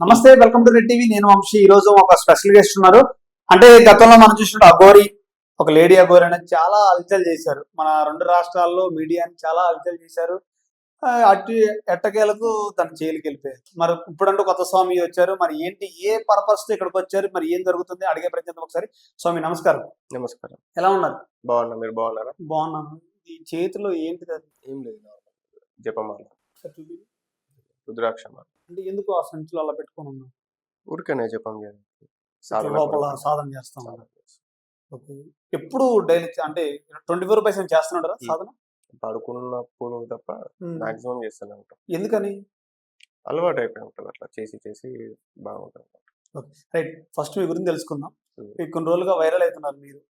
నమస్తే, welcome to red TV. నేను వంశీ. ఈ రోజు ఒక స్పెషల్ గెస్ట్ ఉన్నారు. అంటే గతంలో మనం చూసినట్టు అఘోరి, ఒక లేడీ అఘోరి అనేది చాలా అలచల్ చేశారు. మన రెండు రాష్ట్రాల్లో మీడియాని చాలా అలచల్ చేశారు. అటు ఎట్టకేలకు తన జైలుకి వెళ్ళిపోయారు. మరి ఇప్పుడంటూ కొత్త స్వామి వచ్చారు. మరి ఏంటి, ఏ పర్పస్ తో ఇక్కడికి వచ్చారు, మరి ఏం జరుగుతుంది అడిగే ప్రయత్నం. ఒకసారి స్వామి నమస్కారం. నమస్కారం. ఎలా ఉన్నారు? బాగున్నా, మీరు బాగున్నారా? బాగున్నాను. ఈ చేతిలో ఏంటిది? అది ఏం లేదు, నార్మల్ జపమాల, ఒకసారి చూపించు. రుద్రాక్షమాల. అంటే ఎందుకు ఆ సంచులు అలా పెట్టుకొని ఉన్నాను? ఊరికనే జపం చేయాలి, ఇట్లా లోపల సాధన చేస్తాం. ఓకే. ఎప్పుడు డైలీ అంటే 24/7 చేస్తున్నాడు సాధన? పడుకున్నప్పుడు తప్ప మాక్సిమం చేస్తూనే ఉంటాం. ఎందుకని? అలవాటు అయిపోయి ఉంటుంది, అట్లా చేసి చేసి బాగుంటుంది. Okay, right. ఫస్ట్ మీ గురించి తెలుసుకుందాం. మీకు కొన్ని రోజులుగా వైరల్ అవుతున్నారు మీరు,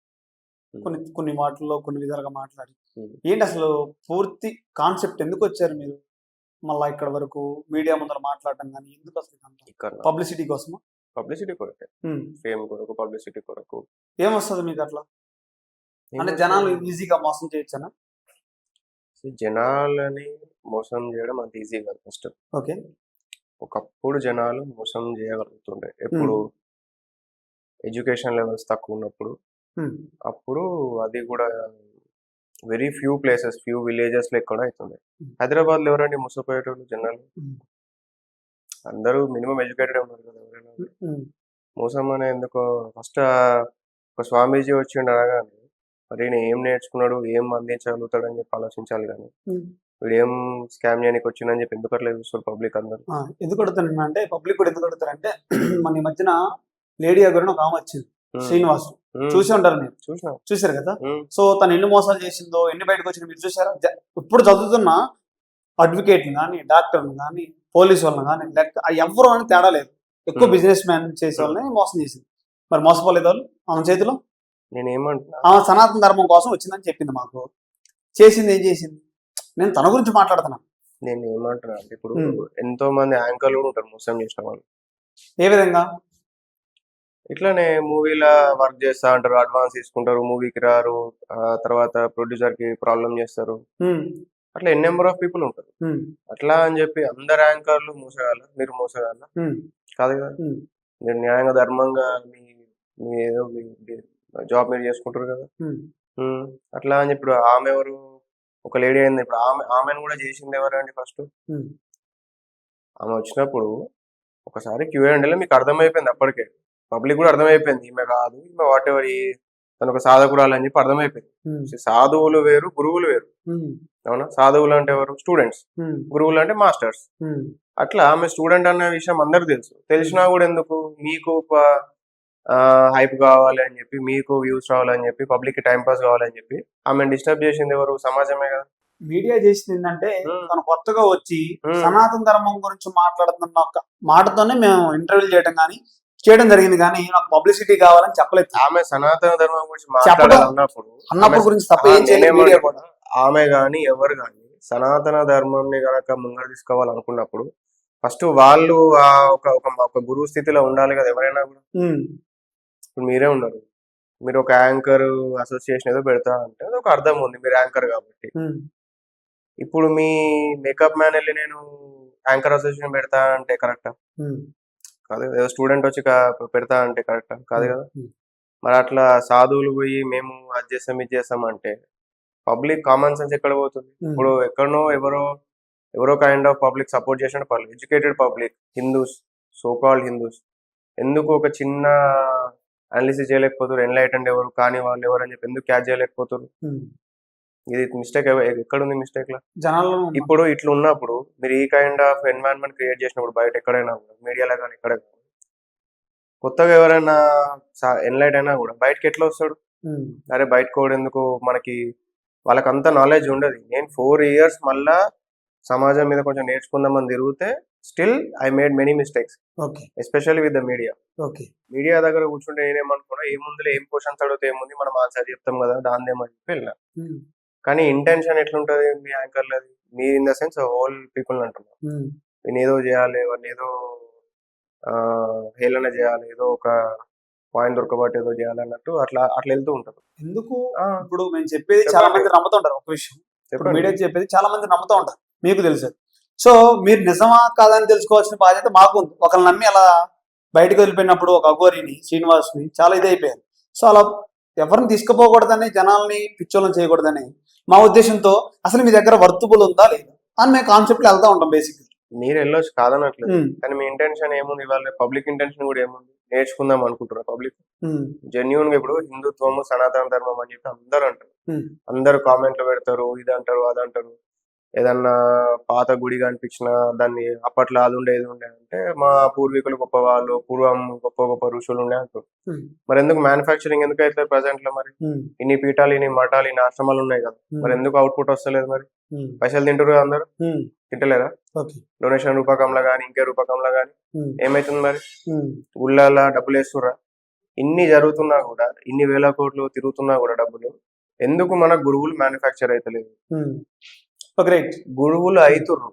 కొన్ని మాటల్లో కొన్ని విధాలుగా మాట్లాడి. ఏంటి అసలు పూర్తి కాన్సెప్ట్? ఎందుకు వచ్చారు మీరు మళ్ళా ఇక్కడ వరకు మీడియా ముందర మాట్లాడటం కానీ? ఎందుకు అసలు? పబ్లిసిటీ కోసమా? పబ్లిసిటీ కొరకే, ఫేమ్ కొరకు, పబ్లిసిటీ కొరకు. ఏమొస్తుంది మీకు అట్లా? అంటే జనాలు ఈజీగా మోసం చేయొచ్చనా? జనాలని మోసం చేయడం అంత ఈజీ కాదు ఫస్ట్. ఓకే. ఒకప్పుడు జనాలు మోసం చేయగలుగుతుండే, ఎప్పుడు ఎడ్యుకేషన్ లెవెల్స్ తక్కువ ఉన్నప్పుడు. అప్పుడు అది కూడా very few places, few villages లో ఎక్కడ అవుతుంది. హైదరాబాద్ లో ఎవరండి మోసపోయేటోళ్ళు? జనాలు అందరూ మినిమం ఎడ్యుకేటెడ్ ఉన్నారు కదా. ఎవరైనా మోసం అనే ఎందుకో ఫస్ట్ ఒక స్వామీజీ వచ్చిండు అనగానే మరి ఈయన ఏం నేర్చుకున్నాడు, ఏం అందించగలుగుతాడు అని చెప్పి ఆలోచించాలి. కానీ వీడు ఏం స్కామ్ చేయడానికి వచ్చిందని చెప్పి ఎందుకు అట్లా చూస్తారు పబ్లిక్ అందరు? ఎందుకు అడుగుతాను అంటే, పబ్లిక్ కూడా ఎందుకు అడుగుతారంటే, మన ఈ మధ్యన లేడీ అగోరి ఒక ఆమె వచ్చింది, శ్రీనివాసు. చూసి ఉంటారు మీరు, చూసారు కదా. సో తను ఎన్ని మోసాలు చేసిందో, ఎన్ని బయటకు వచ్చిందో మీరు చూసారా? ఇప్పుడు చదువుతున్న అడ్వకేట్ని కానీ, డాక్టర్ని కానీ, పోలీసు వాళ్ళని కానీ, ఎవరు అని తేడా లేదు. ఎక్కువ బిజినెస్ మ్యాన్ చేసే వాళ్ళని మోసం చేసింది. మరి మోసపోలేదు వాళ్ళు ఆమె చేతిలో? నేను ఏమంటున్నా, ఆమె సనాతన ధర్మం కోసం వచ్చిందని చెప్పింది మాకు. చేసింది ఏం చేసింది? నేను తన గురించి మాట్లాడుతున్నాను. నేను ఏమంటున్నా అంటే, ఇప్పుడు ఎంతో మంది యాంకర్లు కూడా ఉంటారు మోసం చేసిన వాళ్ళు. ఏ విధంగా? ఇట్లానే మూవీలో వర్క్ చేస్తా అంటారు, అడ్వాన్స్ తీసుకుంటారు, మూవీకి రారు, తర్వాత ప్రొడ్యూసర్ కి ప్రాబ్లం చేస్తారు. అట్లా ఎన్ నెంబర్ ఆఫ్ పీపుల్ ఉంటారు. అట్లా అని చెప్పి అందరు యాంకర్లు మోసగాల? మీరు మోసగాల కాదు కదా. మీరు న్యాయంగా ధర్మంగా మీ ఏదో జాబ్ మీరు చేసుకుంటారు కదా. అట్లా అని ఇప్పుడు ఆమె ఎవరు? ఒక లేడీ అయింది. ఇప్పుడు ఆమెను కూడా చేసింది ఎవరండి? ఫస్ట్ ఆమె వచ్చినప్పుడు ఒకసారి Q&Aలో మీకు అర్థమైపోయింది. అప్పటికే పబ్లిక్ కూడా అర్థమైపోయింది, ఈమె కాదు, ఈమె వాట్ ఎవర్, తను ఒక సాధకురాలు అని చెప్పి అర్థమైపోయింది. సాధువులు వేరు, గురువులు వేరు. అవునా? సాధువులు అంటే ఎవరు? స్టూడెంట్స్. గురువులు అంటే మాస్టర్స్. అట్లా ఆమె స్టూడెంట్ అనే విషయం అందరికి తెలుసు. తెలిసినా కూడా ఎందుకు? మీకు హైప్ కావాలి అని చెప్పి, మీకు వ్యూస్ రావాలని చెప్పి, పబ్లిక్ కి టైం పాస్ కావాలని చెప్పి ఆమె డిస్టర్బ్ చేసింది ఎవరు? సమాజమే కదా. మీడియా చేసింది ఏంటంటే, తను కొత్తగా వచ్చి సనాతన ధర్మం గురించి మాట్లాడుతున్న ఒక మాటతోనే మేము ఇంటర్వ్యూ చేయడం జరిగింది. కానీ నాకు పబ్లిసిటీ కావాలని చెప్పలేదు. ఆమె సనాతన ధర్మం గురించి మాట్లాడాలన్నప్పుడు గురించి తప్ప ఏం చేయలేదు. ఆమె గాని ఎవరు గాని సనాతన ధర్మంని గనక ముంగర తీసుకోవాలనుకున్నప్పుడు ఫస్ట్ వాళ్ళు ఒక గురువు స్థితిలో ఉండాలి కదా ఎవరైనా కూడా. ఇప్పుడు మీరే ఉన్నారు, మీరు ఒక యాంకర్ అసోసియేషన్ ఏదో పెడతా అంటే అది ఒక అర్థం ఉంది, మీరు యాంకర్ కాబట్టి. ఇప్పుడు మీ మేకప్ మ్యాన్ వెళ్ళి నేను యాంకర్ అసోసియేషన్ పెడతా అంటే కరెక్టా? కాదు. ఏదో స్టూడెంట్ వచ్చి పెడతా అంటే కరెక్టా? కాదు కదా. మరి అట్లా సాధువులు పోయి మేము అది చేస్తాం ఇది చేస్తాం అంటే పబ్లిక్ కామన్ సెన్స్ ఎక్కడ పోతుంది? ఇప్పుడు ఎక్కడనో ఎవరో కైండ్ ఆఫ్ పబ్లిక్ సపోర్ట్ చేసిన పర్లేదు, educated public, Hindus, so called Hindus ఎందుకు ఒక చిన్న అనాలిసిస్ చేయలేకపోతారు? ఎన్లైటెండ్ ఎవరు, కానీ వాళ్ళు ఎవరు అని చెప్పి ఎందుకు క్యాచ్ చేయలేకపోతారు? ఇది మిస్టేక్ ఎక్కడుంది? మిస్టేక్ లా జనాలు. ఇప్పుడు ఇట్లా ఉన్నప్పుడు మీరు ఈ కైండ్ ఆఫ్ ఎన్వైరన్మెంట్ క్రియేట్ చేసినప్పుడు బయట ఎక్కడైనా మీడియాలో కానీ ఎక్కడ కొత్తగా ఎవరైనా ఎన్లైట్ అయినా కూడా బయటకి ఎట్లా వస్తాడు? అరే బయటకు కూడా ఎందుకు, మనకి వాళ్ళకంతా నాలెడ్జ్ ఉండదు. నేను 4 years మళ్ళా సమాజం మీద కొంచెం నేర్చుకుందామని తిరిగితే still I made many mistakes, especially with the media. Media దగ్గర కూర్చుంటే నేనేమనుకున్నా, ఏముందిలే, ఏం క్వశ్చన్స్ అడిగితే ఏముంది, మనం ఆన్సర్ చెప్తాం కదా, దానిదేమని చెప్పి వెళ్ళినా. కానీ ఇంటెన్షన్ ఎట్లుంటది మీ యాంకర్లది? మీ in the sense whole people అంటున్నారు, నేను ఏదో చేయాలి, వాళ్ళు ఏదో హేళన చేయాలి, ఏదో ఒక పాయింట్ దొరకబట్టి ఏదో చేయాలి అన్నట్టు అట్లా వెళ్తూ ఉంటారు. ఎందుకు? ఇప్పుడు మేము చెప్పేది చాలా మంది నమ్ముతూ ఉంటారు. ఒక విషయం, ఇప్పుడు మీడియా చెప్పేది చాలా మంది నమ్ముతూ ఉంటారు, మీకు తెలుసు. సో మీరు నిజమా కాదని తెలుసుకోవాల్సిన బాధ్యత మాకు ఉంది. ఒకరిని నమ్మి అలా బయటకు వెళ్ళిపోయినప్పుడు ఒక అఘోరిని, శ్రీనివాస్ని చాలా ఇది అయిపోయారు. సో అలా ఎవరిని తీసుకుపోకూడదని, జనాల్ని పిచ్చోళ్ళని చేయకూడదని మా ఉద్దేశంతో అసలు మీ దగ్గర వర్తుబుల్ ఉందా లేదా అని మేము కాన్సెప్ట్లో వెళ్తా ఉంటాం బేసిక్. మీరు వెళ్ళొచ్చు కాదనట్లేదు, కానీ మీ ఇంటెన్షన్ ఏముంది? ఇవాళ పబ్లిక్ ఇంటెన్షన్ కూడా ఏముంది? నేర్చుకుందాం అనుకుంటారు పబ్లిక్. జెన్యున్ గా ఇప్పుడు హిందుత్వము, సనాతన ధర్మం అని చెప్పి అందరూ అంటారు. అందరు కామెంట్లు పెడతారు, ఇది అంటారు, అది అంటారు. ఏదన్నా పాత గుడి కనిపించినా దాన్ని అప్పట్లో అది ఉండే, ఇది ఉండే అంటే మా పూర్వీకులు గొప్ప వాళ్ళు, పూర్వం గొప్ప గొప్ప ఋషులు ఉండే అంటారు. మరి ఎందుకు మ్యానుఫ్యాక్చరింగ్ ఎందుకు అయితే ప్రెసెంట్ లో? మరి ఇన్ని పీఠాలు, ఇన్ని మఠాలు, ఇన్ని ఆశ్రమాలు ఉన్నాయి కదా, మరి ఎందుకు అవుట్పుట్ వస్తలేదు? మరి పైసలు తింటారు కదా అందరు, తింటలేదా? డొనేషన్ రూపకంలో గానీ, ఇంకే రూపకంలో గానీ ఏమైతుంది? మరి గుళ్ళ డబ్బులు వేస్తుర్రా? ఇన్ని జరుగుతున్నా కూడా, ఇన్ని వేల కోట్లు తిరుగుతున్నా కూడా డబ్బులు ఎందుకు మన గురువులు మ్యానుఫ్యాక్చర్ అయితలేదు? గురువులు అవుతుర్రు,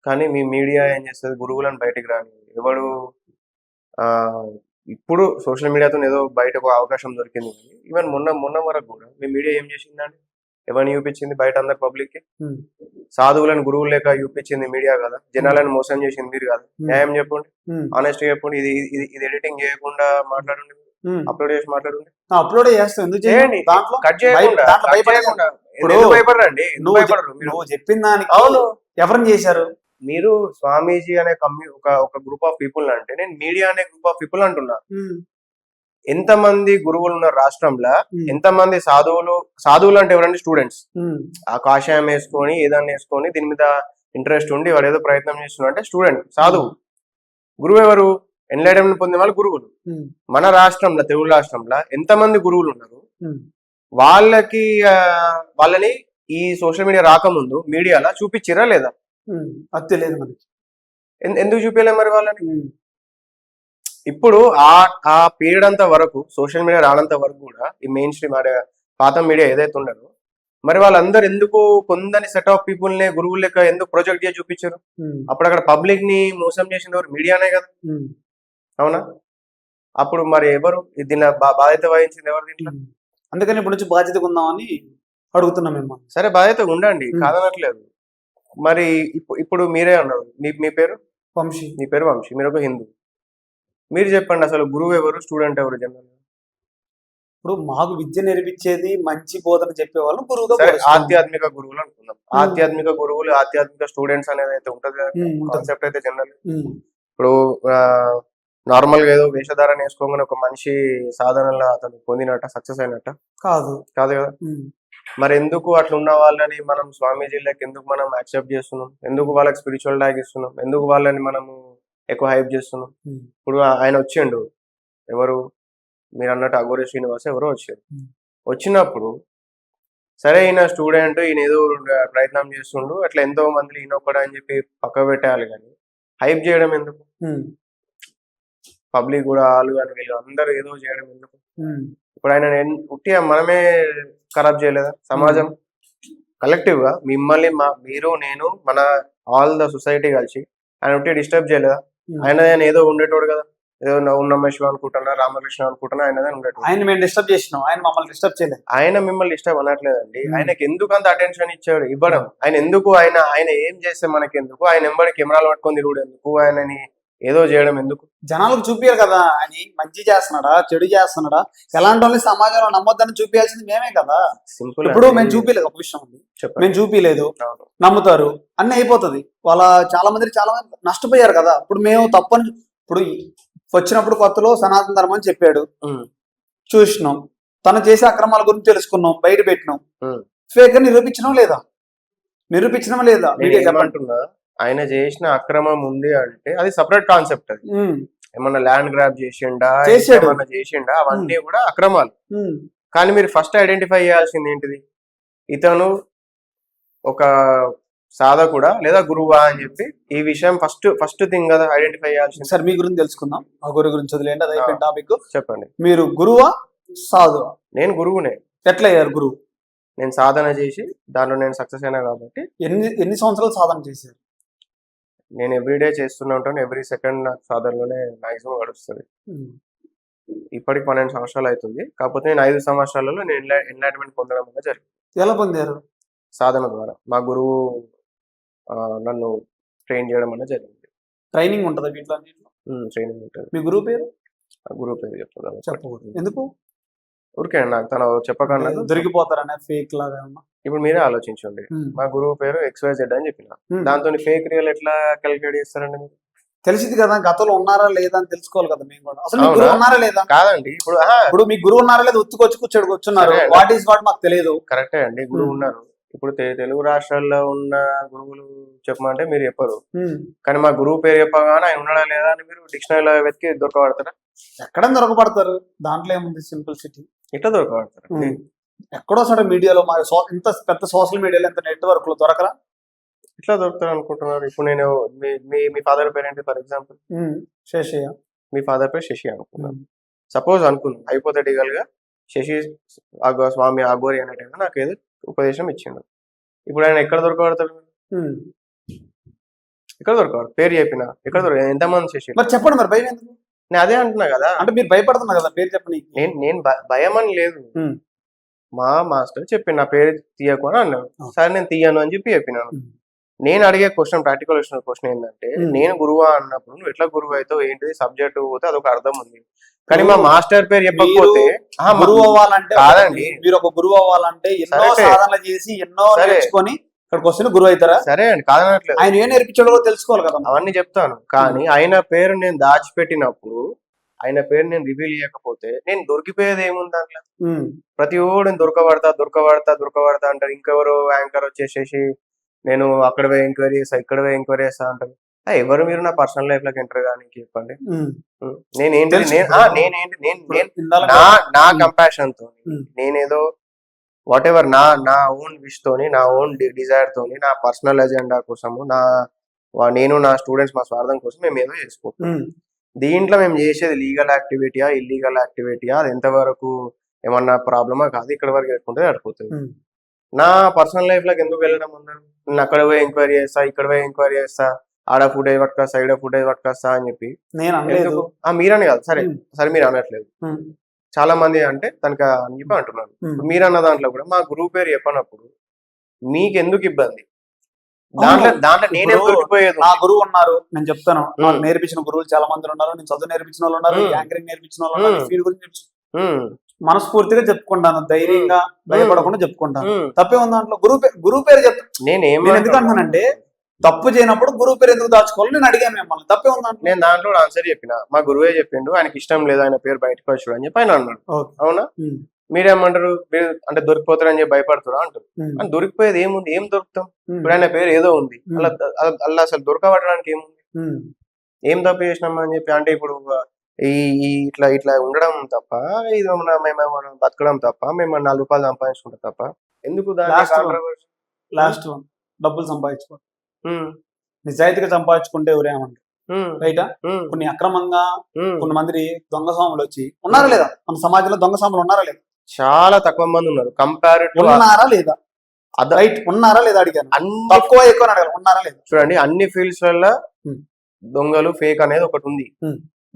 కానీ మీ మీడియా ఏం చేస్తుంది? గురువులను బయటికి రాని ఎవడు ఇప్పుడు సోషల్ మీడియాతో ఏదో బయటకు అవకాశం దొరికింది. ఈవెన్ మొన్న వరకు కూడా మీ మీడియా ఏం చేసిందండి? ఎవరిని చూపించింది బయట అందరు పబ్లిక్ కి? సాధువులను గురువులు లేక చూపించింది మీడియా కదా. జనాలను మోసం చేసింది మీరు కదా. న్యాయం చెప్పండి, ఆనెస్ట్ చెప్పండి. ఇది ఇది ఎడిటింగ్ చేయకుండా మాట్లాడండి, అప్లోడ్ చేసి మాట్లాడండి. అప్లోడ్ చేస్తాను కట్ చేయకుండా. భయపడరండి, నువ్వు చెప్పిన దానికి అవును ఎవరిని చేశారు? మీరు స్వామీజీ అనే ఒక గ్రూప్ ఆఫ్ పీపుల్ అంటే, నేను మీడియా అనే గ్రూప్ ఆఫ్ పీపుల్ అంటున్నా. ఎంతమంది గురువులు ఉన్నారు రాష్ట్రంలో? ఎంతమంది సాధువులు అంటే ఎవరండి? స్టూడెంట్స్. ఆ కాషాయం వేసుకొని ఏదన్నా వేసుకొని దీని మీద ఇంట్రెస్ట్ ఉండి వాడు ఏదో ప్రయత్నం చేస్తున్నారు అంటే స్టూడెంట్, సాధువు. గురువు ఎవరు? ఎన్లైటన్మెంట్ పొందిన వాళ్ళు గురువులు. మన రాష్ట్రంలో, తెలుగు రాష్ట్రంలో ఎంతమంది గురువులు ఉన్నారు? వాళ్ళని ఈ సోషల్ మీడియా రాకముందు మీడియాలో చూపించిరా లేదా? అది తెలియదు మనకి. ఎందుకు చూపించలేదు మరి వాళ్ళని? ఇప్పుడు ఆ పీరియడ్ అంత వరకు, సోషల్ మీడియా రానంత వరకు కూడా ఈ మెయిన్ స్ట్రీమ్ పాత మీడియా ఏదైతే ఉండదో, మరి వాళ్ళందరూ ఎందుకు కొందని సెట్ ఆఫ్ పీపుల్ నే గురువులు లెక్క ఎందుకు ప్రొజెక్ట్ చేసి చూపించారు? అప్పుడు అక్కడ పబ్లిక్ ని మోసం చేసింది ఎవరు? మీడియానే కదా, అవునా? అప్పుడు మరి ఎవరు దీని బాధ్యత వహించింది ఎవరు దీంట్లో? అందుకని ఇప్పుడు నుంచి బాధ్యతగా ఉందామని అడుగుతున్నాం మేము. సరే, బాధ్యతగా ఉండండి, కాదనట్లేదు. మరి ఇప్పుడు మీరే అన్నారు, మీ పేరు వంశీ. మీ పేరు వంశీ, మీరు ఒక హిందూ. మీరు చెప్పండి, అసలు గురువు ఎవరు, స్టూడెంట్ ఎవరు? జనరల్ ఇప్పుడు మాకు విద్య నేర్పించేది, మంచి బోధన చెప్పేవాళ్ళు గురువుగా. ఆధ్యాత్మిక గురువులు అనుకుందాం. ఆధ్యాత్మిక గురువులు, ఆధ్యాత్మిక స్టూడెంట్స్ అనేది అయితే ఉంటది కాన్సెప్ట్ అయితే జనరల్. ఇప్పుడు నార్మల్ గా ఏదో వేషధారణ వేసుకోగానే ఒక మనిషి సాధనలో అతను పొందినట్ట, సక్సెస్ అయినట్ట కాదు కదా. మరి ఎందుకు అట్లా ఉన్న వాళ్ళని మనం స్వామీజీలకు ఎందుకు మనం యాక్సెప్ట్ చేస్తున్నాం? ఎందుకు వాళ్ళకి స్పిరిచువల్ ట్యాగ్ ఇస్తున్నాం? ఎందుకు వాళ్ళని మనము ఎక్కువ హైప్ చేస్తున్నాం? ఇప్పుడు ఆయన వచ్చిండు, ఎవరు మీరు అన్నట్టు అఘోరి శ్రీనివాస్ ఎవరో వచ్చారు. వచ్చినప్పుడు సరే ఈయన స్టూడెంట్, ఈయన ఏదో ప్రయత్నం చేస్తుండు, అట్లా ఎంతో మంది ఈయన ఒక్కడా అని చెప్పి పక్క పెట్టేయాలి. కానీ హైప్ చేయడం ఎందుకు? పబ్లిక్ కూడా వాళ్ళు కానీ వీళ్ళు అందరూ ఏదో చేయడం ఎందుకు? ఇప్పుడు ఆయన ఉట్టిగా మనమే ఖరాబ్ చేయలేదా సమాజం? కలెక్టివ్ గా మిమ్మల్ని, మీరు, నేను, మన ఆల్ ద సొసైటీ కలిసి ఆయన ఉట్టిగా డిస్టర్బ్ చేయలేదా? ఆయన ఏదో ఉండేటోడు కదా, ఏదో ఉన్నమ్మ శివ అనుకుంటున్నా, రామకృష్ణ అనుకుంటున్నా, ఆయన ఉండేటోడు. ఆయన మేము డిస్టర్బ్ చేసినాం, ఆయన మమ్మల్ని డిస్టర్బ్ చేయలేదు. ఆయన మిమ్మల్ని డిస్టర్బ్ అనట్లేదండి. ఆయనకి ఎందుకు అంత అటెన్షన్ ఇచ్చాడు? ఇవ్వడం. ఆయన ఎందుకు, ఆయన ఏం చేస్తే మనకి ఎందుకు? ఆయన ఎంబడి కెమెరాలు పట్టుకొని తిరుగుడు ఎందుకు? ఆయనని ఏదో చేయడం ఎందుకు? జనాలకు చూపించారు కదా, ఆయన మంచి చేస్తున్నాడా, చెడు చేస్తున్నాడా, ఎలాంటి వాళ్ళని సమాజంలో నమ్మొద్దని చూపించాల్సింది మేమే కదా. సింపుల్. ఇప్పుడు మేము చూపించలేదు, ఒక విషయం ఉంది, మేము చూపించలేదు, నమ్ముతారు అన్ని అయిపోతుంది. చాలా మంది నష్టపోయారు కదా. ఇప్పుడు మేము తప్పని, ఇప్పుడు వచ్చినప్పుడు కొత్తలో సనాతన ధర్మం అని చెప్పాడు, చూసినాం, తను చేసే అక్రమాల గురించి తెలుసుకున్నాం, బయట పెట్టినాం, ఫేక్ గా నిరూపించడం లేదా? ఏమంటున్నా, ఆయన చేసిన అక్రమం ఉంది అంటే అది సపరేట్ కాన్సెప్ట్. అది ఏమన్నా ల్యాండ్ గ్రాబ్ చేసిండా, అవన్నీ కూడా అక్రమాలు. కానీ మీరు ఫస్ట్ ఐడెంటిఫై చేయాల్సింది ఏంటిది? ఇతను ఒక సాధకుడా లేదా గురువా అని చెప్పి ఈ విషయం ఫస్ట్ థింగ్ కదా ఐడెంటిఫై చేయాల్సింది. సార్ మీ గురించి తెలుసుకుందాం, ఆ గురువు గురించి వదిలేండి, అది అయిపోయిన టాపిక్. చెప్పండి, మీరు గురువా సాధువా? నేను గురువునే. ఎట్లా అయ్యారు గురువు? నేను సాధన చేసి దాంట్లో నేను సక్సెస్ అయినా కాబట్టి. ఎన్ని సంవత్సరాలు సాధన చేశారు? నేను ఎవ్రీడే చేస్తూనే ఉంటాను. ఎవ్రీ సెకండ్ నాకు సాధనలోనే మాక్సిమం గడుస్తుంది. ఇప్పటికి 12 సంవత్సరాలు అవుతుంది. కాకపోతే నేను 5 సంవత్సరాలలో నేను ఎన్లైట్మెంట్ పొందడం వల్ల జరిగింది. ఎలా పొందారు? సాధన ద్వారా. మా గురువు నన్ను ట్రైన్ చేయడం అనేది జరిగింది. ట్రైనింగ్ ఉంటుందా వీటిలో అన్నింటిలో? ట్రైనింగ్ ఉంటుంది. మీ గురువు పేరు ఆ గురువు పేరు చెప్తాను. చెప్పకూడదు. ఎందుకు? ఊరికే నాకు తను చెప్పకుండా దొరికిపోతారనే ఫేక్ లాగా ఏమన్నా? ఇప్పుడు మీరే ఆలోచించండి. మా గురువు పేరు XYZ అని చెప్పిన, దాంతో ఫేక్ రియల్ ఎట్లా క్యాలిక్యులేట్ చేస్తారండి మీరు? తెలిసింది కదా, గతంలో ఉన్నారా లేదా అని తెలుసుకోవాలి కదా మేము కూడా. అసలు మీ గురువు ఉన్నారా లేదా? కాదండి, ఇప్పుడు మీ గురువు ఉన్నారా లేదా ఉత్తుకొచ్చి కూర్చున్నారు, వాట్ ఈస్ వాట్ మాకు తెలియదు. కరెక్టే అండి, గురువు ఉన్నారు. ఇప్పుడు తెలుగు రాష్ట్రాల్లో ఉన్న గురువులు చెప్పమంటే మీరు చెప్పరు, కానీ మా గురువు పేరు చెప్పగానే ఆయన ఉన్నాడా లేదా అని మీరు డిక్షనరీలో వెతికి దొరకబడతారా? ఎక్కడ దొరకబడతారు, దాంట్లో ఏముంది సింప్లిసిటీ. ఇట్లా దొరకబడతారు. ఎక్కడో సరే మీడియాలో, మా ఇంత పెద్ద సోషల్ మీడియాలో ఇంత నెట్వర్క్ లో దొరకరా? ఇట్లా దొరుకుతారు అనుకుంటున్నారు. ఇప్పుడు నేను మీ ఫాదర్ పేరు ఏంటి ఫర్ ఎగ్జాంపుల్? శశయ్య. మీ ఫాదర్ పేరు శశి అనుకున్నాను. సపోజ్ అనుకున్నాను హైపోథెటికల్ గా, శశి స్వామి అఘోరి అనేటైనా నాకు ఏదో ఉపదేశం ఇచ్చిండు. ఇప్పుడు ఆయన ఎక్కడ దొరకబడతాడు? ఎక్కడ దొరకబడతాడు? పేరు చెప్పిన ఎక్కడ దొరక, ఎంతమంది శశి? మరి చెప్పండి, మరి భయం ఎందుకు? నేను అదే అంటున్నా కదా, అంటే మీరు భయపడుతున్నారు కదా పేరు చెప్పండి. నేను భయం అని లేదు, మా మాస్టర్ చెప్పి నా పేరు తీయకు అని అన్నాడు. సరే నేను తీయను అని చెప్పి చెప్పినాను. నేను అడిగే క్వశ్చన్, ప్రాక్టికల్ క్వశ్చన్ ఏంటంటే, నేను గురువా అన్నప్పుడు నువ్వు ఎట్లా గురువు అవుతావు, ఏంటిది సబ్జెక్ట్ పోతే అదొక అర్థం ఉంది. కానీ మా మాస్టర్ పేరు చెప్పకపోతే గురువు అవ్వాలంటే కాదండి, మీరు ఒక గురువు అవ్వాలంటే ఎన్నో సాధనలు చేసి ఎన్నో నేర్చుకొని ఇక్కడికి వస్తే గురువు అవుతారా? సరే అండి, కాదనట్లేదు. ఆయన ఏం నేర్పించాడో తెలుసుకోవాలి కదా. అవన్నీ చెప్తాను, కానీ ఆయన పేరు నేను దాచిపెట్టినప్పుడు, ఆయన పేరు నేను రివీల్ చేయకపోతే నేను దొరికిపోయేది ఏముంది దాంట్లో? ప్రతి ఓడు నేను దొరకబడతా అంటారు. ఇంకెవరో యాంకర్ వచ్చేసేసి నేను అక్కడ పోయి ఎంక్వైరీ చేస్తా, ఇక్కడ పోయి ఎంక్వైరీ చేస్తా అంటారు. ఎవరు మీరు నా పర్సనల్ లైఫ్ లోకి ఎంటర్ కానీ చెప్పండి. నా కంపాషన్ తో, నేనేదో వాట్ ఎవర్ నా ఓన్ విష్ తోని, నా ఓన్ డిజైర్ తోని, నా పర్సనల్ ఎజెండా కోసము, నేను నా స్టూడెంట్స్ మా స్వార్థం కోసం మేము ఏదో చేసుకుంటాం. దీంట్లో మేము చేసేది లీగల్ యాక్టివిటీయా ఇల్లీగల్ యాక్టివిటీయా, అది ఎంతవరకు ఏమన్నా ప్రాబ్లమా కాదు, ఇక్కడ వరకు పెట్టుకుంటే సరిపోతుంది. నా పర్సనల్ లైఫ్ లోకి ఎందుకు వెళ్ళడం ఉందని, నేను అక్కడ పోయి ఎంక్వైరీ చేస్తా, ఇక్కడ పోయి ఎంక్వైరీ చేస్తా, ఆడ ఫుడ్ అయి పట్టుకొస్తా, ఈడ ఫుడ్ అయి పట్టుకొస్తా అని చెప్పి మీరని కాదు, సరే మీరు అనట్లేదు, చాలా మంది అంటే తనకి అని చెప్పి అంటున్నారు. మీరన్న దాంట్లో కూడా మా గురువు పేరు చెప్పనప్పుడు మీకు ఎందుకు ఇబ్బంది? దాంట్లో నేనే దొరికిపోయేది. నా గురువు ఉన్నారు, నేను చెప్తాను, నాకు నేర్పించిన గురువులు చాలా మంది ఉన్నారు, నేను చదువు నేర్పించిన వాళ్ళు ఉన్నారు, యాంకరింగ్ నేర్పించిన వాళ్ళు ఉన్నారు, ఫీల్డ్ గురించి మనస్ఫూర్తిగా చెప్పుకుంటాను, ధైర్యంగా భయపడకుండా చెప్పుకుంటాను. తప్పే ఉంది దాంట్లో? గురువు పేరు చెప్తాను. నేను ఎందుకు అంటానంటే, తప్పు చేయనప్పుడు గురువు పేరు ఎందుకు దాచుకోవాలి నేను అడిగాను మిమ్మల్ని. తప్పే ఉంది దాంట్లో? నేను దాంట్లో ఆన్సర్ చెప్పిన, మా గురువే చెప్పిండు, ఆయనకి ఇష్టం లేదు ఆయన పేరు బయటకు వచ్చాడు అని చెప్పి ఆయన అన్నాడు. అవునా? మీరేమంటారు, మీరు అంటే దొరికిపోతారని చెప్పి భయపడుతురా అంటారు. అని దొరికిపోయేది ఏముంది, ఏం దొరుకుతాం? ఇప్పుడు ఆయన పేరు ఏదో ఉంది, అలా అసలు దొరకబట్టడానికి ఏముంది? ఏం తప్పు చేసినామా అని చెప్పి, అంటే ఇప్పుడు ఇట్లా ఉండడం తప్ప, ఇది మేము బతకడం తప్ప, మేము 4 రూపాయలు సంపాదించుకుంటాం తప్ప ఎందుకు లాస్ట్ డబ్బులు సంపాదించుకో, నిజాయితీగా సంపాదించుకుంటే ఎవరేమంటారు? రైటా? కొన్ని అక్రమంగా కొంతమంది దొంగ స్వాములు వచ్చి ఉన్నారా లేదా? మన సమాజంలో దొంగ స్వాములు ఉన్నారా లేదా? చాలా తక్కువ మంది ఉన్నారు. కంపారిటివ్ ఉన్నారా లేదా? రైట్, ఉన్నారా లేదా అడిగాను. తక్కువ ఎక్కువ అడగాలి, ఉన్నారా లేదా? చూడండి, అన్ని ఫీల్డ్స్ లలో దొంగలు ఫేక్ అనేది ఒకటి ఉంది,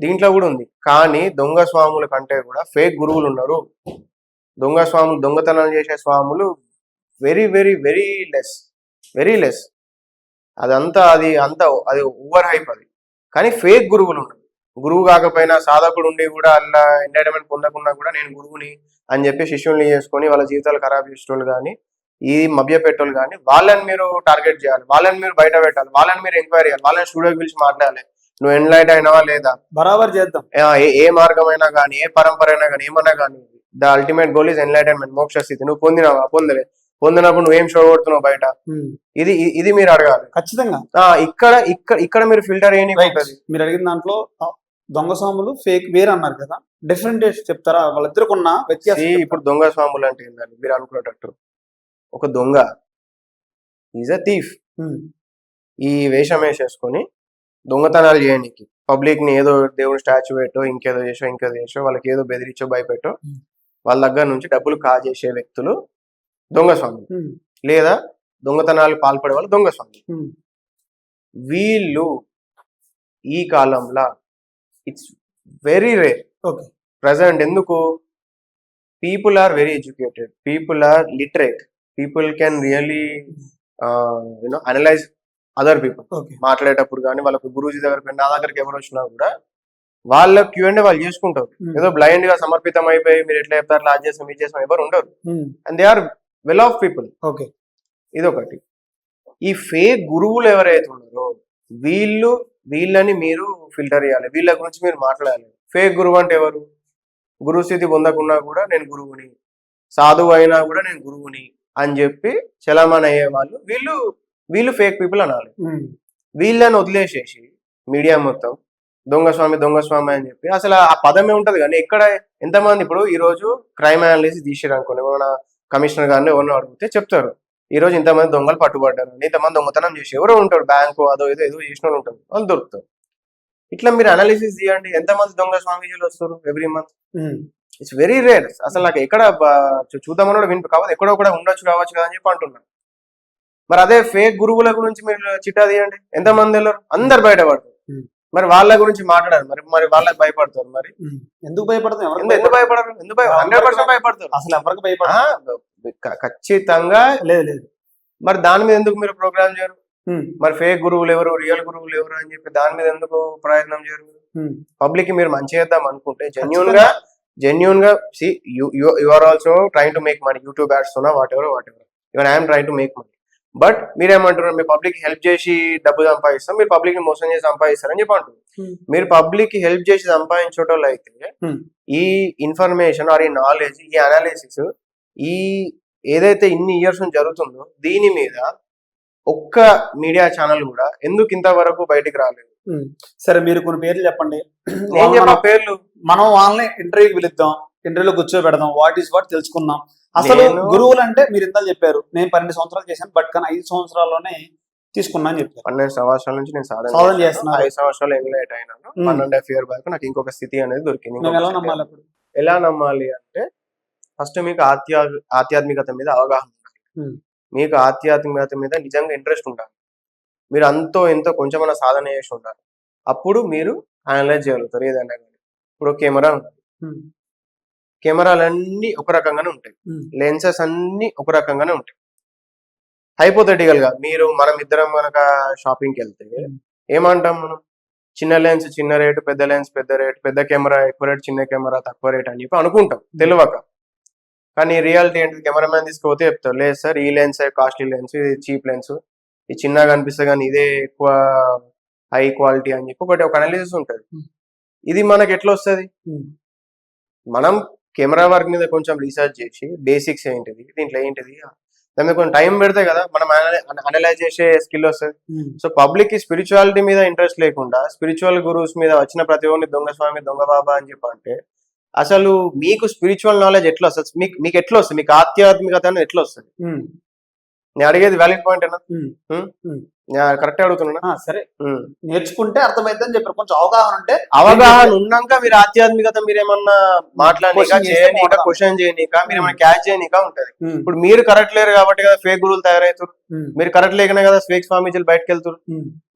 దీంట్లో కూడా ఉంది. కానీ దొంగ స్వాముల కంటే కూడా ఫేక్ గురువులు ఉన్నారు. దొంగ స్వాములు, దొంగతనం చేసే స్వాములు వెరీ వెరీ వెరీ లెస్. అది ఓవర్ హైప్ అది. కానీ ఫేక్ గురువులు ఉన్నారు. గురువు కాకపోయినా సాధకుడు ఉండి కూడా అలా ఎంటర్టైన్మెంట్ పొందకుండా కూడా నేను గురువుని అని చెప్పి శిష్యుల్ని చేసుకొని వాళ్ళ జీవితాలు ఖరాబ్ చేసేటోళ్ళు కానీ, ఈ మభ్య పెట్టోళ్ళు కానీ, వాళ్ళని మీరు టార్గెట్ చేయాలి, వాళ్ళని మీరు బయట పెట్టాలి, వాళ్ళని మీరు ఎంక్వైరీ చేయాలి, వాళ్ళని స్టూడియో పిలిచి మాట్లాడాలి. నువ్వు ఎన్లైట్ అయినావా లేదా, బరాబర్ చేద్దాం. ఏ మార్గం అయినా కానీ, ఏ పరంపర అయినా కానీ, ఏమన్నా కానీ, the ultimate goal is enlightenment, మోక్ష స్థితి. నువ్వు పొందినావా? పొందినప్పుడు నువ్వేం షో కొడుతున్నావు బయట? ఇది మీరు అడగాలి ఖచ్చితంగా. ఇక్కడ మీరు ఫిల్టర్ ఏం మీరు అడిగిన దాంట్లో దొంగ స్వాములు ఫేక్ వేరే అన్నారు కదా, డిఫరెంట్ చెప్తారా వాళ్ళిద్దరికి ఉన్న వ్యత్యాసం? ఇప్పుడు దొంగ స్వాములు అంటే ఏంటంటే, మీరు అనుకునేటట్టు ఒక దొంగ ఈజ్ అ థీఫ్. ఈ వేషం వేసేసుకొని దొంగతనాలు చేయడానికి పబ్లిక్ ని ఏదో దేవుని స్టాచ్యూ పెట్టో, ఇంకేదో చేసో, వాళ్ళకి ఏదో బెదిరించో భయపెట్టో వాళ్ళ దగ్గర నుంచి డబ్బులు కాజేసే వ్యక్తులు దొంగ స్వాములు, లేదా దొంగతనాలు పాల్పడే వాళ్ళు దొంగ స్వాములు. వీళ్ళు ఈ కాలంలో ఇట్స్ వెరీ రేర్ ప్రజెంట్. ఎందుకు? People are very educated, people are literate, people can really analyse other people okay మాట్లాడేటప్పుడు కానీ వాళ్ళకు గురూజీ దగ్గర నా దగ్గరికి ఎవరు వచ్చినా కూడా వాళ్ళ Q&A వాళ్ళు చేసుకుంటారు. ఏదో బ్లైండ్ గా సమర్పితం అయిపోయి మీరు ఎట్లా చెప్తారు అట్లా చేస్తాం ఇది చేస్తాం ఎవరు ఉండరు. And they are well off people. Okay ఇదొకటి. ఈ ఫేక్ గురువులు ఎవరైతే ఉన్నారో వీళ్ళని మీరు ఫిల్టర్ చేయాలి, వీళ్ళ గురించి మీరు మాట్లాడాలి. ఫేక్ గురువు అంటే ఎవరు? గురువు స్థితి పొందకున్నా కూడా నేను గురువుని, సాధువు అయినా కూడా నేను గురువుని అని చెప్పి చలామణి అయ్యే వాళ్ళు వీళ్ళు ఫేక్ పీపుల్ అనాలి. వీళ్ళని వదిలేసేసి మీడియా మొత్తం దొంగ స్వామి అని చెప్పి అసలు ఆ పదమే ఉంటది. కానీ ఎక్కడ ఎంతమంది ఇప్పుడు ఈ రోజు క్రైమ్ అనాలిసిస్ తీసారు అనుకోండి, మన కమిషనర్ గారిని ఎవరిని అడిగితే చెప్తారు ఈ రోజు ఇంతమంది దొంగలు పట్టుబడ్డారు, ఇంతమంది దొంగతనం చేసి ఎవరో ఉంటాడు, బ్యాంకు ఏదో చేసిన వాళ్ళు ఉంటారు, వాళ్ళు దొరుకుతారు. ఇట్లా మీరు అనాలిసిస్ చేయండి ఎంతమంది దొంగ స్వామీజీలు వస్తారు every month. It's very rare. అసలు నాకు ఎక్కడ చూద్దామని కూడా కావచ్చు ఎక్కడో కూడా ఉండొచ్చు కావచ్చు కదా అని చెప్పి అంటున్నాను. మరి అదే ఫేక్ గురువుల గురించి మీరు చిట్టా తీయండి ఎంతమంది వెళ్ళరు, అందరు బయటపడతారు. మరి వాళ్ళ గురించి మాట్లాడారు, మరి వాళ్ళకి భయపడతారు. మరి ఎందుకు భయపడతారు? ఎందుకు భయపడరు? 100% భయపడతారు. అసలు ఎవరికి భయపడరు ఖచ్చితంగా లేదు. మరి దాని మీద ఎందుకు మీరు ప్రోగ్రామ్ చేయరు? మరి ఫేక్ గురువులు ఎవరు, రియల్ గురువులు ఎవరు అని చెప్పి దాని మీద ఎందుకు ప్రయత్నం చేయరు? పబ్లిక్ కి మీరు మంచి చేద్దాం అనుకుంటే జెన్యూన్ గా you are also trying to make money, YouTube ads whatever even I'm trying to make money. But మీరేమంటారు, మీరు పబ్లిక్ హెల్ప్ చేసి డబ్బు సంపాదిస్తాం, మీరు పబ్లిక్ ని మోసం చేసి సంపాదిస్తారని చెప్పి అంటారు. మీరు పబ్లిక్ కి హెల్ప్ చేసి సంపాదించడం అయితే ఈ ఇన్ఫర్మేషన్ ఆర్ ఈ నాలెడ్జ్, ఈ అనాలిసిస్, ఈ ఏదైతే ఇన్ని ఇయర్స్ నుంచి జరుగుతుందో దీని మీద ఒక్క మీడియా ఛానల్ కూడా ఎందుకు ఇంతవరకు బయటికి రాలేదు? సరే మీరు కొన్ని పేర్లు చెప్పండి. నేను చెప్పా పేర్లు. మనం వాళ్ళని ఇంటర్వ్యూకి పిలుద్దాం, ఇంటర్వ్యూలో కూర్చోబెడదాం, వాట్ ఈస్ వాట్ తెలుసుకుందాం. అసలు గురువులు అంటే మీరు ఇంత చెప్పారు, నేను 12 సంవత్సరాలు చేశాను, బట్ కానీ 5 సంవత్సరాల్లోనే తీసుకున్నా అని చెప్పారు. 12 సంవత్సరాల నుంచి నేను సాధన చేస్తున్నాను. 5 సంవత్సరాలు ఎన్లైట్ అయినాను. 1.5 years బ్యాక్ నాకు ఇంకొక స్థితి అనేది దొరికింది. ఎలా నమ్మాలి అంటే ఫస్ట్ మీకు ఆధ్యాత్మికత మీద అవగాహన ఉండాలి. మీకు ఆధ్యాత్మికత మీద నిజంగా ఇంట్రెస్ట్ ఉండాలి. మీరు అంతో ఎంతో కొంచెమైనా సాధన చేసి ఉండాలి. అప్పుడు మీరు అనలైజ్ చేయగలుగుతారు ఏదైనా. ఇప్పుడు కెమెరా కెమెరాలన్నీ ఒక రకంగానే ఉంటాయి, లెన్సెస్ అన్ని ఒక రకంగానే ఉంటాయి. హైపోథెటికల్ గా మనం ఇద్దరం కనుక షాపింగ్కి వెళ్తే ఏమంటాం మనం, చిన్న లెన్స్ చిన్న రేటు, పెద్ద లెన్స్ పెద్ద రేటు, పెద్ద కెమెరా ఎక్కువ రేటు, చిన్న కెమెరా తక్కువ రేటు అని చెప్పి అనుకుంటాం తెలియక. కానీ రియాలిటీ ఏంటి, కెమెరామ్యాన్ తీసుకుపోతే చెప్తారు లేదు సార్ ఈ లెన్స్ కాస్ట్లీ లెన్స్, ఇది చీప్ లెన్స్, ఇది చిన్నగా అనిపిస్తుంది కానీ ఇదే ఎక్కువ హై క్వాలిటీ అని చెప్పి ఒకటి ఒక అనాలిసిస్ ఉంటుంది. ఇది మనకి ఎట్లా వస్తుంది? మనం కెమెరా వర్క్ మీద కొంచెం రీసెర్చ్ చేసి బేసిక్స్ ఏంటిది, దీంట్లో ఏంటిది, దాని మీద కొంచెం టైం పెడితే కదా మనం అనలైజ్ చేసే స్కిల్ వస్తుంది. సో పబ్లిక్ కి స్పిరిచువాలిటీ మీద ఇంట్రెస్ట్ లేకుండా స్పిరిచువల్ గురూస్ మీద వచ్చిన ప్రతి ఒక్కరిని దొంగ స్వామి దొంగ బాబా అని చెప్పంటే అసలు మీకు స్పిరిచువల్ నాలెడ్జ్ ఎట్లా వస్తుంది? మీకు ఎట్లా వస్తుంది? మీకు ఆధ్యాత్మికత అనేది ఎట్లా వస్తుంది? నేను అడిగేది వ్యాలిడ్ పాయింట్ అన్నా, కరెక్ట్ అడుగుతున్నా. సరే నేర్చుకుంటే అర్థమైందని చెప్పారు. కొంచెం అవగాహన ఉంటే, అవగాహన ఉన్నాక మీరు ఆధ్యాత్మికత మీరేమన్నా మాట్లాడనీక చేయనీక క్వశ్చన్ చేయనీక మీరేమన్నా క్యాచ్ చేయనీక ఉంటది. ఇప్పుడు మీరు కరెక్ట్ లేరు కాబట్టి కదా ఫేక్ గురువులు తయారవుతారు. మీరు కరెక్ట్ లేకనే కదా ఫేక్ స్వామీజీలు బయటకు వెళ్తారు.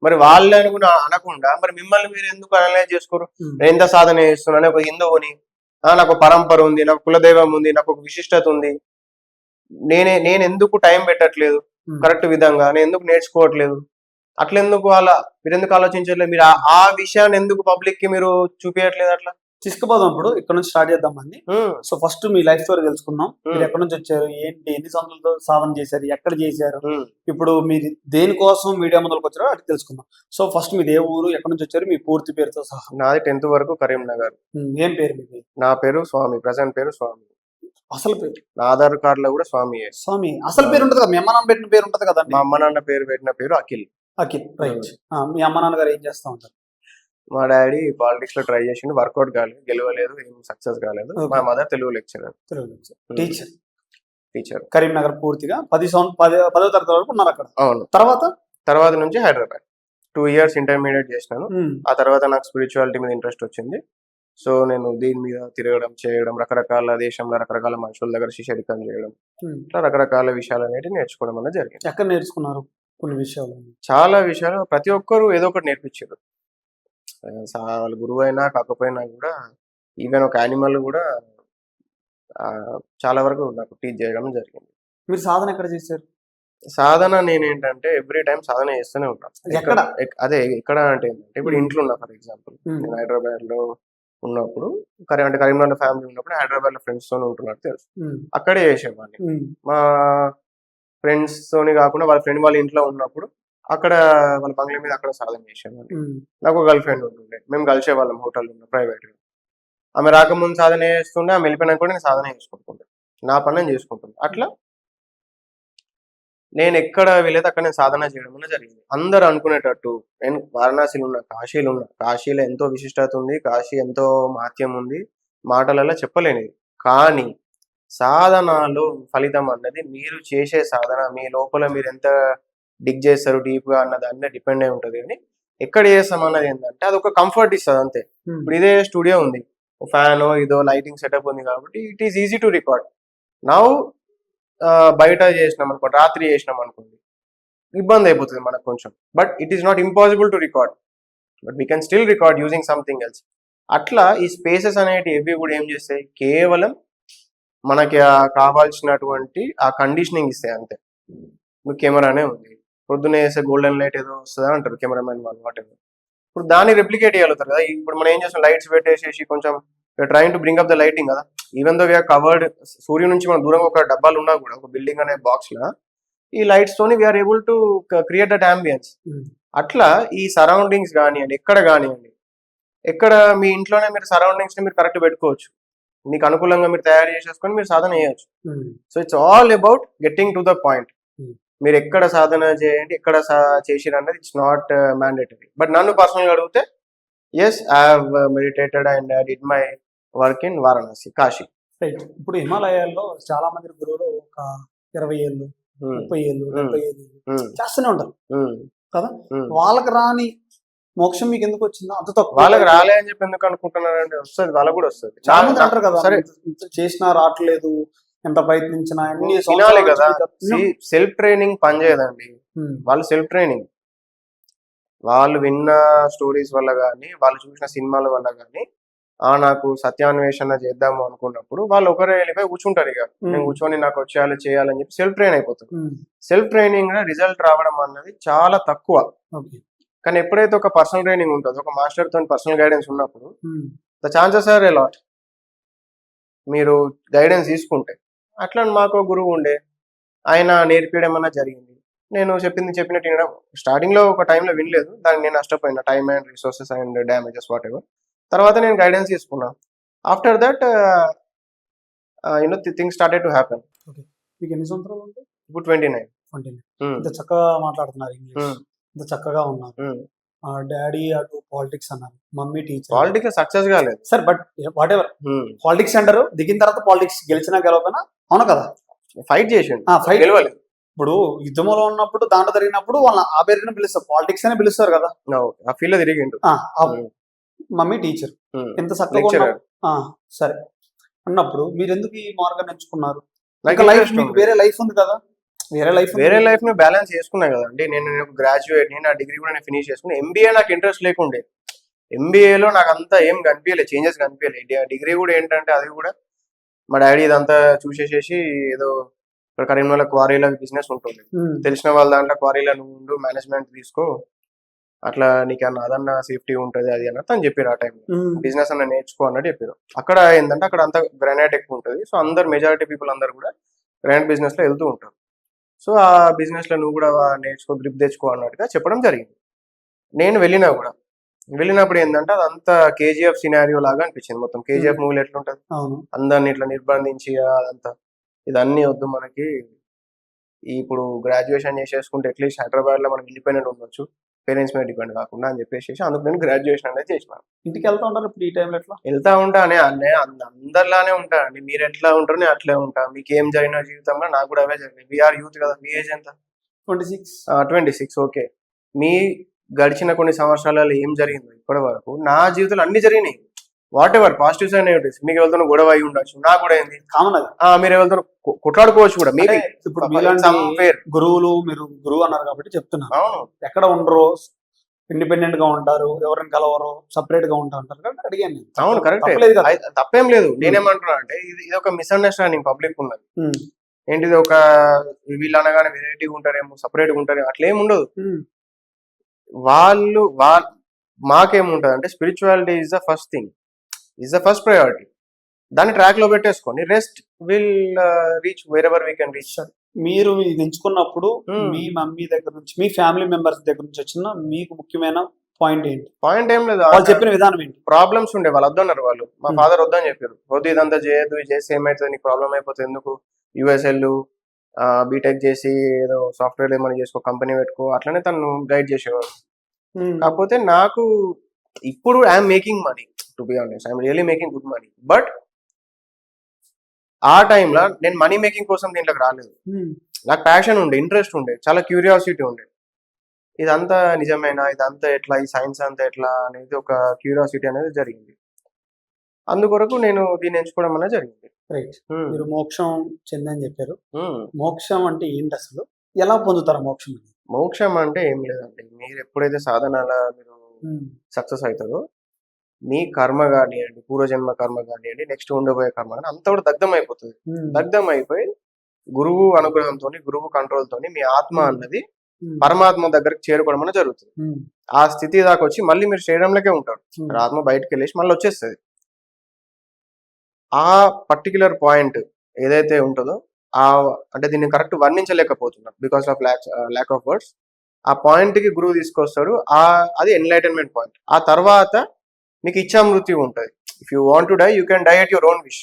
మరి వాళ్ళని కూడా అనకుండా మరి మిమ్మల్ని మీరు ఎందుకు అనలైజ్ చేసుకోరు? నేను ఎంత సాధన చేస్తున్నాను, ఒక హిందువుని, నాకు పరంపర ఉంది, నాకు కులదైవం ఉంది, నాకు ఒక విశిష్టత ఉంది, నేను ఎందుకు టైం పెట్టట్లేదు కరెక్ట్ విధంగా, నేను ఎందుకు నేర్చుకోవట్లేదు, అట్లెందుకు మీరు ఎందుకు ఆలోచించట్లేదు? మీరు ఆ విషయాన్ని ఎందుకు పబ్లిక్ కి మీరు చూపించట్లేదు? అట్లా తీసుకుపోదాం. ఇప్పుడు ఇక్కడ నుంచి స్టార్ట్ చేద్దాం అండి. సో ఫస్ట్ మీ లైఫ్ స్టోరీ తెలుసుకుందాం. మీరు ఎక్కడి నుంచి వచ్చారు, ఏంటి, ఎన్ని సంవత్సరాలతో సాధన చేశారు, ఎక్కడ చేశారు, ఇప్పుడు మీరు దేనికోసం మీడియా ముందుకు వచ్చారో అది తెలుసుకుందాం. సో ఫస్ట్ మీ ఏ ఊరు, ఎక్కడి నుంచి వచ్చారు, మీ పూర్తి పేరుతో సహా. నాది 10th వరకు కరీంనగర్. ఏం పేరు మీది? నా పేరు స్వామి, ప్రజెంట్ పేరు స్వామి. అసలు పేరు? నా ఆధార్ కార్డ్ లో కూడా స్వామి. స్వామి అసలు పేరు ఉంటది కదా, మీ అమ్మ నాన్న పెట్టిన పేరు ఉంటది కదా? మా అమ్మ నాన్న పేరు పెట్టిన పేరు అఖిల్. రైట్. మీ అమ్మ నాన్నగారు ఏం చేస్తా ఉంటారు? మా డాడీ పాలిటిక్స్ లో ట్రై చేసిండు, వర్కౌట్ కాలేదు, గెలవలేదు, ఏం సక్సెస్ కాలేదు. మా mother Telugu lecturer, teacher. Karimnagar పూర్తిగా 10వ తరగతి వరకు ఉన్నారు అక్కడ. అవును. తర్వాత నుంచి హైదరాబాద్ 2 years ఇంటర్మీడియట్ చేసినాను. ఆ తర్వాత నాకు స్పిరిచువాలిటీ మీద ఇంట్రెస్ట్ వచ్చింది. సో నేను దీని మీద తిరగడం, చేయడం, రకరకాల దేశంలో రకరకాల మనుషుల దగ్గర శిష్యరికం చేయడం, ఇట్లా రకరకాల విషయాలు అనేవి నేర్చుకోవడం అనేది జరిగింది. ఎక్కడ నేర్చుకున్నారు? కొన్ని విషయాలు, చాలా విషయాలు ప్రతి ఒక్కరు ఏదో ఒకటి నేర్పించారు. వాళ్ళ గురువు అయినా కాకపోయినా కూడా, ఈవెన్ ఒక యానిమల్ కూడా చాలా వరకు నాకు టీచ్ చేయడం జరిగింది. మీరు సాధన ఎక్కడ చేశారు? సాధన నేనేంటంటే ఎవ్రీ టైం సాధన చేస్తూనే ఉంటాను. ఎక్కడ? అదే ఎక్కడ అంటే ఏంటంటే ఇప్పుడు Hmm. ఇంట్లో ఉన్నా ఫర్ ఎగ్జాంపుల్ Hmm. నేను హైదరాబాద్ లో ఉన్నప్పుడు అంటే కరీంనగర్ ఫ్యామిలీ ఉన్నప్పుడు హైదరాబాద్ లో ఫ్రెండ్స్ తోనే ఉంటున్నట్టు తెలుసు. ఉమ్, అక్కడే చేసేవాడిని. ఉమ్, మా ఫ్రెండ్స్ తోని కాకుండా వాళ్ళ ఫ్రెండ్ వాళ్ళ ఇంట్లో ఉన్నప్పుడు అక్కడ వాళ్ళ బంగ్లా మీద అక్కడ సాధన చేసేవాడిని. ఉమ్, నాకు గర్ల్ ఫ్రెండ్ ఉంటుండే, మేము కలిసే వాళ్ళం హోటల్ ప్రైవేట్ గా. ఆమె రాకముందు సాధన చేస్తుండే, ఆమె వెళ్ళిపోయినా కూడా నేను సాధన చేసుకుంటుండే, నా పని నేను చేసుకుంటుండే. అట్లా నేను ఎక్కడ వెళ్ళేది అక్కడ నేను సాధన చేయడం వల్ల జరిగింది. అందరూ అనుకునేటట్టు నేను వారణాసిలో ఉన్నా, కాశీలో ఉన్నా, కాశీలో ఎంతో విశిష్టత ఉంది, కాశీ ఎంతో మహత్యం ఉంది, మాటలలో చెప్పలేనిది. కానీ సాధనలో ఫలితం అన్నది మీరు చేసే సాధన, మీ లోపల మీరు ఎంత డిగ్ చేస్తారు డీప్ గా అన్న దాని మీద డిపెండ్ అయి ఉంటుంది. కానీ ఎక్కడ చేస్తాం అన్నది ఏంటంటే అది ఒక కంఫర్ట్ ఇస్తుంది అంతే. ఉమ్, ఇప్పుడు ఇదే స్టూడియో ఉంది, ఫ్యాన్ ఇదో లైటింగ్ సెటప్ ఉంది కాబట్టి it is easy to record. Now బయట చేసినాం అనుకోండి, రాత్రి చేసినాం అనుకోండి, ఇబ్బంది అయిపోతుంది మనకు కొంచెం. But it is not impossible to record, but we can still record using something else. అట్లా ఈ స్పేసెస్ అనేవి ఇవి కూడా ఏం చేస్తాయి, కేవలం మనకి కావాల్సినటువంటి ఆ కండిషనింగ్ ఇస్తాయి అంతే. ఇప్పుడు కెమెరానే ఉంది, పొద్దున్నే వేసే గోల్డెన్ లైట్ ఏదో వస్తుందా అంటారు కెమెరామెన్ వాళ్ళు, వాట్ ఎవర్. ఇప్పుడు దాన్ని రెప్లికేట్ చేయగలుగుతారు కదా. ఇప్పుడు మనం ఏం చేస్తాం, లైట్స్ పెట్టేసేసి కొంచెం train to bring up the lighting కదా. ఈవెన్ దో వీఆర్ కవర్డ్, సూర్యుడు నుంచి మనం దూరంగా ఒక డబ్బాలు ఉన్నా కూడా ఒక బిల్డింగ్ అనే బాక్స్ లా ఈ లైట్స్ తోని we're able to create that ambience. Um, అట్లా ఈ సరౌండింగ్స్ కానివ్వండి, ఎక్కడ కానివ్వండి, ఎక్కడ మీ ఇంట్లోనే మీరు సరౌండింగ్స్ ని మీరు కరెక్ట్ పెట్టుకోవచ్చు, మీకు అనుకూలంగా మీరు తయారు చేసేసుకొని మీరు సాధన చేయొచ్చు. Um, so it's all about getting to the point. Hmm. మీరు ఎక్కడ సాధన చేయండి, ఎక్కడ చేసిరు అన్నది ఇట్స్ నాట్ మ్యాండేటరీ. బట్ నన్ను పర్సనల్గా అడిగితే yes, I have meditated and I did my work in Varanasi, Kashi. Right. ఇప్పుడు హిమాలయాల్లో చాలా మంది గురువులు ఒక 20 ఏళ్ళు, 30 ఏళ్ళు, 70 ఏళ్ళు చేస్తూనే ఉంటారు కదా. వాళ్ళకి రాని మోక్షం మీకు ఎందుకు వచ్చిందో అంత తక్కువ? వాళ్ళకి రాలే అని చెప్పి ఎందుకు అనుకుంటున్నారంటే వస్తుంది, వాళ్ళకి కూడా వస్తుంది. చాలా మంది అంటారు కదా, సరే ఇంత చేసినా రావట్లేదు, ఎంత ప్రయత్నించినా ఎన్ని వినాలి సంవత్సరాల కదా. నుంచి మీకు సెల్ఫ్ ట్రైనింగ్ పనిచేయదండి. ఉమ్, వాళ్ళు సెల్ఫ్ ట్రైనింగ్, వాళ్ళు విన్న స్టోరీస్ వల్ల కానీ, వాళ్ళు చూసిన సినిమాల వల్ల కానీ, నాకు సత్యాన్వేషణ చేద్దాము అనుకున్నప్పుడు వాళ్ళు ఒకరే వెళ్ళిపోయి కూర్చుంటారు. ఇక నేను కూర్చొని నాకు వచ్చేయాలి చేయాలని చెప్పి సెల్ఫ్ ట్రైన్ అయిపోతుంది. ఉమ్, సెల్ఫ్ ట్రైనింగ్ రిజల్ట్ రావడం అన్నది చాలా తక్కువ. ఓకే. కానీ ఎప్పుడైతే ఒక పర్సనల్ ట్రైనింగ్ ఉంటుందో, ఒక మాస్టర్ తో పర్సనల్ గైడెన్స్ ఉన్నప్పుడు um, the chances are a lot. మీరు గైడెన్స్ తీసుకుంటే, అట్లా మాకు గురువు ఉండే, ఆయన నేర్పించడం ఏమన్నా జరిగింది. నేను చెప్పినట్టు వినడం స్టార్టింగ్ లో ఒక టైంలో వినలేదు, దానికి నేను నష్టపోయిన time and resources and damages what ever. తర్వాత నేను గైడెన్స్ తీసుకున్నా. After that things started to happen. Okay. మీకు ఎన్ని సంవత్సరాలు ఉంటాయి? ఇప్పుడు 29. 29. ఇంత చక్కగా మాట్లాడుతున్నారు ఇంగ్లీష్, ఇంత చక్కగా ఉన్నారు. డాడీ అటు పాలిటిక్స్ అన్నారు, మమ్మీ టీచర్. పాలిటిక్స్ సక్సెస్ కాలేదు sir, but what ever, politics అంటారు, దిగిన తర్వాత పాలిటిక్స్ గెలిచినా గెలవకపోయినా, అవును కదా, ఫైట్ చేసిండు, ఫైట్ గెలవాలి. ఇప్పుడు యుద్ధంలో ఉన్నప్పుడు, దాంట్లో జరిగినప్పుడు వాళ్ళ ఆ పేరుని పిలుస్తారు, పాలిటిక్స్ అని పిలుస్తారు కదా. ఆ ఫీల్డ్ తిరిగిండు. మమ్మీ టీచర్, ఎంత చక్కగా సరే అన్నప్పుడు మీరు ఎందుకు ఈ మార్గం ఎంచుకున్నారు? లైఫ్ మీకు వేరే లైఫ్ ఉంది కదా, వేరే లైఫ్ ని బ్యాలెన్స్ చేసుకున్నా కదండి. నేను గ్రాడ్యుయేట్, నేను ఆ డిగ్రీ కూడా నేను ఫినిష్ చేసుకున్నా. ఎంబీఏ నాకు ఇంట్రెస్ట్ లేకుండే, ఎంబీఏలో నాకు అంతా ఏం కనిపించలేదు, చేంజెస్ కనిపించలేదు. డిగ్రీ కూడా ఏంటంటే అది కూడా మా డాడీ ఇదంతా చూసేసేసి ఏదో ఇక్కడ కరీంనగర్ క్వారీలో బిజినెస్ ఉంటుంది, తెలిసిన వాళ్ళ దాంట్లో క్వారీలో నువ్వు ఉండు, మేనేజ్మెంట్ తీసుకో, అట్లా నీకు అదన్న సేఫ్టీ ఉంటుంది అది అన్నట్టు అని చెప్పారు. ఆ టైంలో బిజినెస్ అన్న నేర్చుకో అన్నట్టు చెప్పారు. అక్కడ ఏంటంటే అక్కడ అంతా గ్రానైట్ ఎక్కువ ఉంటుంది. సో అందరు మెజారిటీ పీపుల్ అందరు కూడా గ్రానైట్ బిజినెస్ లో వెళ్తూ ఉంటారు. సో ఆ బిజినెస్ లో నువ్వు కూడా నేర్చుకో, గ్రిప్ తెచ్చుకో అన్నట్టుగా చెప్పడం జరిగింది. నేను వెళ్ళినప్పుడు ఏంటంటే అదంతా కేజీఎఫ్ సినారియో లాగా అనిపించింది. మొత్తం కేజీఎఫ్ మూవీలు ఎట్లుంటది, అందరిని ఇట్లా నిర్బంధించి అదంతా, ఇదన్నీ వద్దు మనకి. ఇప్పుడు గ్రాడ్యుయేషన్ చేసేసుకుంటే అట్లీస్ట్ హైదరాబాద్ లో మనం ఇండిపెండెంట్ ఉండొచ్చు, పేరెంట్స్ మీద డిపెండ్ కాకుండా అని చెప్పేసి అందుకు నేను గ్రాడ్యుయేషన్ అనేది చేసినాను. ఇంటికి వెళ్తా ఉంటారు ఇప్పుడు ఈ టైంలో? ఎట్లా వెళ్తా ఉంటానే, అందరిలానే ఉంటా అండి. మీరు ఎట్లా ఉంటారు నేను అట్లే ఉంటా. మీకు ఏం జరిగిన జీవితంలో నాకు కూడా అవే జరిగినాయి. వీఆర్ యూత్ కదా. మీ ఏజ్ ఎంత? 26. ఓకే. మీ గడిచిన కొన్ని సంవత్సరాలలో ఏం జరిగిందో ఇప్పటి వరకు నా జీవితంలో అన్ని జరిగినాయి. What ever positives and negatives. మీకు ఎవరితో గొడవ అయి ఉండొచ్చు, నాకు కూడా ఏంది కామన్ అది. మీరు ఎవరితో కొట్లాడుకోవచ్చు కూడా. మీకు ఇప్పుడు గురువులు, మీరు గురువు అన్నారు కాబట్టి చెప్తున్నారు, అవును, ఎక్కడ ఉండరు, ఇండిపెండెంట్ గా ఉంటారు, ఎవరిని కలవరు, సపరేట్ గా ఉంటారు కాబట్టి అడిగాను. అవును, కరెక్ట్, తప్పేం లేదు. నేనేమంటున్నా అంటే ఇది ఒక మిస్అండర్స్టాండింగ్ పబ్లిక్ ఉన్నది. ఏంటిది ఒక వీళ్ళు అనగానే వెరైటీగా ఉంటారేమో, సపరేట్గా ఉంటారేమో, అట్లా ఏమి ఉండదు. వాళ్ళు మాకేముంటది అంటే spirituality is the first thing, is the first priority. దాన్ని ట్రాక్ లో పెట్టేసుకోండి, rest will reach wear ever we can reach. మీరు ఇది ఎంచుకున్నప్పుడు మీ మమ్మీ దగ్గర నుంచి, మీ ఫ్యామిలీ మెంబర్స్ దగ్గర నుంచి వచ్చిన మీకు ముఖ్యమైన పాయింట్ ఏంటి? పాయింట్ ఏం లేదు, వాళ్ళు చెప్పిన విధానం ఏంటి? ప్రాబ్లమ్స్ ఉండే, వాళ్ళు వద్దన్నారు. వాళ్ళు మా ఫాదర్ వద్దని చెప్పారు. వద్దు ఇదంతా చేయొద్దు, ఇది చేస్తే ఏమవుతుంది, నీకు ప్రాబ్లం అయిపోతుంది, ఎందుకు యూఎస్ఎల్ బీటెక్ చేసి ఏదో సాఫ్ట్వేర్ ఏమైనా చేసుకో, కంపెనీ పెట్టుకో, అట్లనే తను గైడ్ చేసేవారు. కాకపోతే నాకు ఇప్పుడు I'm making money, to be honest I'm really making good money. But ఆ టైంలో నేను మనీ మేకింగ్ కోసం దీంట్లోకి రాలేదు. నాకు ప్యాషన్ ఉండే, ఇంట్రెస్ట్ ఉండే, చాలా క్యూరియాసిటీ ఉండే. ఇదంతా నిజమేనా, ఇదంతా ఎట్లా, ఈ సైన్స్ అంతా ఎట్లా అనేది ఒక క్యూరియాసిటీ అనేది జరిగింది. అందుకొరకు నేను దీన్ని ఎంచుకోవడం అనేది జరిగింది. రైట్. మీరు మోక్షం చెందని చెప్పారు. మోక్షం అంటే ఏంటి అసలు, ఎలా పొందుతారు మోక్షం? మోక్షం అంటే ఏం లేదండి, మీరు ఎప్పుడైతే సాధనాల మీరు సక్సెస్ అవుతారో మీ కర్మ కానివ్వండి, పూర్వజన్మ కర్మ కానివ్వండి, నెక్స్ట్ ఉండబోయే కర్మ కానీ అంతా కూడా దగ్ధం అయిపోతుంది. దగ్ధం అయిపోయి గురువు అనుగ్రహంతో, గురువు కంట్రోల్ తోని మీ ఆత్మ అన్నది పరమాత్మ దగ్గరకు చేరుకోవడం అనేది జరుగుతుంది. ఆ స్థితి దాకా వచ్చి మళ్ళీ మీరు శరీరంలోకే ఉంటారు, ఆత్మ బయటకు వెళ్ళేసి మళ్ళీ వచ్చేస్తుంది. ఆ పర్టికులర్ పాయింట్ ఏదైతే ఉంటుందో అంటే దీన్ని కరెక్ట్ వర్ణించలేకపోతున్నారు because of lack of words. ఆ పాయింట్ కి గురువు తీసుకొస్తాడు, అది ఎన్లైటన్మెంట్ పాయింట్. ఆ తర్వాత మీకు ఇచ్చామృత్యు ఉంటుంది. If you want to die you can die at your own wish.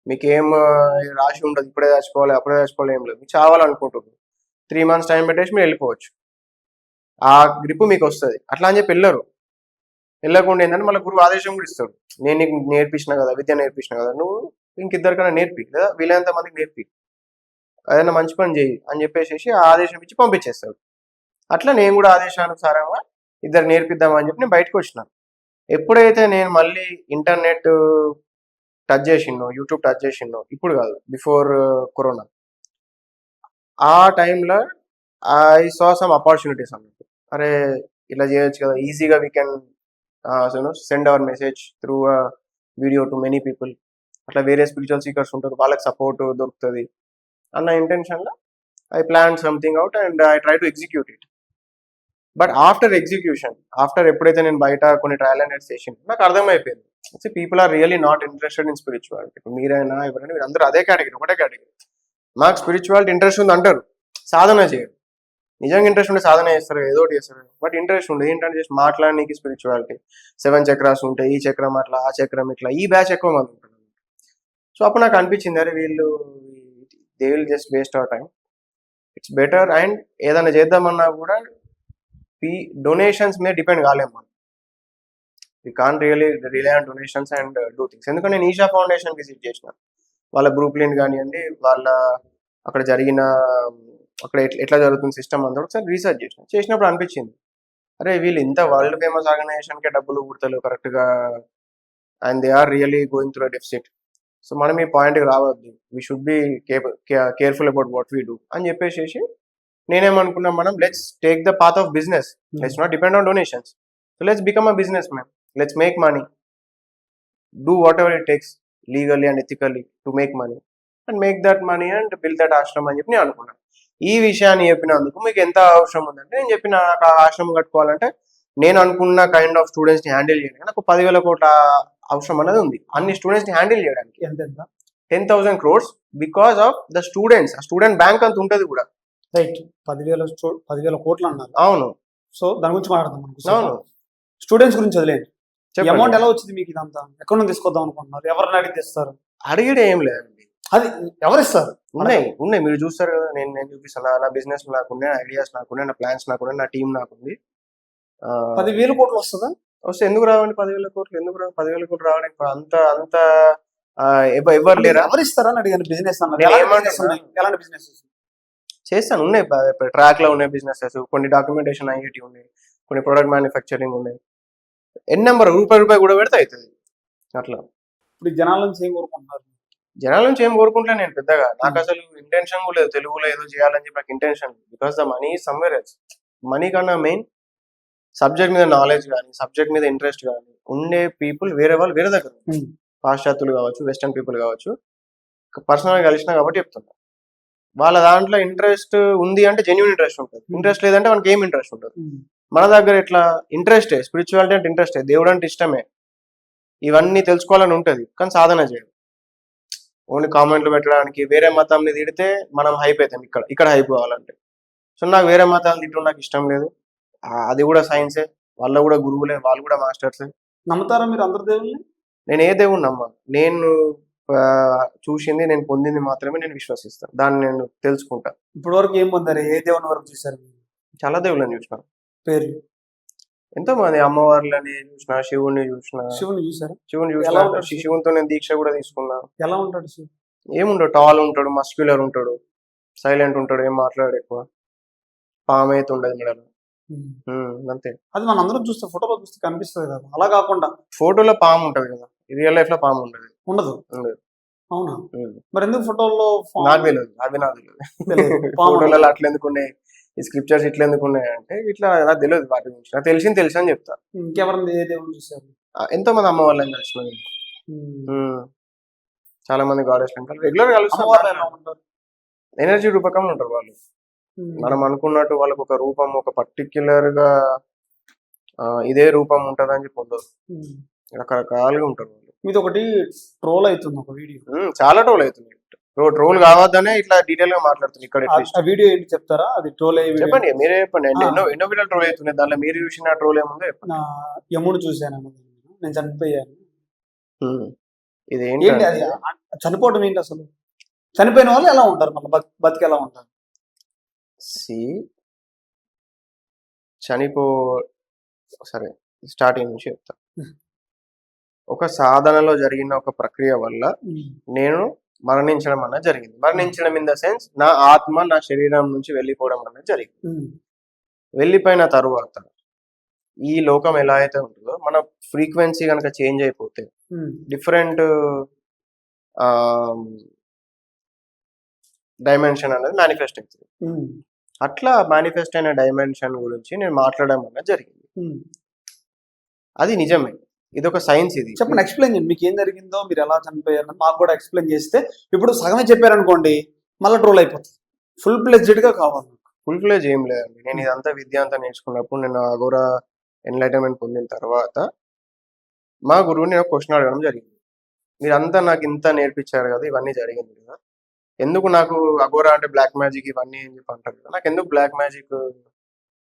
మీకేం రాసి ఉండదు, ఇప్పుడే చచ్చిపోవాలి అప్పుడే చచ్చిపోవాలి ఏం లేదు. మీకు చావాలనుకుంటుంది, 3 months టైం పెట్టేసి మీరు వెళ్ళిపోవచ్చు. ఆ గ్రిప్ మీకు వస్తుంది. అట్లా అని చెప్పి వెళ్ళకుండా ఏంటంటే మళ్ళీ గురువు ఆదేశం కూడా ఇస్తాడు. నేను నీకు నేర్పించిన కదా, విద్య నేర్పించిన కదా, నువ్వు ఇంకిద్దరికైనా నేర్పి, లేదా వీలైనంత మందికి నేర్పి, ఏదైనా మంచి పని చేయి అని చెప్పేసి ఆ ఆదేశం ఇచ్చి పంపించేస్తాడు. అట్లా నేను కూడా ఆదేశానుసారంగా ఇద్దరు నేర్పిద్దామని చెప్పి నేను బయటకు వచ్చినాను. ఎప్పుడైతే నేను మళ్ళీ ఇంటర్నెట్ టచ్ చేసిండో, యూట్యూబ్ టచ్ చేసిండో, ఇప్పుడు కాదు బిఫోర్ కరోనా, ఆ టైంలో ఐ సా సమ్ ఆపర్చునిటీస్ అన్నట్టు. అరే ఇలా చేయొచ్చు కదా, ఈజీగా we can send our message through video to many people. అట్లా వేరే స్పిరిచువల్ సీకర్స్ ఉంటారు, వాళ్ళకి సపోర్ట్ దొరుకుతుంది అన్న ఇంటెన్షన్లో I plan something out and I try to execute it. But after execution, ఎప్పుడైతే నేను బయట కొన్ని ట్రయల్ అండ్ ఎర్రర్స్ చేసింది, నాకు అర్థమైపోయింది people are really not interested in spirituality. ఇప్పుడు మీరైనా ఎవరైనా మీరు అందరూ అదే కేటగిరీ, ఒకటే కేటగిరీ. మాకు స్పిరిచువాలిటీ ఇంట్రెస్ట్ ఉంది అంటారు, సాధన చేయరు. నిజంగా ఇంట్రెస్ట్ ఉంటే సాధన చేస్తారు, ఏదో ఒకటి చేస్తారు. బట్ ఇంట్రెస్ట్ ఉండదు, ఏంటంటే జస్ట్ మాట్లాడడానికి స్పిరిచువాలిటీ. 7 చక్రాస్ ఉంటాయి, ఈ చక్రం అట్లా, ఆ చక్రం ఇట్లా, ఈ బ్యాచ్ ఎక్కువ మంది ఉంటారు. సో అప్పుడు నాకు అనిపించింది, అరే వీళ్ళు they will just waste our time, it's better. And ఏదైనా చేద్దామన్నా కూడా డొనేషన్స్ మీద డిపెండ్ కాలేము మనం. You can't really rely on donations and do things. ఎందుకంటే నేను ఈషా ఫౌండేషన్ విజిట్ చేసిన, వాళ్ళ గ్రూప్ లింక్ కానివ్వండి, వాళ్ళ అక్కడ జరిగిన అక్కడ ఎట్లా జరుగుతుంది సిస్టమ్ అంతా ఒకసారి రీసెర్చ్ చేసినప్పుడు అనిపించింది, అరే వీళ్ళు ఇంత వరల్డ్ ఫేమస్ ఆర్గనైజేషన్కే డబ్బులు పుడతలు కరెక్ట్గా, and they are really going through deficit. So మనం ఈ పాయింట్కి రావద్దు, we should be careful about what we do అని చెప్పేసి నేనేమనుకున్నాం, మనం let's take the path of business, let's not depend on donations. So let's become a businessman, let's make money, do whatever it takes legally and ethically to make money and make that money and build that ashram అని చెప్పి నేను అనుకున్నాను. ఈ విషయాన్ని చెప్పినందుకు మీకు ఎంత అవసరం ఉందంటే, నేను చెప్పిన నాకు ఆ ఆశ్రమం కట్టుకోవాలంటే నేను అనుకున్న కైండ్ ఆఫ్ స్టూడెంట్స్ని హ్యాండిల్ చేయడానికి నాకు 10,000 కోట్ల అవసరం అనేది ఉంది. అన్ని స్టూడెంట్స్ని హ్యాండిల్ చేయడానికి 10,000 crores because of the students. ఆ స్టూడెంట్ బ్యాంక్ అంత ఉంటుంది కూడా. రైట్. 10,000 కోట్లు అన్నారు. అవును. సో దాని గురించి మాట్లాడదాం. అవును. స్టూడెంట్స్ గురించి వదిలేండి. అమౌంట్ ఎలా వచ్చింది మీకు? ఇదంతా ఎక్కడ నుంచి తీసుకొద్దాం అనుకుంటున్నారు? ఎవరిని అడిగి తెస్తారు? అడిగేది ఏం లేదండి, అది ఎవరిస్తారు? ఉన్నాయి మీరు చూస్తారు కదా, నేను చూపిస్తాను. నా బిజినెస్ నాకుండే, నా ఐడియాస్ నాకుండే, నా ప్లాన్స్ నాకుండే, నా టీం నాకుంది. 10,000 కోట్లు వస్తుందా? వస్తే ఎందుకు రావండి 10,000 కోట్లు? ఎందుకు రావు 10,000 కోట్లు రావడానికి? అంత ఎవరు లేరా? ఎవరిస్తారా అని అడిగాను. బిజినెస్ అన్నారు, ఎలాంటి బిజినెస్ చేస్తాను? ఉన్నాయి ట్రాక్ లో ఉన్నాయి బిజినెసెస్, కొన్ని డాక్యుమెంటేషన్ ఐఐటి ఉన్నాయి, కొన్ని ప్రొడక్ట్ మ్యానుఫ్యాక్చరింగ్ ఉన్నాయి. నెంబర్ రూపాయి కూడా పెడితే అవుతుంది. అట్లా ఇప్పుడు జనాల నుంచి ఏం కోరుకుంటున్నారు? జనాల నుంచి ఏం కోరుకుంటా నేను పెద్దగా, నాకు అసలు ఇంటెన్షన్ కూడా లేదు తెలుగులో ఏదో చేయాలని చెప్పి నాకు intention. Because the money somewhere else. Money కన్నా మెయిన్ సబ్జెక్ట్ మీద నాలెడ్జ్ కానీ, సబ్జెక్ట్ మీద ఇంట్రెస్ట్ కానీ ఉండే పీపుల్ వాళ్ళు వేరే దగ్గర, పాశ్చాత్యులు కావచ్చు, వెస్టర్న్ పీపుల్ కావచ్చు, పర్సనల్గా కలిసిన కాబట్టి చెప్తున్నా. వాళ్ళ దాంట్లో ఇంట్రెస్ట్ ఉంది అంటే జెన్యున్ ఇంట్రెస్ట్ ఉంటుంది, ఇంట్రెస్ట్ లేదంటే మనకి ఏం ఇంట్రెస్ట్ ఉంటుంది. మన దగ్గర ఎట్లా ఇంట్రెస్టే, స్పిరిచువాలిటీ అంటే ఇంట్రెస్టే, దేవుడు అంటే ఇష్టమే, ఇవన్నీ తెలుసుకోవాలని ఉంటుంది, కానీ సాధన చేయడం. ఓన్లీ కామెంట్లు పెట్టడానికి, వేరే మతాన్ని తిడితే మనం హైప్ అవుతాం, ఇక్కడ హైప్ కావాలంటే. సో నాకు వేరే మతాలు తిట్టడం నాకు ఇష్టం లేదు. అది కూడా సైన్సే, వాళ్ళ కూడా గురువులే, వాళ్ళు కూడా మాస్టర్సే. నమ్ముతారా మీరు అందరి దేవుళ్ళని? నేను ఏ దేవుడు నమ్మను. నేను చూసింది, నేను పొందింది మాత్రమే నేను విశ్వసిస్తాను, దాన్ని నేను తెలుసుకుంటా. ఇప్పటి వరకు ఏం పొందారు? ఏ దేవుని వరకు చూసారు? చాలా దేవుళ్ళని చూసిన, పేరు ఎంతో మంది అమ్మవార్లని చూసిన, శివుని చూసిన. శివుని చూసారా? శివుని ఎలా చూసిన, ఉంటాడు శివునితో నేను దీక్ష కూడా తీసుకున్నా. ఎలా ఉంటాడు శివుడు? ఏముంటాడు, టాల్ ఉంటాడు, మస్క్యులర్ ఉంటాడు, సైలెంట్ ఉంటాడు, ఏం మాట్లాడు ఎక్కువ, పాము అయితే ఉండదు మెడలో, అంతే. అది మనం అందరం చూస్తే, ఫోటోలో చూస్తే కనిపిస్తుంది కదా, అలా కాకుండా ఫోటోలో పాము ఉంటది కదా, రియల్ లైఫ్ లో పాము ఉండదు. ఉండదు. అవునా? మరి ఎందుకు ఫోటోల్లో నాకు తెలియదు, అవి నాకు తెలియదు. ఫోటోలలో అట్లా ఎందుకు ఉన్నాయి, ఈ స్క్రిప్చర్స్ ఇట్లా ఎందుకు ఉన్నాయి అంటే ఇట్లా నాకు తెలియదు వాటి గురించి. నాకు తెలిసింది తెలుసు అని చెప్తా. ఇంకెవరైనా ఏ దేవుడు చూసారు? ఎంతో మంది అమ్మ వాళ్ళని కలిసిన, చాలా మంది గాడెస్ రెగ్యులర్ కలుస్తారు. ఎనర్జీ రూపకంలో ఉంటారు వాళ్ళు. మనం అనుకున్నట్టు వాళ్ళకు ఒక రూపం, ఒక పర్టిక్యులర్ గా ఇదే రూపం ఉంటది అని చెప్పి ఉండదు, రకరకాలుగా ఉంటారు వాళ్ళు. మీది ఒకటి ట్రోల్ అవుతుంది, ఒక వీడియో. చాలా ట్రోల్ అవుతుంది. ట్రోల్ కావద్దనే ఇట్లా డీటెయిల్ గా మాట్లాడుతుంది ఇక్కడ. ఆ వీడియో ఏంటి చెప్తారా? అది ట్రోల్ అయ్యే చెప్పండి, మీరే చెప్పండి. ఎన్నో వీడియో ట్రోల్ అవుతున్నాయి, దాంట్లో మీరు చూసిన ట్రోల్ ఏముందో చెప్పండి. యముడు చూశాను, నేను చనిపోయాను. ఇదేంటి అది? చనిపోవడం ఏంటి అసలు? చనిపోయిన వాళ్ళు ఎలా ఉంటారు, మళ్ళీ బతికి ఎలా ఉంటారు? సరే, స్టార్టింగ్ నుంచి చెప్తా. ఒక సాధనలో జరిగిన ఒక ప్రక్రియ వల్ల నేను మరణించడం అన్నది జరిగింది. మరణించడం ఇన్ ద సెన్స్, నా ఆత్మ నా శరీరం నుంచి వెళ్ళిపోవడం అన్నది జరిగింది. వెళ్ళిపోయిన తరువాత ఈ లోకం ఎలా అయితే ఉంటుందో, మన ఫ్రీక్వెన్సీ కనుక చేంజ్ అయిపోతే డిఫరెంట్ డైమెన్షన్ అనేది మేనిఫెస్ట్ అవుతుంది. అట్లా మేనిఫెస్ట్ అయిన డైమెన్షన్ గురించి నేను మాట్లాడడం అన్నది జరిగింది. అది నిజమే, ఇది ఒక సైన్స్. ఇది చెప్పండి, ఎక్స్ప్లెయిన్ చేయండి, మీకు ఏం జరిగిందో, మీరు ఎలా చనిపోయారు మాకు కూడా ఎక్స్ప్లెయిన్ చేస్తే. ఇప్పుడు సగమే చెప్పారనుకోండి, మళ్ళీ ట్రోల్ అయిపోతుంది. ఫుల్ ఫ్లెడ్జ్డ్ గా కావాలి. ఫుల్ ఫ్లెడ్జ్ ఏం లేదండి. నేను ఇదంతా విద్య అంతా నేర్చుకున్నప్పుడు, నేను అఘోరా ఎన్లైటన్మెంట్ పొందిన తర్వాత మా గురువుని నేను క్వశ్చన్ అడగడం జరిగింది. మీరంతా నాకు ఇంత నేర్పించారు కదా, ఇవన్నీ జరిగింది కదా, ఎందుకు నాకు అఘోరా అంటే బ్లాక్ మ్యాజిక్ ఇవన్నీ అని చెప్పి అంటారు కదా, నాకు ఎందుకు బ్లాక్ మ్యాజిక్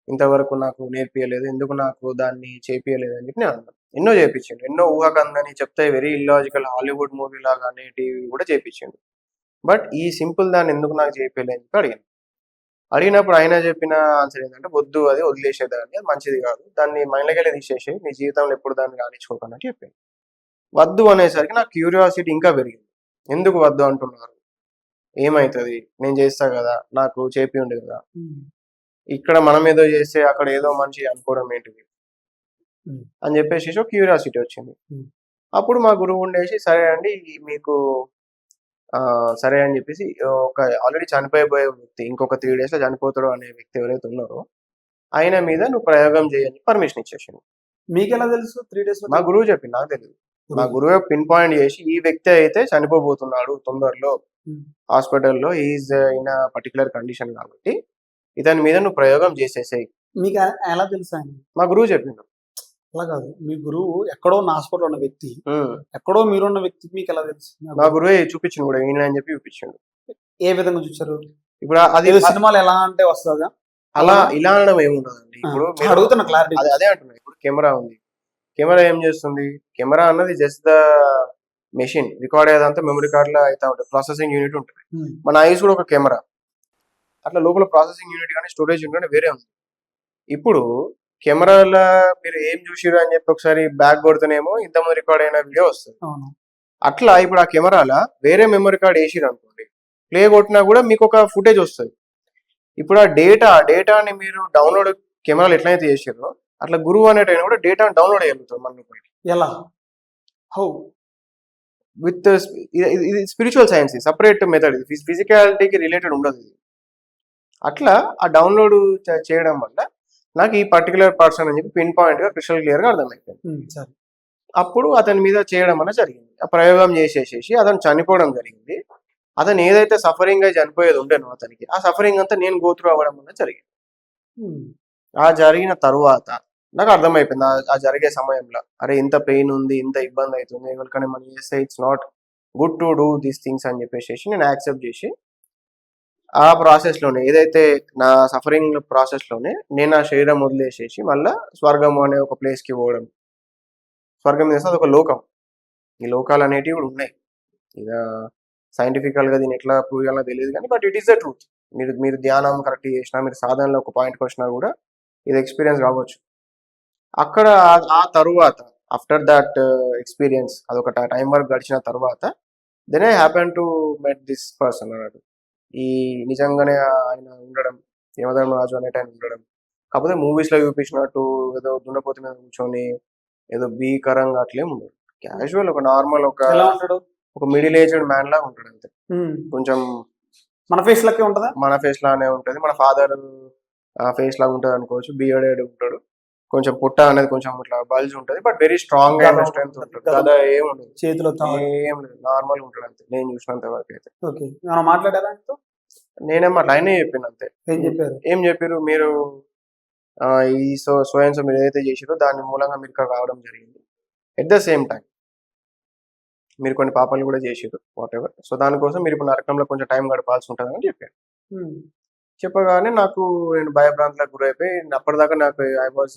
ఇంతవరకు నాకు నేర్పియలేదు, ఎందుకు నాకు దాన్ని చేపియలేదు అని చెప్పి నేను అన్నాను. ఎన్నో చేయించిండు, ఎన్నో ఊహకందని చెప్తే వెరీ ఇల్లాజికల్ హాలీవుడ్ మూవీ లాగా అనేటివి కూడా చేయించిండు. బట్ ఈ సింపుల్ దాన్ని ఎందుకు నాకు చేపియలేదు అని చెప్పి అడిగినప్పుడు ఆయన చెప్పిన ఆన్సర్ ఏంటంటే, వద్దు, అది వదిలేసేదాన్ని, అది మంచిది కాదు, దాన్ని మైండ్లోకి వెళ్ళి తీసేసి నీ జీవితంలో ఎప్పుడు దాన్ని రాణించుకోకన్నట్టు చెప్పాను. వద్దు అనేసరికి నాకు క్యూరియాసిటీ ఇంకా పెరిగింది. ఎందుకు వద్దు అంటున్నారు, ఏమవుతుంది, నేను చేస్తా కదా, నాకు చేపి ఉండే కదా, ఇక్కడ మనం ఏదో చేస్తే అక్కడ ఏదో మంచి అనుకోవడం ఏంటిది అని చెప్పేసి ఒక క్యూరియాసిటీ వచ్చింది. అప్పుడు మా గురువు ఉండేసి, సరే అండి మీకు సరే అని చెప్పేసి, ఒక ఆల్రెడీ చనిపోయే వ్యక్తి ఇంకొక 3 days లో చనిపోతాడు అనే వ్యక్తి ఎవరైతే ఉన్నారో ఆయన మీద నువ్వు ప్రయోగం చేయని పర్మిషన్ ఇచ్చేసింది. మీకు ఎలా తెలుసు 3 days? మా గురువు చెప్పింది, నాకు తెలియదు. మా గురువు పిన్ పాయింట్ చేసి, ఈ వ్యక్తి అయితే చనిపోబోతున్నాడు తొందరలో హాస్పిటల్లో, ఈజ్ ఇన్ పర్టికులర్ కండిషన్ కాబట్టి ఇతని మీద నువ్వు ప్రయోగం చేసేసాయి. మీకు ఎలా తెలుసు ఆయన? మా గురువు చెప్పిండు. అలా కాదు, మీ గురువు ఎక్కడో ఉన్న హాస్పిటల్ ఉన్న వ్యక్తి, ఎక్కడో మీరున్న వ్యక్తి, మీకు ఎలా తెలుసు? మా గురువే చూపించిండు కూడా, ఈయన అని చెప్పి చూపించిండు. ఏ విధంగా చూసారు? ఇప్పుడు అది సినిమాలు ఎలా అంటే వస్తుందా అలా, ఇలా అనడం ఏముండదండి. ఇప్పుడు అడుగుతున్న క్లారిటీ అదే అంటున్నా. ఇప్పుడు కెమెరా ఉంది, కెమెరా ఏం చేస్తుంది? కెమెరా అన్నది జస్ట్ ద మెషిన్, రికార్డ్ అయ్యేదంతా మెమరీ కార్డ్ లో అయితే ఉంటుంది, ప్రాసెసింగ్ యూనిట్ ఉంటుంది. మన ఐస్ కూడా ఒక కెమెరా, అట్లా లోపల ప్రాసెసింగ్ యూనిట్ కానీ స్టోరేజ్ యూనిట్ కానీ వేరే ఉంది. ఇప్పుడు కెమెరాలో మీరు ఏం చూసిరు అని చెప్పి ఒకసారి బ్యాక్ కొడితేనేమో ఇంతకుముందు రికార్డ్ అయిన వీడియో వస్తుంది. అట్లా ఇప్పుడు ఆ కెమెరాలో వేరే మెమరీ కార్డ్ వేసిరు అనుకోండి, ప్లే కొట్టినా కూడా మీకు ఒక ఫుటేజ్ వస్తుంది. ఇప్పుడు ఆ డేటాని మీరు డౌన్లోడ్ కెమెరాలు ఎట్లయితే చేసారో, అట్లా గురువు అనేటైనా కూడా డేటాను డౌన్లోడ్ చేయగలుగుతారు మన. ఎలా? హౌ? విత్ ఇది స్పిరిచువల్ సైన్స్, సపరేట్ మెథడ్, ఇది ఫిజికాలిటీకి రిలేటెడ్ ఉండదు. ఇది అట్లా ఆ డౌన్లోడ్ చేయడం వల్ల నాకు ఈ పర్టికులర్ పర్సన్ అని చెప్పి పిన్ పాయింట్ గా క్రిస్టల్ క్లియర్ గా అర్థమైపోయింది. అప్పుడు అతని మీద చేయడం అనేది జరిగింది. ఆ ప్రయోగం చేసేసేసి అతను చనిపోవడం జరిగింది. అతను ఏదైతే సఫరింగ్ అయి చనిపోయేది ఉండేనో అతనికి ఆ సఫరింగ్ అంతా నేను గోత్రు అవ్వడం వల్ల జరిగింది. ఆ జరిగిన తరువాత నాకు అర్థమైపోయింది ఆ జరిగే సమయంలో, అరే ఇంత పెయిన్ ఉంది, ఇంత ఇబ్బంది అవుతుంది, ఎవరికైనా మనం చేస్తే it's not good to do these things అని చెప్పేసి నేను యాక్సెప్ట్ చేసి ఆ ప్రాసెస్లోనే ఏదైతే నా సఫరింగ్ ప్రాసెస్లోనే నేను ఆ శరీరం వదిలేసేసి మళ్ళీ స్వర్గం అనే ఒక ప్లేస్కి పోవడం. స్వర్గం చేస్తే అదొక లోకం. ఈ లోకాలు అనేటివి కూడా ఉన్నాయి. ఇక సైంటిఫికల్గా దీన్ని ఎట్లా ప్రూవ్ చేయాలో తెలియదు కానీ but it is the truth. మీరు ధ్యానం కరెక్ట్ చేసినా, మీరు సాధనలో ఒక పాయింట్కి వచ్చినా కూడా ఇది ఎక్స్పీరియన్స్ కావచ్చు. అక్కడ ఆ తరువాత ఆఫ్టర్ దట్ ఎక్స్పీరియన్స్ అదొక టైం వరకు గడిచిన తర్వాత then I happen to met this person అన్నాడు. ఈ నిజంగానే ఆయన ఉండడం, యమధర్మరాజు అనేట ఆయన ఉండడం, కాకపోతే మూవీస్లో చూపించినట్టు ఏదో దున్నపోతు మీద కూర్చొని ఏదో భీకరంగా అట్లేం ఉండడు. క్యాజువల్ ఒక నార్మల్ ఒక మిడిల్ ఏజ్డ్ మ్యాన్ లాగా ఉంటాడు అంతే. కొంచెం మన ఫేస్ లకే ఉంటుందా? మన ఫేస్ లానే ఉంటుంది. మన ఫాదర్ ఫేస్ లాగా ఉంటుంది అనుకోవచ్చు. బియర్డెడ్ ఉంటాడు, కొంచెం పుట్ట అనేది కొంచెం ఇట్లా బల్జ్ ఉంటుంది, బట్ వెరీ స్ట్రాంగ్ గా స్ట్రెంత్ ఉంటుంది. కదా ఏం ఉండదు, చేతిలో ఏం లేదు, నార్మల్ ఉంటాడు అంతే నేను చూసినంత వరకు అయితే. మాట్లాడారా? నేనేం అట్లా ఆయనే చెప్పిన అంతే. ఏం చెప్పారు మీరు ఈ సో మీరు ఏదైతే చేసారో దాని మూలంగా మీరు ఇక్కడ రావడం జరిగింది. ఎట్ ద సేమ్ టైం మీరు కొన్ని పాపాలు కూడా చేసారు వాట్ ఎవర్. సో దానికోసం మీరు ఇప్పుడు నరకంలో కొంచెం టైం గడపాల్సి ఉంటుందని చెప్పారు. చెప్పగానే నేను భయభ్రాంతులకు గురైపోయి అప్పటిదాకా నాకు ఐ వాజ్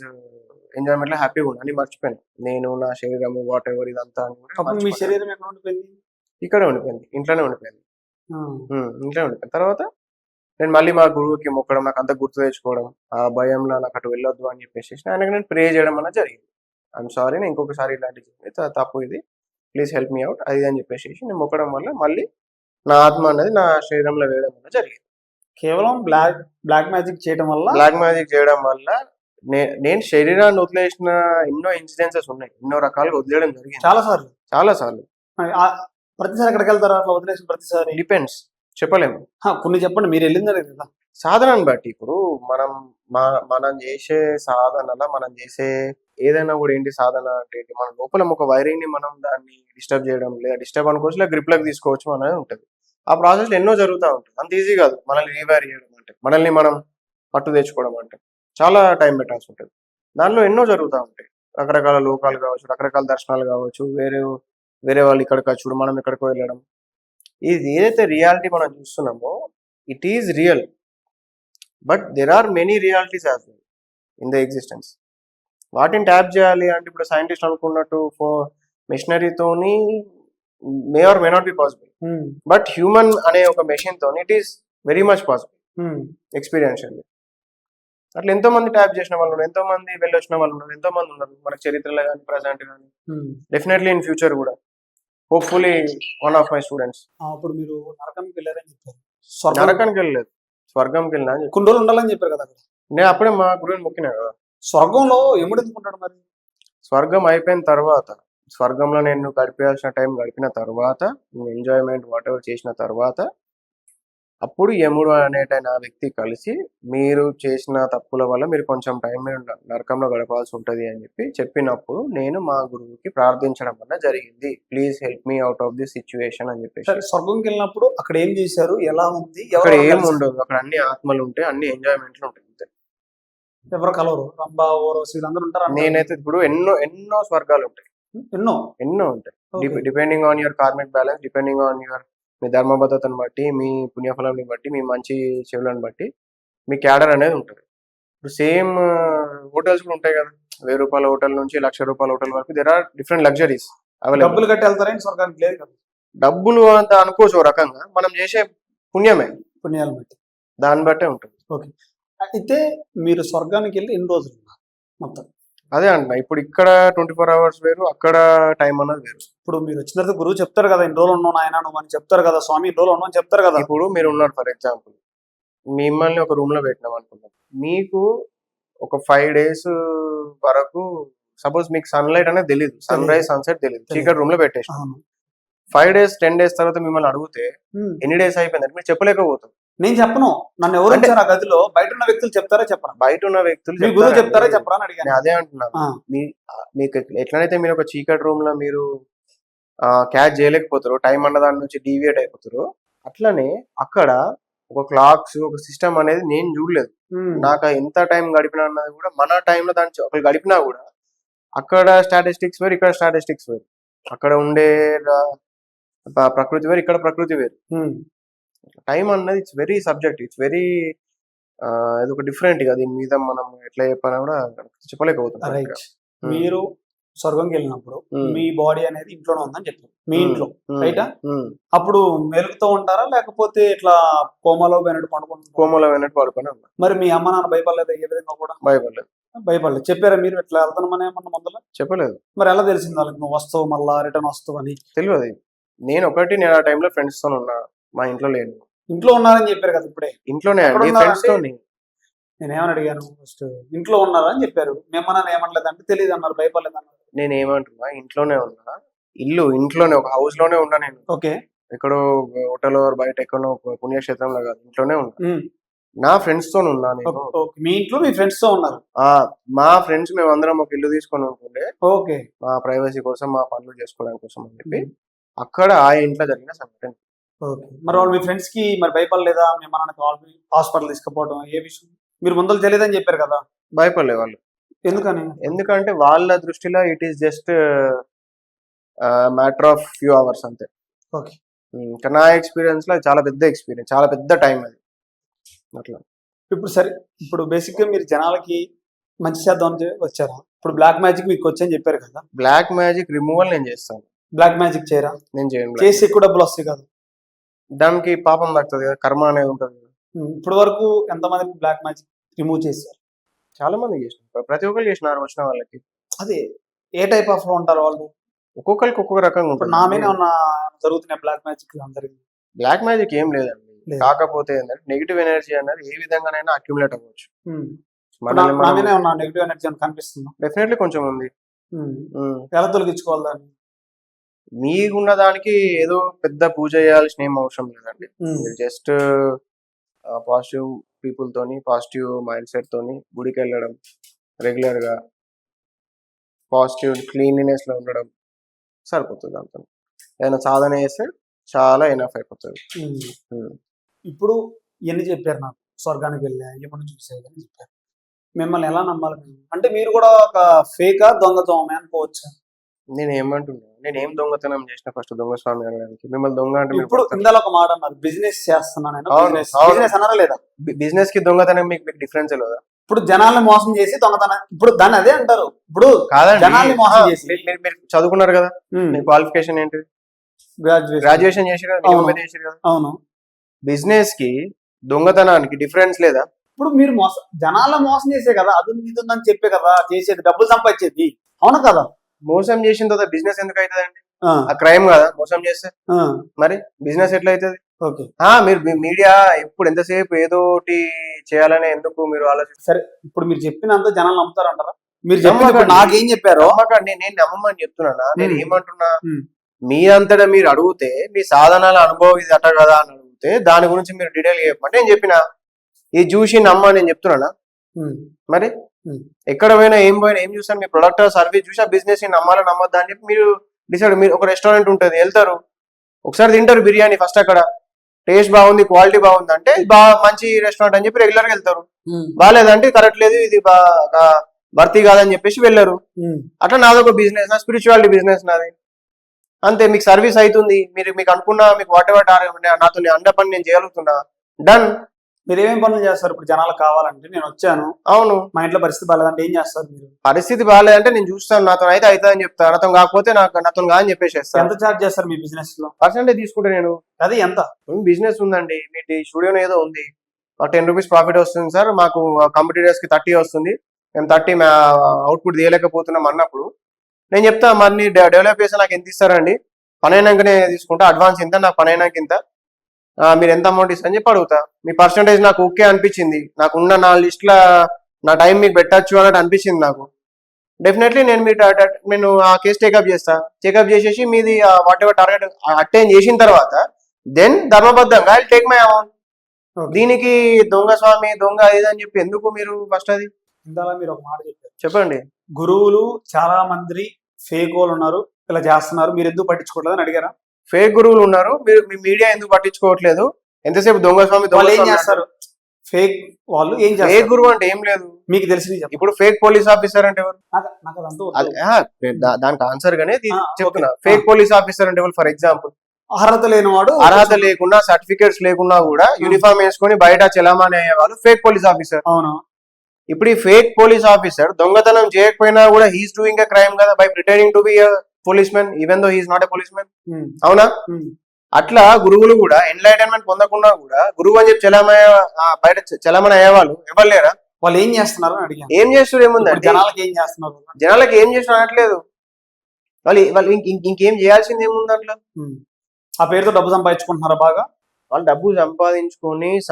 ఎంజాయ్మెంట్ లో హ్యాపీగా ఉన్నా, అని మర్చిపోయాను. నేను నా శరీరం వాట్ ఎవర్ ఇదంతా మీ శరీరం ఎక్కడ ఉండిపోయింది? ఇక్కడే ఉండిపోయింది, ఇంట్లోనే ఉండిపోయింది. ఇంట్లోనే ఉండిపోయింది. తర్వాత నేను మళ్ళీ మా గురువుకి మొక్కడం, నాకు అంతా గుర్తు తెచ్చుకోవడం, ఆ భయంలో నాకు అటు వెళ్ళొద్దు అని చెప్పేసి ఆయనకి నేను ప్రే చేయడం అన్న జరిగింది. ఐఎమ్ సారీ, నేను ఇంకొకసారి ఇలాంటి తప్పు, ఇది ప్లీజ్ హెల్ప్ మీ అవుట్ అది అని చెప్పేసి నేను మొక్కడం వల్ల మళ్ళీ నా ఆత్మ అనేది నా శరీరంలో వేయడం వల్ల జరిగింది. కేవలం బ్లాక్ మ్యాజిక్ చేయడం వల్ల నేను శరీరాన్ని వదిలేసిన ఎన్నో ఇన్సిడెన్సెస్ ఉన్నాయి, ఎన్నో రకాలుగా వదిలేయడం జరిగింది చాలా సార్లు. ప్రతిసారి ఎక్కడికి వెళ్తారా అట్లా వదిలేసిన ప్రతిసారి? డిపెండ్స్, చెప్పలేము. కొన్ని చెప్పండి, మీరు వెళ్ళిందా కదా సాధనని బట్టి. ఇప్పుడు మనం చేసే సాధనలో మనం చేసే ఏదైనా కూడా ఏంటి సాధన అంటే మన లోపల ఒక వైరింగ్ ని మనం దాన్ని డిస్టర్బ్ చేయడం, లేదా డిస్టర్బ్ అనుకోవచ్చు, లేదా గ్రిప్ లకు తీసుకోవచ్చు అనేది ఉంటుంది. ఆ ప్రాసెస్ ఎన్నో జరుగుతూ ఉంటుంది. అంత ఈజీ కాదు మనల్ని రీవైర్ చేయడం అంటే, మనల్ని మనం పట్టు తెచ్చుకోవడం అంటే చాలా టైం పెట్టాల్సి ఉంటుంది. దానిలో ఎన్నో జరుగుతూ ఉంటాయి, రకరకాల లోకాలు కావచ్చు, రకరకాల దర్శనాలు కావచ్చు, వేరే వాళ్ళు ఇక్కడికి వచ్చుడు, మనం ఇక్కడికి వెళ్ళడం. ఇది ఏదైతే రియాలిటీ మనం చూస్తున్నామో it is real, but there are many realities as well in the existence. వాటిని ట్యాప్ చేయాలి అంటే ఇప్పుడు సైంటిస్ట్ అనుకున్నట్టు మెషినరీతోని may or may not be possible, but human అనే ఒక మెషిన్ తోని it is very much possible experientially. అట్లా ఎంతో మంది ట్యాప్ చేసిన వాళ్ళు ఉన్నారు, ఎంతో మంది వెళ్ళొచ్చిన వాళ్ళు ఉన్నారు, ఎంతో మంది ఉన్నారు మన చరిత్రలో కానీ ప్రజెంట్ కానీ, డెఫినెట్లీ ఇన్ ఫ్యూచర్ కూడా hopefully one of my students. అప్పుడు మీరు నరకానికి వెళ్ళారని చెప్పారు. నరకానికి వెళ్ళలేదు, స్వర్గంకి వెళ్ళినా. కొన్ని రోజులు ఉండాలని చెప్పారు కదా. నేను అప్పుడే మా గురువుని మొక్కినా కదా. స్వర్గంలో ఎముడు ఎందుకుంటాడు మరి? స్వర్గం అయిపోయిన తర్వాత, స్వర్గంలో నేను గడిపేయాల్సిన టైం గడిపిన తర్వాత, ఎంజాయ్మెంట్ వాట్ ఎవర్ చేసిన తర్వాత, అప్పుడు యముడు అనేటైన ఆ వ్యక్తి కలిసి మీరు చేసిన తప్పుల వల్ల మీరు కొంచెం టైం నరకంలో గడపాల్సి ఉంటుంది అని చెప్పినప్పుడు నేను మా గురువుకి ప్రార్థించడం వల్ల జరిగింది. Please help me out of this situation అని చెప్పేసి. స్వర్గంకి వెళ్ళినప్పుడు అక్కడ ఏం చేశారు, ఎలా ఉంది? అక్కడ ఏం ఉండదు, అక్కడ అన్ని ఆత్మలు ఉంటాయి, అన్ని ఎంజాయ్మెంట్లు ఉంటాయి. ఎవరు కలవరు, రంభా ఓరోసి వీళ్ళందరూ ఉంటారు. నేనైతే ఇప్పుడు ఎన్నో స్వర్గాలు ఉంటాయి, ఎన్నో ఉంటాయి. Depending on your karmic balance, depending on your మీ ధర్మబద్ధతను బట్టి, మీ పుణ్యఫలాన్ని బట్టి, మీ మంచి చెవులను బట్టి మీ క్యాడర్ అనేది ఉంటుంది. ఇప్పుడు సేమ్ హోటల్స్ కూడా ఉంటాయి కదా, 1000 రూపాయల హోటల్ నుంచి 1,00,000 రూపాయల హోటల్ వరకు there are different luxuries available. డబ్బులు కట్టి వెళ్తారని స్వర్గానికి లేదు కదా. డబ్బులు అంత అనుకోవచ్చు, రకంగా మనం చేసే పుణ్యాలు బట్టి, దాన్ని బట్టే ఉంటుంది. ఓకే, అయితే మీరు స్వర్గానికి వెళ్ళి ఎన్ని రోజులు మొత్తం? అదే అంటున్నా, ఇప్పుడు ఇక్కడ 24 hours వేరు, అక్కడ టైం అన్నది వేరు. ఇప్పుడు మీరు వచ్చిన తర్వాత గురువు చెప్తారు కదా, ఇన్ని రోజులు ఉన్నావు నాయన నువ్వు అని చెప్తారు కదా, స్వామి ఇన్ని రోజులు ఉన్నావు అని చెప్తారు కదా. ఇప్పుడు మీరు ఉన్నారు, ఫర్ ఎగ్జాంపుల్ మిమ్మల్ని ఒక రూమ్ లో పెట్టినాం అనుకుంటాం, మీకు ఒక 5 days వరకు సపోజ్ మీకు సన్లైట్ అనేది తెలియదు, సన్ రైజ్ సన్సెట్ తెలియదు, చీకటి రూమ్ లో పెట్టేసి 5 days 10 days తర్వాత మిమ్మల్ని అడిగితే ఎన్ని డేస్ అయిపోయిందంటే మీరు చెప్పలేకపోతాం. నేను చెప్పను, నన్ను ఎవరు ఆ గదిలో బయట ఉన్న వ్యక్తులు చెప్తారా చెప్పరా? బయట ఉన్న వ్యక్తులు చెప్తారా చెప్పరా అని అడిగాను. అదే అంటున్నాను, మీకు ఎట్లనైతే మీరు ఒక చీకటి రూమ్ లో మీరు క్యాచ్ చేయలేకపోతారు, టైం అన్న దాని నుంచి డీవియేట్ అయిపోతారు, అట్లనే అక్కడ ఒక క్లాక్స్ ఒక సిస్టమ్ అనేది నేను చూడలేదు. నాకు ఎంత టైం గడిపినా అన్నది కూడా మన టైంలో దాన్ని ఒకరు గడిపినా కూడా అక్కడ స్టాటిస్టిక్స్ వేరు, ఇక్కడ స్టాటిస్టిక్స్ వేరు. అక్కడ ఉండే ప్రకృతి వేరు, ఇక్కడ ప్రకృతి వేరు. టైం అన్నది it's very subject, it's very ఇది ఒక డిఫరెంట్ గా దీని మీద మనం ఎట్లా చెప్పాలో కూడా చెప్పలేకపోతున్నాం. రైట్. మీరు స్వర్గంకి వెళ్ళినప్పుడు మీ బాడీ అనేది ఇంట్లోనే ఉందని చెప్పారు, మీ ఇంట్లో రైటా? అప్పుడు మెలుగుతూ ఉంటారా లేకపోతే ఇట్లా కోమాలో పోయినట్టు పండుకుంటారు? కోమలో అయినట్టు పడుకొని ఉన్నా. మరి మీ అమ్మ నాన్న భయపడలేదు? ఏ విధంగా కూడా భయపడలేదు. భయపడలేదు. చెప్పారా మీరు ఇట్లా వెళ్తామని ఏమన్నా ముందర? చెప్పలేదు. మరి ఎలా తెలిసింది వాళ్ళకి నువ్వు వస్తావు మళ్ళా రిటర్న్ వస్తావు అని? తెలియదు. నేను ఆ టైంలో ఫ్రెండ్స్ తో ఉన్నా, మా ఇంట్లో లేను. ఇంట్లో ఉన్నారని చెప్పారు కదా ఇప్పుడే. ఇంట్లోనే ఎక్కడ అండి, ఉన్నారంటే? ఫ్రెండ్స్ తోని. నేనేమని అడిగాను ఫస్ట్, ఇంట్లో ఉన్నారా అని చెప్పారు. మేమన్నా ఏమనలేదు అంటే తెలియదు అన్నారు, భయపడలేదు అన్నారు. నేను ఏమంటున్నా, ఇంట్లోనే ఉన్నా, ఇంట్లోనే ఒక హౌస్ లోనే ఉన్నా. నేను ఓకే. ఎక్కడో హోటల్ బయట ఎక్కడో పుణ్యక్షేత్రంలో కాదు, ఇంట్లోనే ఉన్నా. నా ఫ్రెండ్స్ తో ఉన్నా నేను. మీ ఇంట్లో మీ ఫ్రెండ్స్ తో ఉన్నారు? మా ఫ్రెండ్స్ మేము అందరం ఒక ఇల్లు తీసుకొని ఉంటుండే. ఓకే. మా ప్రైవసీ కోసం, మా పనులు చేసుకోవడానికి కోసం అని చెప్పి అక్కడ ఆ ఇంట్లో జరిగిన సంఘటన. ఓకే. మరి వాళ్ళు మీ ఫ్రెండ్స్ కి మరి భయపడలేదా? మీ మనకి హాస్పిటల్ తీసుకుపోవడం ఏ విషయం మీరు ముందర తెలియదని చెప్పారు కదా? భయపడలే వాళ్ళు. ఎందుకని? ఎందుకంటే వాళ్ళ దృష్టిలో it is just matter of few hours అంతే. ఓకే. నా ఎక్స్పీరియన్స్ లో చాలా పెద్ద ఎక్స్పీరియన్స్, చాలా పెద్ద టైం అది. అట్లా ఇప్పుడు సరే, ఇప్పుడు బేసిక్ గా మీరు జనాలకి మంచి చేద్దాం వచ్చారా? ఇప్పుడు బ్లాక్ మ్యాజిక్ మీకు వచ్చని చెప్పారు కదా. బ్లాక్ మ్యాజిక్ రిమూవల్ నేను చేస్తాను. బ్లాక్ మ్యాజిక్ చేయరా? నేను చేయను. చేసి ఎక్కువ డబ్బులు వస్తాయి కదా? దానికి పాపం దక్కుతుంది కదా, కర్మ అనేది ఉంటుంది. ఇప్పుడు వరకు ఎంతమంది బ్లాక్ మ్యాజిక్ రిమూవ్ చేశారు? చాలా మంది చేసినారు, ప్రతి ఒక్కరు చేసినారు వచ్చిన వాళ్ళకి. అదే ఏ టైప్ ఆఫ్ లో ఉంటారు వాళ్ళు? ఒక్కొక్కరికి ఒక్కొక్క రకంగా ఉంటుంది. నా మీద ఉన్న జరుగుతున్నాయి బ్లాక్ మ్యాజిక్ అందరికి? బ్లాక్ మ్యాజిక్ ఏం లేదండి, కాకపోతే ఏంటంటే నెగిటివ్ ఎనర్జీ అనేది ఏ విధంగానైనా అక్యుములేట్ అవ్వచ్చు. నెగిటివ్ ఎనర్జీ అని కనిపిస్తుంది? డెఫినెట్లీ కొంచెం ఉంది. ఎలా తొలగించుకోవాలి దాన్ని? మీకున్న దానికి ఏదో పెద్ద పూజ చేయాల్సిన ఏం అవసరం లేదండి. జస్ట్ పాజిటివ్ పీపుల్ తోని, పాజిటివ్ మైండ్ సెట్ తోని గుడికి వెళ్ళడం, రెగ్యులర్ గా పాజిటివ్ క్లీన్లీనెస్ లో ఉండడం సరిపోతుంది. అంత ఏదైనా సాధన చేస్తే చాలా ఎనఫ్ అయిపోతుంది. ఇప్పుడు ఎన్ని చెప్పారు నాకు, స్వర్గానికి వెళ్ళా ఏమన్నా చూసేదని చెప్పారు. మిమ్మల్ని ఎలా నమ్మాలి? అంటే మీరు కూడా ఒక ఫేకా దొంగతోమే అనుకోవచ్చా? నేను ఏమంటున్నా, నేను ఏం దొంగతనం చేసిన ఫస్ట్ దొంగ స్వామి అనడానికి? మిమ్మల్ని దొంగ అంటే ఇప్పుడు ఇందులో ఒక మాట అన్నారు, బిజినెస్ చేస్తున్నాను. బిజినెస్ అన్నారా లేదా? బిజినెస్ కి దొంగతనం మీకు డిఫరెన్స్ లేదా? ఇప్పుడు జనాల్ని మోసం చేసి దొంగతనం, ఇప్పుడు దాన్ని అదే అంటారు. ఇప్పుడు కాదండి, జనాల్ని మోసం చేసి. మీరు చదువుకున్నారు కదా, మీ క్వాలిఫికేషన్ ఏంటి? గ్రాడ్యుయేషన్ చేసి కదా. అవును. బిజినెస్ కి దొంగతనానికి డిఫరెన్స్ లేదా? ఇప్పుడు మీరు జనాల్లో మోసం చేసే కదా, అది ఇది ఉందని చెప్పే కదా చేసేది, డబ్బులు సంపాదించేది, అవును కదా? మోసం చేసిన తర్వాత బిజినెస్ ఎందుకు అవుతుందండి? ఆ క్రైమ్ కదా మోసం చేస్తే. మరి బిజినెస్ ఎట్లా అవుతుంది? మీరు మీడియా ఎప్పుడు ఎంతసేపు ఏదో ఒకటి చేయాలని ఎందుకు మీరు ఆలోచిస్తారు? సరే, ఇప్పుడు మీరు చెప్పినంత జనాలు నమ్ముతారంటారా? మీరు చెప్పినప్పుడు నాకేం చెప్పారో నేను నమ్మమని చెప్తున్నా. నేను ఏమంటున్నా, మీ అంతటా మీరు అడిగితే మీ సాధనాల అనుభవం ఇది అట కదా అని అడిగితే దాని గురించి మీరు డీటెయిల్ చెప్పమంటే నేను చెప్పిన ఇది చూసి నమ్మ నేను చెప్తున్నానా? మరి ఎక్కడ పోయినా ఏం చూసాను, మీ ప్రొడక్ట్ సర్వీస్ చూసి ఆ బిజినెస్ ని నమ్మాలా నమ్మద్దా అని చెప్పి మీరు డిసైడ్. మీరు ఒక రెస్టారెంట్ ఉంటుంది, వెళ్తారు, ఒకసారి తింటారు బిర్యానీ, ఫస్ట్ అక్కడ టేస్ట్ బాగుంది, క్వాలిటీ బాగుంది అంటే మంచి రెస్టారెంట్ అని చెప్పి రెగ్యులర్ గా వెళ్తారు. బాగాలేదంటే కరెక్ట్ లేదు, ఇది భర్తీ కాదని చెప్పేసి వెళ్ళరు. అట్లా నాదొక బిజినెస్, నా స్పిరిచువాలిటీ బిజినెస్ నాది అంతే. మీకు సర్వీస్ అవుతుంది, మీకు అనుకున్నా, మీకు వాట్ ఎవర్ నాతో అండ పని నేను చేయగలుగుతున్నా, డన్. మీరు ఏమేమి పనులు చేస్తారు? ఇప్పుడు జనాలకు కావాలంటే నేను వచ్చాను, అవును, మా ఇంట్లో పరిస్థితి బాగాలేదంటే ఏం చేస్తారు మీరు? పరిస్థితి బాగాలేదంటే నేను చూస్తాను, నాతో అయితే అవుతుందని చెప్తాను, నాతో కాకపోతే నాతో కాదని చెప్పేసేస్తాను. ఎంత చార్జ్ చేస్తారు మీ బిజినెస్ లో? పర్సెంటేజ్ తీసుకుంటే నేను. అది ఎంత? బిజినెస్ ఉందండి, మీ స్టూడియోలో ఏదో ఉంది, 10 రూపీస్ ప్రాఫిట్ వస్తుంది సార్, మాకు కంపెనీస్ కి 30 వస్తుంది, మేము 30 అవుట్పుట్ తీయలేకపోతున్నాం అన్నప్పుడు నేను చెప్తా, మరి డెవలప్ చేస్తే నాకు ఎంత ఇస్తారండి? పని అయినాకనే తీసుకుంటా, అడ్వాన్స్ ఇంత, నాకు పని అయినాక ఇంత, మీరు ఎంత అమౌంట్ ఇస్తారని చెప్పి అడుగుతా. మీ పర్సంటేజ్ నాకు ఓకే అనిపించింది, నాకున్న నా లిస్ట్ లా నా టైం మీకు పెట్టచ్చు అన్నట్టు అనిపించింది నాకు, డెఫినెట్లీ నేను ఆ కేసు టేకప్ చేస్తా. టేకప్ చేసేసి మీది వాట్ ఎవర్ టార్గెట్ అటైన్ చేసిన తర్వాత దెన్ ధర్మబద్ధంగా ఐ టేక్ మై అమౌంట్. దీనికి దొంగ స్వామి దొంగ ఇది అని చెప్పి ఎందుకు మీరు ఫస్ట్? అది ఇందాక మీరు ఒక మాట చెప్పారు, చెప్పండి. గురువులు చాలా మంది ఫేక్ వాళ్ళు ఉన్నారు, ఇలా చేస్తున్నారు, మీరు ఎందుకు పట్టించుకోవట్లేదు అని అడిగారా? ఫేక్ గురువులు ఉన్నారు, మీరు మీ మీడియా ఎందుకు పట్టించుకోవట్లేదు? ఎంతసేపు దొంగ స్వామి వాళ్ళు ఏం చేస్తారు? ఫేక్ వాళ్ళు ఏం ఫేక్ చేస్తారు? గురువు అంటే ఏం లేదు. మీకు తెలిసి ఇప్పుడు ఫేక్ పోలీస్ ఆఫీసర్ అంటే ఎవరు? నాకు అదంతా అది, దానికి ఆన్సర్ గానే చెప్తున్నా. ఓకే. ఫేక్ పోలీస్ ఆఫీసర్ అంటే ఎవరు? ఫర్ ఎగ్జాంపుల్, అర్హత లేని వాడు అర్హత లేకుండా, సర్టిఫికేట్స్ లేకుండా కూడా యూనిఫామ్ వేసుకొని బయట చలామణి అయ్యే వాళ్ళు ఫేక్ పోలీస్ ఆఫీసర్. అవును. ఇప్పుడు ఈ ఫేక్ పోలీస్ ఆఫీసర్ దొంగతనం చేయకపోయినా కూడా హీస్ డూయింగ్ ఎ క్రైమ్ కదా by pretending to be a policeman even though he's not a policeman. Um, అవునా? ఉమ్, అట్లా గురువులు కూడా ఎన్లైటన్మెంట్ పొందకుండా కూడా గురువు అని చెప్పి బయట చలామణి అయ్యేవాళ్ళు ఎవరు లేరా? వాళ్ళు ఏం చేస్తున్నారు అని అడిగాను. ఏం చేస్తారు? ఇప్పుడు ఏముందండి, జనాలకి ఏం చేస్తున్నారు? జనాలకి ఏం చేసిన అనట్లేదు. వాళ్ళు వాళ్ళు ఇంకేం చేయాల్సింది ఏముంది అట్లా? ఉమ్. ఆ పేరుతో డబ్బు సంపాదించుకుంటున్నారా బాగా? వాళ్ళు డబ్బు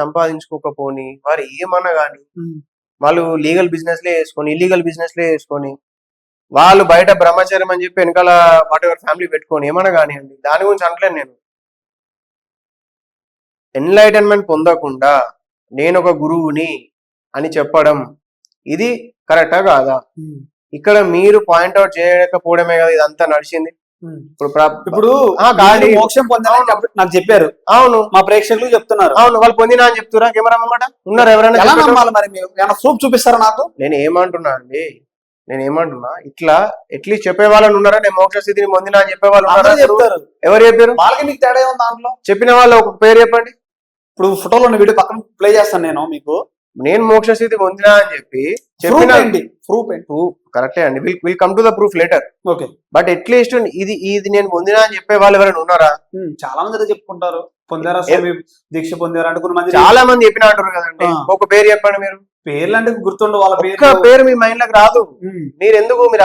సంపాదించుకోకపోని వారు ఏమన్నా కానీ ఉమ్, వాళ్ళు లీగల్ బిజినెస్ లే వేసుకొని, ఇల్లీగల్ బిజినెస్ లే వేసుకొని, వాళ్ళు బయట బ్రహ్మచర్యం అని చెప్పి వెనకాల వాట్ ఎవర్ ఫ్యామిలీ పెట్టుకొని ఏమన్నా కానివ్వండి, దాని గురించి అనట్లేదు నేను. ఎన్లైటన్మెంట్ పొందకుండా నేను ఒక గురువుని అని చెప్పడం ఇది కరెక్టా కాదా? ఉమ్, ఇక్కడ మీరు పాయింట్అవుట్ చేయకపోవడమే కదా ఇదంతా నడిచింది. ఉమ్. ఇప్పుడు ఇప్పుడు గాలి మీరు మోక్షం పొందాలని నాకు చెప్పారు. అవును, మా ప్రేక్షకులు చెప్తున్నారు. అవును, వాళ్ళు పొందినా అని చెప్తున్నా. కెమెరా అన్నమాట ఉన్నారు ఎవరైనా ఎలా చెప్పేటోళ్ళు? నమ్మాలి మరి? మీరు ఏమైనా ప్రూఫ్ చూపిస్తారా నాకు? నేను ఏమంటున్నా ఇట్లా అట్లీస్ట్ చెప్పే వాళ్ళని ఉన్నారా నేను మోక్ష స్థితిని పొందినా అని చెప్పే వాళ్ళు ఉన్నారా? అందరూ చెప్తారు. ఎవరు చెప్పారు? వాళ్ళకి మీకు తేడా ఉంది దాంట్లో. చెప్పిన వాళ్ళు ఒక పేరు చెప్పండి. ఇప్పుడు ఫోటోలో ఉన్న వీడియో పక్కన ప్లే చేస్తాను నేను మీకు. నేను మోక్ష స్థితి పొందినా అని చెప్పి ప్రూఫ్ చెప్పిన ఏంటి? ప్రూఫ్ ఏంటి? కరెక్టే అండి, will come to the proof later. Okay. But at least ఇది నేను పొందినా అని చెప్పే వాళ్ళు ఎవరైనా ఉన్నారా? చాలా మంది అయితే చెప్పుకుంటారు, పొందారా స్వామి దీక్ష పొందారా అంటే. కొన్ని మంది చాలా మంది చెప్పిన అంటారు కదండి. ఒక పేరు చెప్పండి మీరు. పేర్లు అంటే గుర్తుండవు వాళ్ళ ఒక్క పేరు మీ మైండ్ లకు రాదు. ఉమ్, మీరు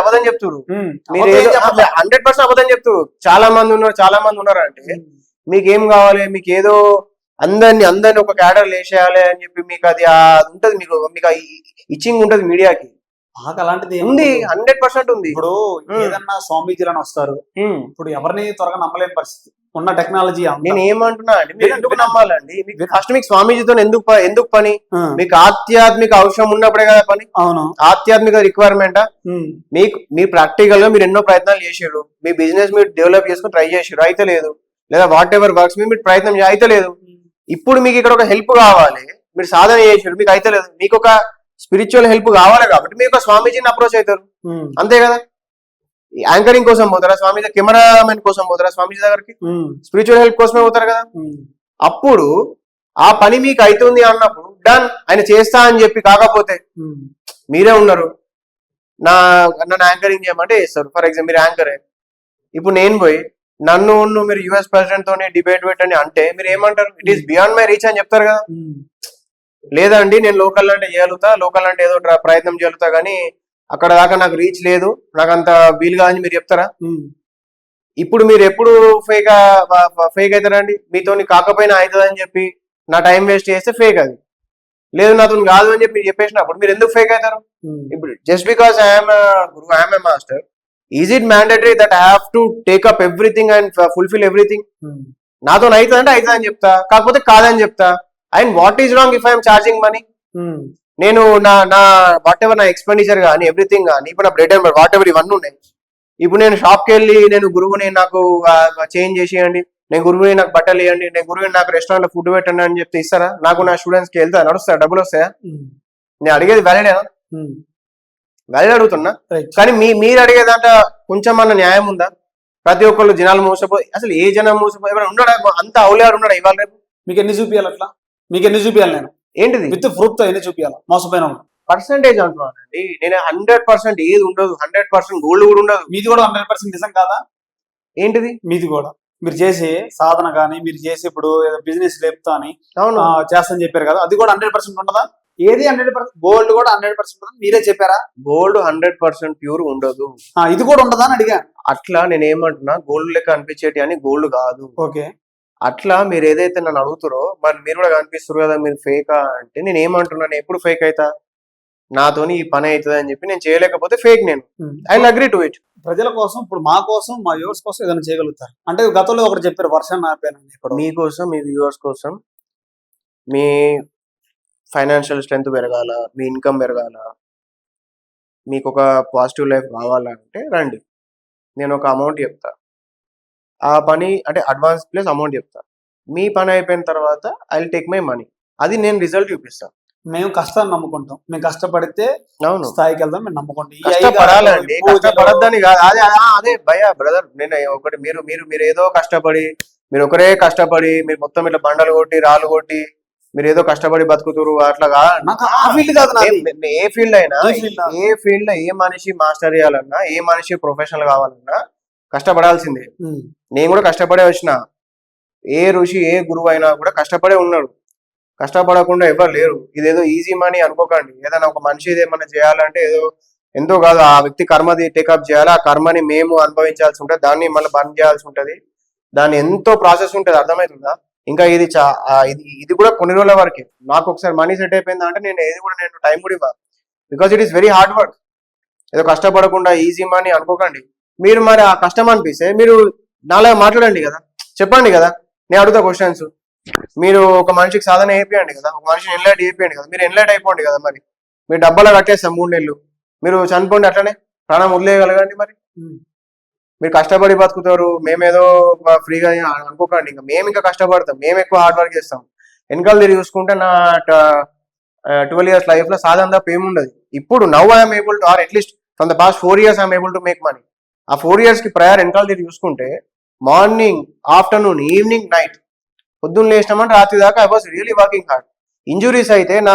అబద్ధం చెప్తున్నారు. ఉమ్, మీరు అబద్ధం ఏం చెప్పట్లే. 100% అబద్ధం చెప్తున్నారు. చాలా మంది ఉన్నారు అంటే ఉమ్, మీకేం కావాలి? మీకు ఏదో అందరిని ఒక క్యాడర్ వేసేయాలి అని చెప్పి మీకు అది ఉంటది. మీకు ఇచ్చింగ్ ఉంటది మీడియాకి. నాకు అలాంటిది ఏం ఉంది, ఉండదు. 100% ఉంది. ఇప్పుడు ఏదన్నా స్వామీజీలను వస్తారు, ఇప్పుడు ఎవరిని త్వరగా నమ్మలేని పరిస్థితి ఉన్న టెక్నాలజీ. నేను ఏమంటున్నా అండి, మీరు ఎందుకు నమ్మాలండి? ఫస్ట్ మీకు స్వామీజీతో ఎందుకు పని? మీకు ఆధ్యాత్మిక అవసరం ఉన్నప్పుడే కదా పని. అవును. ఆధ్యాత్మిక రిక్వైర్మెంటా? మీ ప్రాక్టికల్ గా మీరు ఎన్నో ప్రయత్నాలు చేసారు, మీ బిజినెస్ మీరు డెవలప్ చేసుకుని ట్రై చేసారు, అయితే లేదు. లేదా వాట్ ఎవర్ వర్క్స్ మీరు ప్రయత్నం అయితే లేదు. ఇప్పుడు మీకు ఇక్కడ ఒక హెల్ప్ కావాలి, మీరు సాధన చేసారు, మీకు అయితే లేదు. మీకు ఒక స్పిరిచువల్ హెల్ప్ కావాలి కాబట్టి మీరు ఒక స్వామీజీని అప్రోచ్ అవుతారు, అంతే కదా. యాంకరింగ్ కోసం పోతారా స్వామీజీ? కెమెరామెన్ కోసం పోతారా స్వామీజీ దగ్గరికి? స్పిరిచువల్ హెల్ప్ కోసమే పోతారు కదా. అప్పుడు ఆ పని మీకు అవుతుంది అన్నప్పుడు డన్, ఆయన చేస్తా అని చెప్పి. కాకపోతే మీరే ఉన్నారు, నన్ను యాంకరింగ్ చేయమంటే చేస్తారు. ఫర్ ఎగ్జాంపుల్ మీరు యాంకరే. ఇప్పుడు నేను పోయి నన్ను మీరు యుఎస్ ప్రెసిడెంట్ తోని డిబేట్ పెట్టండి అంటే మీరు ఏమంటారు? It is beyond my reach అని చెప్తారు కదా. లేదండి నేను లోకల్ అంటే చేయగలుగుతా, లోకల్ అంటే ఏదో ప్రయత్నం చేయగలుగుతా, కానీ అక్కడ దాకా నాకు రీచ్ లేదు, నాకు అంత వీలు కాదని మీరు చెప్తారా? ఇప్పుడు మీరు ఎప్పుడు ఫేక్ అవుతారండి? మీతోని కాకపోయినా అవుతుంది అని చెప్పి నా టైం వేస్ట్ చేస్తే ఫేక్. అది లేదు నాతో కాదు అని చెప్పి చెప్పేసినప్పుడు మీరు ఎందుకు ఫేక్ అవుతారు? ఇప్పుడు just because I'm Guru, I'm a master, is it mandatory that I have to take up everything and fulfil everything? నాతో అవుతుంది అంటే అవుతుంది అని చెప్తా, కాకపోతే కాదని చెప్తా. And what is wrong if I'm charging money? నేను నా వాట్ ఎవర్ నా ఎక్స్పెండిచర్ కానీ ఎవ్రీథింగ్ కానీ, ఇప్పుడు నా బ్రెడ్ అండ్ వాట్ ఎవర్ ఇవన్నీ ఉన్నాయి. ఇప్పుడు నేను షాప్కి వెళ్ళి నేను గురువుని నాకు చేంజ్ చేసేయండి, నేను గురువుని నాకు బట్టలు ఇవ్వండి, నేను గురువుని నాకు రెస్టారెంట్ లో ఫుడ్ పెట్టండి అని చెప్తే ఇస్తారా? నాకు నా స్టూడెంట్స్ కి వెళ్తా నడుస్తా, డబ్బులు వస్తాయా? నేను అడిగేది వ్యాలిడేనా? వ్యాలిడ్ అడుగుతున్నా. కానీ మీరు అడిగేదంట కొంచెం అన్న న్యాయం ఉందా? ప్రతి ఒక్కళ్ళు జనాలు మోసపోయి, అసలు ఏ జనం మోసపోయి ఎవరైనా ఉన్నాడా? అంత అవులేడు ఉన్నాడా ఇవాళ రేపు? మీకు ఎన్ని చూపించాలి అట్లా? మీకు ఎన్ని చూపించాలి? నేను ఏంటిది విత్ ప్రూఫ్ తో ఎన్ని చూపించాలి? మోసపోయినా పర్సెంటేజ్ అంటున్నానండి నేను. 100% ఏది ఉండదు, 100% గోల్డ్ కూడా ఉండదు. మీది కూడా 100% నిజం కాదా? ఏంటిది మీది కూడా? మీరు చేసే సాధన కానీ, మీరు చేసే ఇప్పుడు బిజినెస్ లేపుతా అని చేస్తానని చెప్పారు కదా, అది కూడా 100% ఉండదా? ఏది 100%? గోల్డ్ కూడా 100% మీరే చెప్పారా? గోల్డ్ 100% ప్యూర్ ఉండదు. ఇది కూడా ఉండదా అని అడిగా. అట్లా నేను ఏమంటున్నా, గోల్డ్ లెక్క అనిపించేటి అని గోల్డ్ కాదు. ఓకే. అట్లా మీరు ఏదైతే నన్ను అడుగుతారో మరి మీరు కూడా కనిపిస్తారు కదా మీరు ఫేకా అంటే, నేను ఏమంటున్నాను, ఎప్పుడు ఫేక్ అవుతా? నాతోని ఈ పని అవుతుంది అని చెప్పి నేను చేయలేకపోతే ఫేక్. నేను I will agree to it. ప్రజల కోసం, ఇప్పుడు మా కోసం, మా వ్యూవర్స్ కోసం ఏదైనా చేయగలుగుతారు అంటే? గతంలో ఒకటి చెప్పారు, వర్షం ఆపాను. ఇప్పుడు మీకోసం, మీ వ్యూవర్స్ కోసం, మీ ఫైనాన్షియల్ స్ట్రెంత్ పెరగాల, మీ ఇన్కమ్ పెరగాల, మీకు ఒక పాజిటివ్ లైఫ్ కావాలంటే రండి, నేను ఒక అమౌంట్ చెప్తా. ఆ పని అంటే అడ్వాన్స్ ప్లస్ అమౌంట్ చెప్తా, మీ పని అయిపోయిన తర్వాత I will take my money, అది నేను రిజల్ట్ చూపిస్తాను. మేము కష్టాన్ని నమ్ముకుంటాం, మేము కష్టపడితే అవును, స్థాయికి వెళ్దాం, మేము నమ్ముకుంటాం. ఈ కష్టపడాలండి, అయ్యగారు, పూజలు, కష్టపడద్దని కాదు. అదే భయ బ్రదర్, నేను ఒకటి మీరు మీరు మీరు ఏదో కష్టపడి, మీరు ఒకరే కష్టపడి, మీరు మొత్తం ఇట్లా బండలు కొట్టి రాళ్ళు కొట్టి మీరు ఏదో కష్టపడి బతుకుతురు అట్లా నాకు ఆ ఫీల్డ్ కాదు నాది. ఏ ఫీల్డ్ అయినా, ఈ field నాది. ఏ ఫీల్డ్ లో ఏ మనిషి మాస్టర్ చేయాలన్నా, ఏ మనిషి ప్రొఫెషనల్ కావాలన్నా కష్టపడాల్సిందే. నేను కూడా కష్టపడే వచ్చిన, ఏ ఋషి ఏ గురువు అయినా కూడా కష్టపడే ఉన్నాడు, కష్టపడకుండా ఎవరు లేరు. ఇదేదో ఈజీ మనీ అనుకోకండి. ఏదైనా ఒక మనిషి ఏమైనా చేయాలంటే ఏదో ఎంతో కాదు, ఆ వ్యక్తి కర్మది టేకప్ చేయాలి, ఆ కర్మని మేము అనుభవించాల్సి ఉంటుంది, దాన్ని మళ్ళీ బంద్ చేయాల్సి ఉంటుంది, దాని ఎంతో ప్రాసెస్ ఉంటుంది, అర్థమవుతుందా? ఇంకా ఇది ఇది కూడా కొన్ని రోజుల వరకే. నాకు ఒకసారి మనీ సెట్ అయిపోయిందా అంటే నేను టైం కూడా ఇవ్వాలి, because it is very hard work. ఏదో కష్టపడకుండా ఈజీ మనీ అనుకోకండి. మీరు మరి ఆ కష్టం అనిపిస్తే మీరు నాలాగా మాట్లాడండి కదా, చెప్పండి కదా, నేను అడుగుతా క్వశ్చన్స్. మీరు ఒక మనిషికి సాధన అయిపోయండి కదా, ఒక మనిషిని ఎన్లైట్ అయిపోయండి కదా, మీరు ఎన్లైట్ అయిపోండి కదా. మరి మీరు డబ్బాలో కట్టేస్తాం 3 నెలలు, మీరు చనిపోండి అట్లనే, ప్రాణం వదిలేయగలగండి. మరి మీరు కష్టపడి బతుకుతారు, మేమేదో ఫ్రీగా అనుకోకండి. ఇంకా మేము ఇంకా కష్టపడతాం, మేము ఎక్కువ హార్డ్ వర్క్ చేస్తాం. వెనకాల తిరిగి చూసుకుంటే నా 12 years లైఫ్ లో సాధన తప్ప ఏముండదు. ఇప్పుడు now I'm able to, or at least from the past 4 years I'm able to make money. ఆ 4 years కి ప్రయర్ వెనకాల తిరిగి చూసుకుంటే మార్నింగ్, ఆఫ్టర్నూన్, ఈవినింగ్, నైట్, పొద్దున్న లేచినామంటే రాత్రి దాకా I was really working hard. Injuries అయితే నా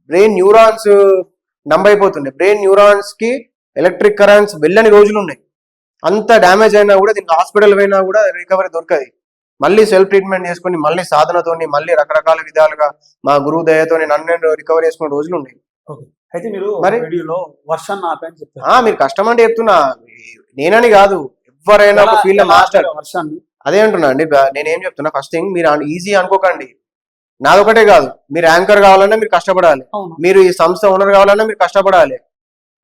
బ్రెయిన్ న్యూరాన్స్ నంబైపోతుండే, బ్రెయిన్ న్యూరాన్స్ కి ఎలక్ట్రిక్ కరెంట్స్ వెళ్ళని రోజులు ఉన్నాయి. అంత డ్యామేజ్ అయినా కూడా దీనికి హాస్పిటల్ పోయినా కూడా రికవరీ దొరకదు. మళ్ళీ సెల్ఫ్ ట్రీట్మెంట్ చేసుకుని, మళ్ళీ సాధనతోని, మళ్ళీ రకరకాల విధాలుగా మా గురువు దయతో నన్ను రికవరీ చేసుకునే రోజులు ఉన్నాయి. అయితే మీరు మరి వీడియోలో వర్షాన్ని ఆపని చెప్పారు. మీరు కష్టం అంటే చెప్తున్నా, నేనని కాదు, ఎవరైనా ఒక ఫీల్డ్ లో మాస్టర్. వర్షాన్ని అదే అంటున్నా అండి, నేనేం చెప్తున్నా, ఫస్ట్ థింగ్ మీరు ఈజీ అనుకోకండి. నాదొకటే కాదు, మీరు యాంకర్ కావాలన్నా మీరు కష్టపడాలి, మీరు ఈ సంస్థ ఓనర్ కావాలన్నా మీరు కష్టపడాలి,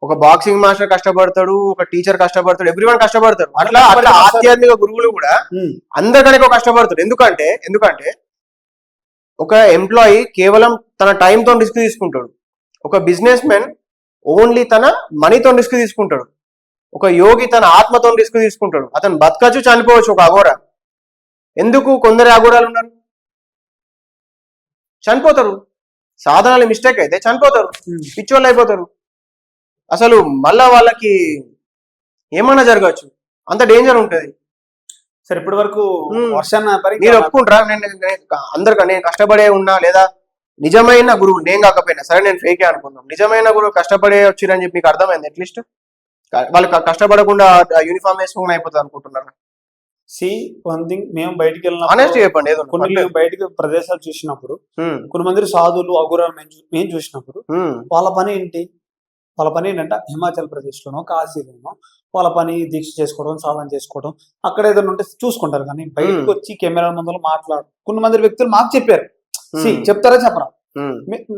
ఒక బాక్సింగ్ మాస్టర్ కష్టపడతాడు, ఒక టీచర్ కష్టపడతాడు, ఎవ్రీవన్ కష్టపడతాడు. అట్లా ఆధ్యాత్మిక గురువులు కూడా అందరికన్నా ఎక్కువ కష్టపడతాడు. ఎందుకంటే ఒక ఎంప్లాయీ కేవలం తన టైంతో రిస్క్ తీసుకుంటాడు, ఒక బిజినెస్ మ్యాన్ ఓన్లీ తన మనీతో రిస్క్ తీసుకుంటాడు, ఒక యోగి తన ఆత్మతో రిస్క్ తీసుకుంటాడు. అతను బతకచ్చు, చనిపోవచ్చు. ఒక అఘోర, ఎందుకు కొందరు అఘోరాలు ఉన్నారు, చనిపోతారు, సాధనలు మిస్టేక్ అయితే చనిపోతారు, పిచ్చోళ్ళు అయిపోతారు. అసలు మళ్ళా వాళ్ళకి ఏమన్నా జరగచ్చు, అంత డేంజర్ ఉంటుంది. సరే, ఇప్పటి వరకు వర్షాన్ని మీరు ఒప్పుకుంటారా? అందరికీ నేను కష్టపడే ఉన్నా, లేదా నిజమైన గురువు నేను కాకపోయినా సరే, నేను ఫేకే అనుకుందాం, నిజమైన గురువు కష్టపడే వచ్చిరని చెప్పి మీకు అర్థమైంది? అట్లీస్ట్ వాళ్ళు కష్టపడకుండా యూనిఫామ్ వేసుకుని అయిపోతుంది అనుకుంటున్నారా? వన్ థింగ్, మేము బయటికి వెళ్ళిన ఆనెస్ట్ చెప్పండి, ఏదో కొన్ని బయటికి ప్రదేశాలు చూసినప్పుడు, కొంతమంది సాధువులు అఘోరాలు మేము చూసినప్పుడు వాళ్ళ పని ఏంటి? వాళ్ళ పని ఏంటంటే హిమాచల్ ప్రదేశ్ లోనో, కాశీలోనో వాళ్ళ పని దీక్ష చేసుకోవడం, సాధన చేసుకోవడం, అక్కడ ఏదైనా ఉంటే చూసుకుంటారు. కానీ బయటకు వచ్చి కెమెరా ముందు మాట్లాడు కొంతమంది వ్యక్తులు మాకు చెప్పారు. చెప్తారా చెప్పరా?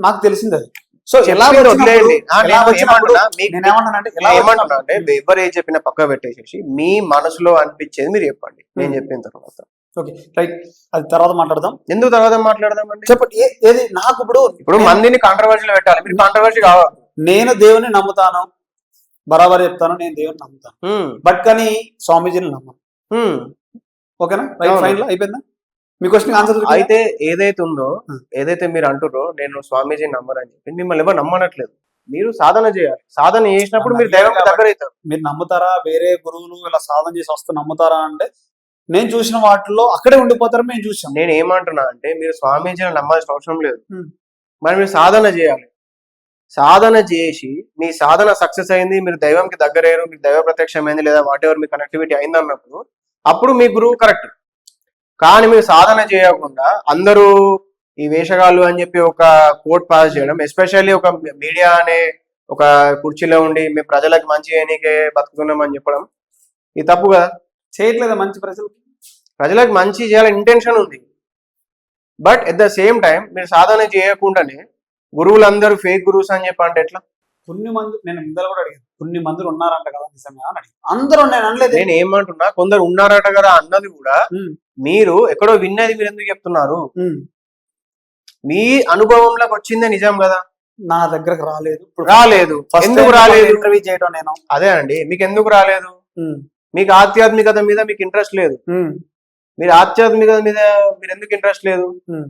నాకు తెలిసింది అది. సో ఎలా ఏమంటున్నానంటే, ఎవరు ఏం చెప్పినా పక్క పెట్టేసేసి మీ మనసులో అనిపించేది మీరు చెప్పండి, నేను చెప్పిన తర్వాత. ఓకే, రైట్, అది తర్వాత మాట్లాడదాం. ఎందుకు తర్వాత మాట్లాడదాం అండి? చెప్పండి, ఏది నాకు ఇప్పుడు మందిని కాంట్రవర్సీలో పెట్టాలి, మీరు కాంట్రవర్సీ కావాలి. నేను దేవుని నమ్ముతాను, బరాబర్ చెప్తాను, నేను దేవుని నమ్ముతాను, బట్ కానీ స్వామీజీని నమ్మను. ఓకేనా? రైట్, ఫైన్, అయిపోయిందా? మీ క్వశ్చన్ ఆన్సర్ అయితే ఏదైతే ఉందో, ఏదైతే మీరు అంటుర్రో నేను స్వామీజీని నమ్మరని చెప్పి, మిమ్మల్ని ఎవరు నమ్మనట్లేదు. మీరు సాధన చేయాలి, సాధన చేసినప్పుడు మీరు దైవం దగ్గర అవుతారు. మీరు నమ్ముతారా? వేరే గురువులు ఇలా సాధన చేసి వస్తే నమ్ముతారా అంటే, నేను చూసిన వాటిల్లో అక్కడే ఉండిపోతారు. మేము చూసాం. నేను ఏమంటున్నా అంటే, మీరు స్వామీజీని నమ్మాల్సిన అవసరం లేదు, మరి మీరు సాధన చేయాలి. సాధన చేసి మీ సాధన సక్సెస్ అయింది, మీరు దైవంకి దగ్గరయ్యారు, మీకు దైవ ప్రత్యక్షమైంది, లేదా వాట్ ఎవర్ మీ కనెక్టివిటీ అయింది అన్నప్పుడు, అప్పుడు మీ గురువు కరెక్ట్. కానీ మీరు సాధన చేయకుండా అందరూ ఈ వేషగాళ్ళు అని చెప్పి ఒక కోట్ పాస్ చేయడం, ఎస్పెషల్లీ ఒక మీడియా అనే ఒక కుర్చీలో ఉండి మేము ప్రజలకు మంచి చేయనీకే బతుకుతున్నాం అని చెప్పడం, ఇది తప్పు కదా? చేయట్లేదా? మంచి ప్రజలకు మంచి చేయాలని ఇంటెన్షన్ ఉంది, but at the same time మీరు సాధన చేయకుండానే గురువులందరూ ఫేక్ గురువుస్ అని చెప్పి అంటే ఎట్లా? కొన్ని మంది, నేను ఇందులో కూడా అడిగాను, కొన్ని మంది ఉన్నారంట కదా, నిజమే అని అడిగాను. అందరూ నేను అనలేదు. నేను ఏమంటున్నా, కొందరు ఉన్నారట కదా అన్నది కూడా మీరు ఎక్కడో విన్నది మీరు ఎందుకు చెప్తున్నారు? మీ అనుభవంలోకి వచ్చిందే నిజం కదా. నా దగ్గరకు రాలేదు. ఎందుకు రాలేదు? ఇంటర్వ్యూ చేయడం నేను. అదే అండి, మీకు ఎందుకు రాలేదు? మీకు ఆధ్యాత్మికత మీద మీకు ఇంట్రెస్ట్ లేదు, మీరు ఆధ్యాత్మికత మీద మీరు ఎందుకు ఇంట్రెస్ట్ లేదు? ఉమ్.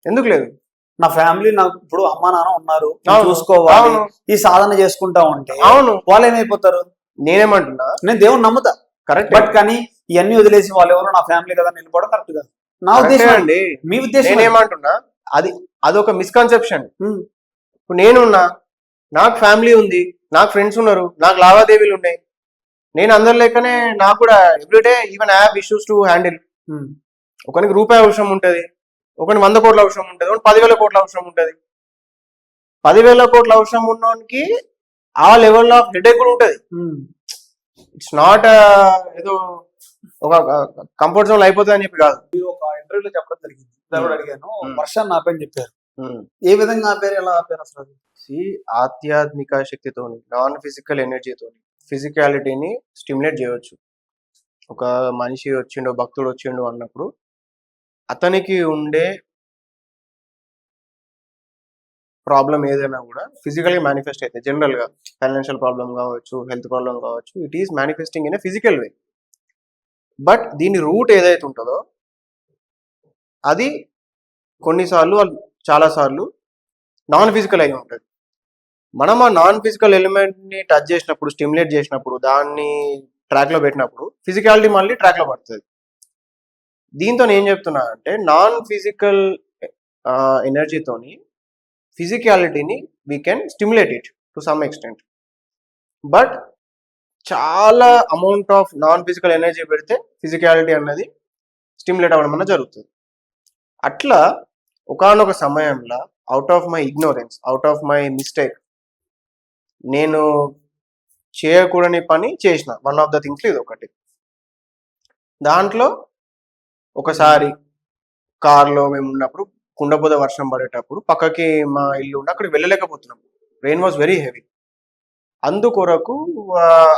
ఎందుకు లేదు? నా ఫ్యామిలీ నాకు ఇప్పుడు అమ్మా నాన్న ఉన్నారు, అవును, చూసుకోవాలి, అవును, ఈ సాధన చేసుకుంటా ఉంటే అవును. వాళ్ళు ఏమైపోతారు? నేనేమంటున్నా, నేను దేవుని నమ్ముతా, కరెక్ట్ బట్ కానీ ఇవన్నీ వదిలేసి వాళ్ళు ఎవరు నా ఫ్యామిలీ కదా నిలబడడం కరెక్ట్ కాదు. నా ఉద్దేశం అది. అండి. మీ ఉద్దేశం అది. నేనేమంటున్నా, అదొక మిస్కన్సెప్షన్. ఉమ్, ఇప్పుడు నేనున్నా, నాకు ఫ్యామిలీ ఉంది, నాకు ఫ్రెండ్స్ ఉన్నారు, నాకు లావాదేవీలు ఉన్నాయి. నేను అందరి లెక్కనే నాకు కూడా everyday even I have issues to handle. Um, ఒకరికి రూపాయి అవసరం ఉంటుంది, ఒకరికి 100 కోట్ల అవసరం ఉంటుంది, ఒకరికి 10,000 కోట్ల అవసరం ఉంటుంది. 10,000 కోట్ల అవసరం ఉన్నోనికి ఆ లెవెల్ ఆఫ్ హెడేక్ కూడా ఉంటుంది. ఉమ్, ఇట్స్ నాట్ ఏదో ఒక కంఫర్ట్ జోన్ అయిపోతుంది అని చెప్పి కాదు. మీరు ఒక ఇంటర్వ్యూలో చెప్పడం జరిగింది, నేను కూడా అడిగాను, ఉమ్. వర్షాన్ని ఆపని చెప్పారు. ఏ విధంగా ఆపారు, ఎలా ఆపారు అసలు అది? ఆధ్యాత్మిక శక్తితోని, నాన్ ఫిజికల్ ఎనర్జీతోని ఫిజికాలిటీని స్టిమ్యులేట్ చేయవచ్చు. ఒక మనిషి వచ్చిండు, భక్తుడు వచ్చిండు అన్నప్పుడు అతనికి ఉండే ప్రాబ్లం ఏదైనా కూడా ఫిజికల్గా మేనిఫెస్ట్ అయితే, జనరల్గా ఫైనాన్షియల్ ప్రాబ్లం కావచ్చు, హెల్త్ ప్రాబ్లం కావచ్చు, it is manifesting in a physical way. But దీని రూట్ ఏదైతే ఉంటుందో అది కొన్నిసార్లు, చాలాసార్లు నాన్ ఫిజికల్ అయి ఉంటుంది. మనం ఆ నాన్ ఫిజికల్ ఎలిమెంట్ని టచ్ చేసినప్పుడు, స్టిమ్యులేట్ చేసినప్పుడు, దాన్ని ట్రాక్లో పెట్టినప్పుడు ఫిజికాలిటీ మళ్ళీ ట్రాక్లో పడుతుంది. దీంతో ఏం చెప్తున్నా అంటే, నాన్ ఫిజికల్ ఎనర్జీతోని ఫిజికాలిటీని we can stimulate it to some extent. But చాలా amount of non physical energy పెడితే ఫిజికాలిటీ అన్నది స్టిమ్యులేట్ అవ్వడం అన్నది జరుగుతుంది. అట్లా ఒకానొక సమయంలో out of my ignorance, out of my mistake, నేను చేయకూడని పని చేసిన. వన్ ఆఫ్ ద థింగ్స్ ఇది ఒకటి. దాంట్లో ఒకసారి కార్లో మేము ఉన్నప్పుడు, కుండపోత వర్షం పడేటప్పుడు పక్కకి మా ఇల్లు ఉండి అక్కడికి వెళ్ళలేకపోతున్నాం. Rain was very heavy. అందుకొరకు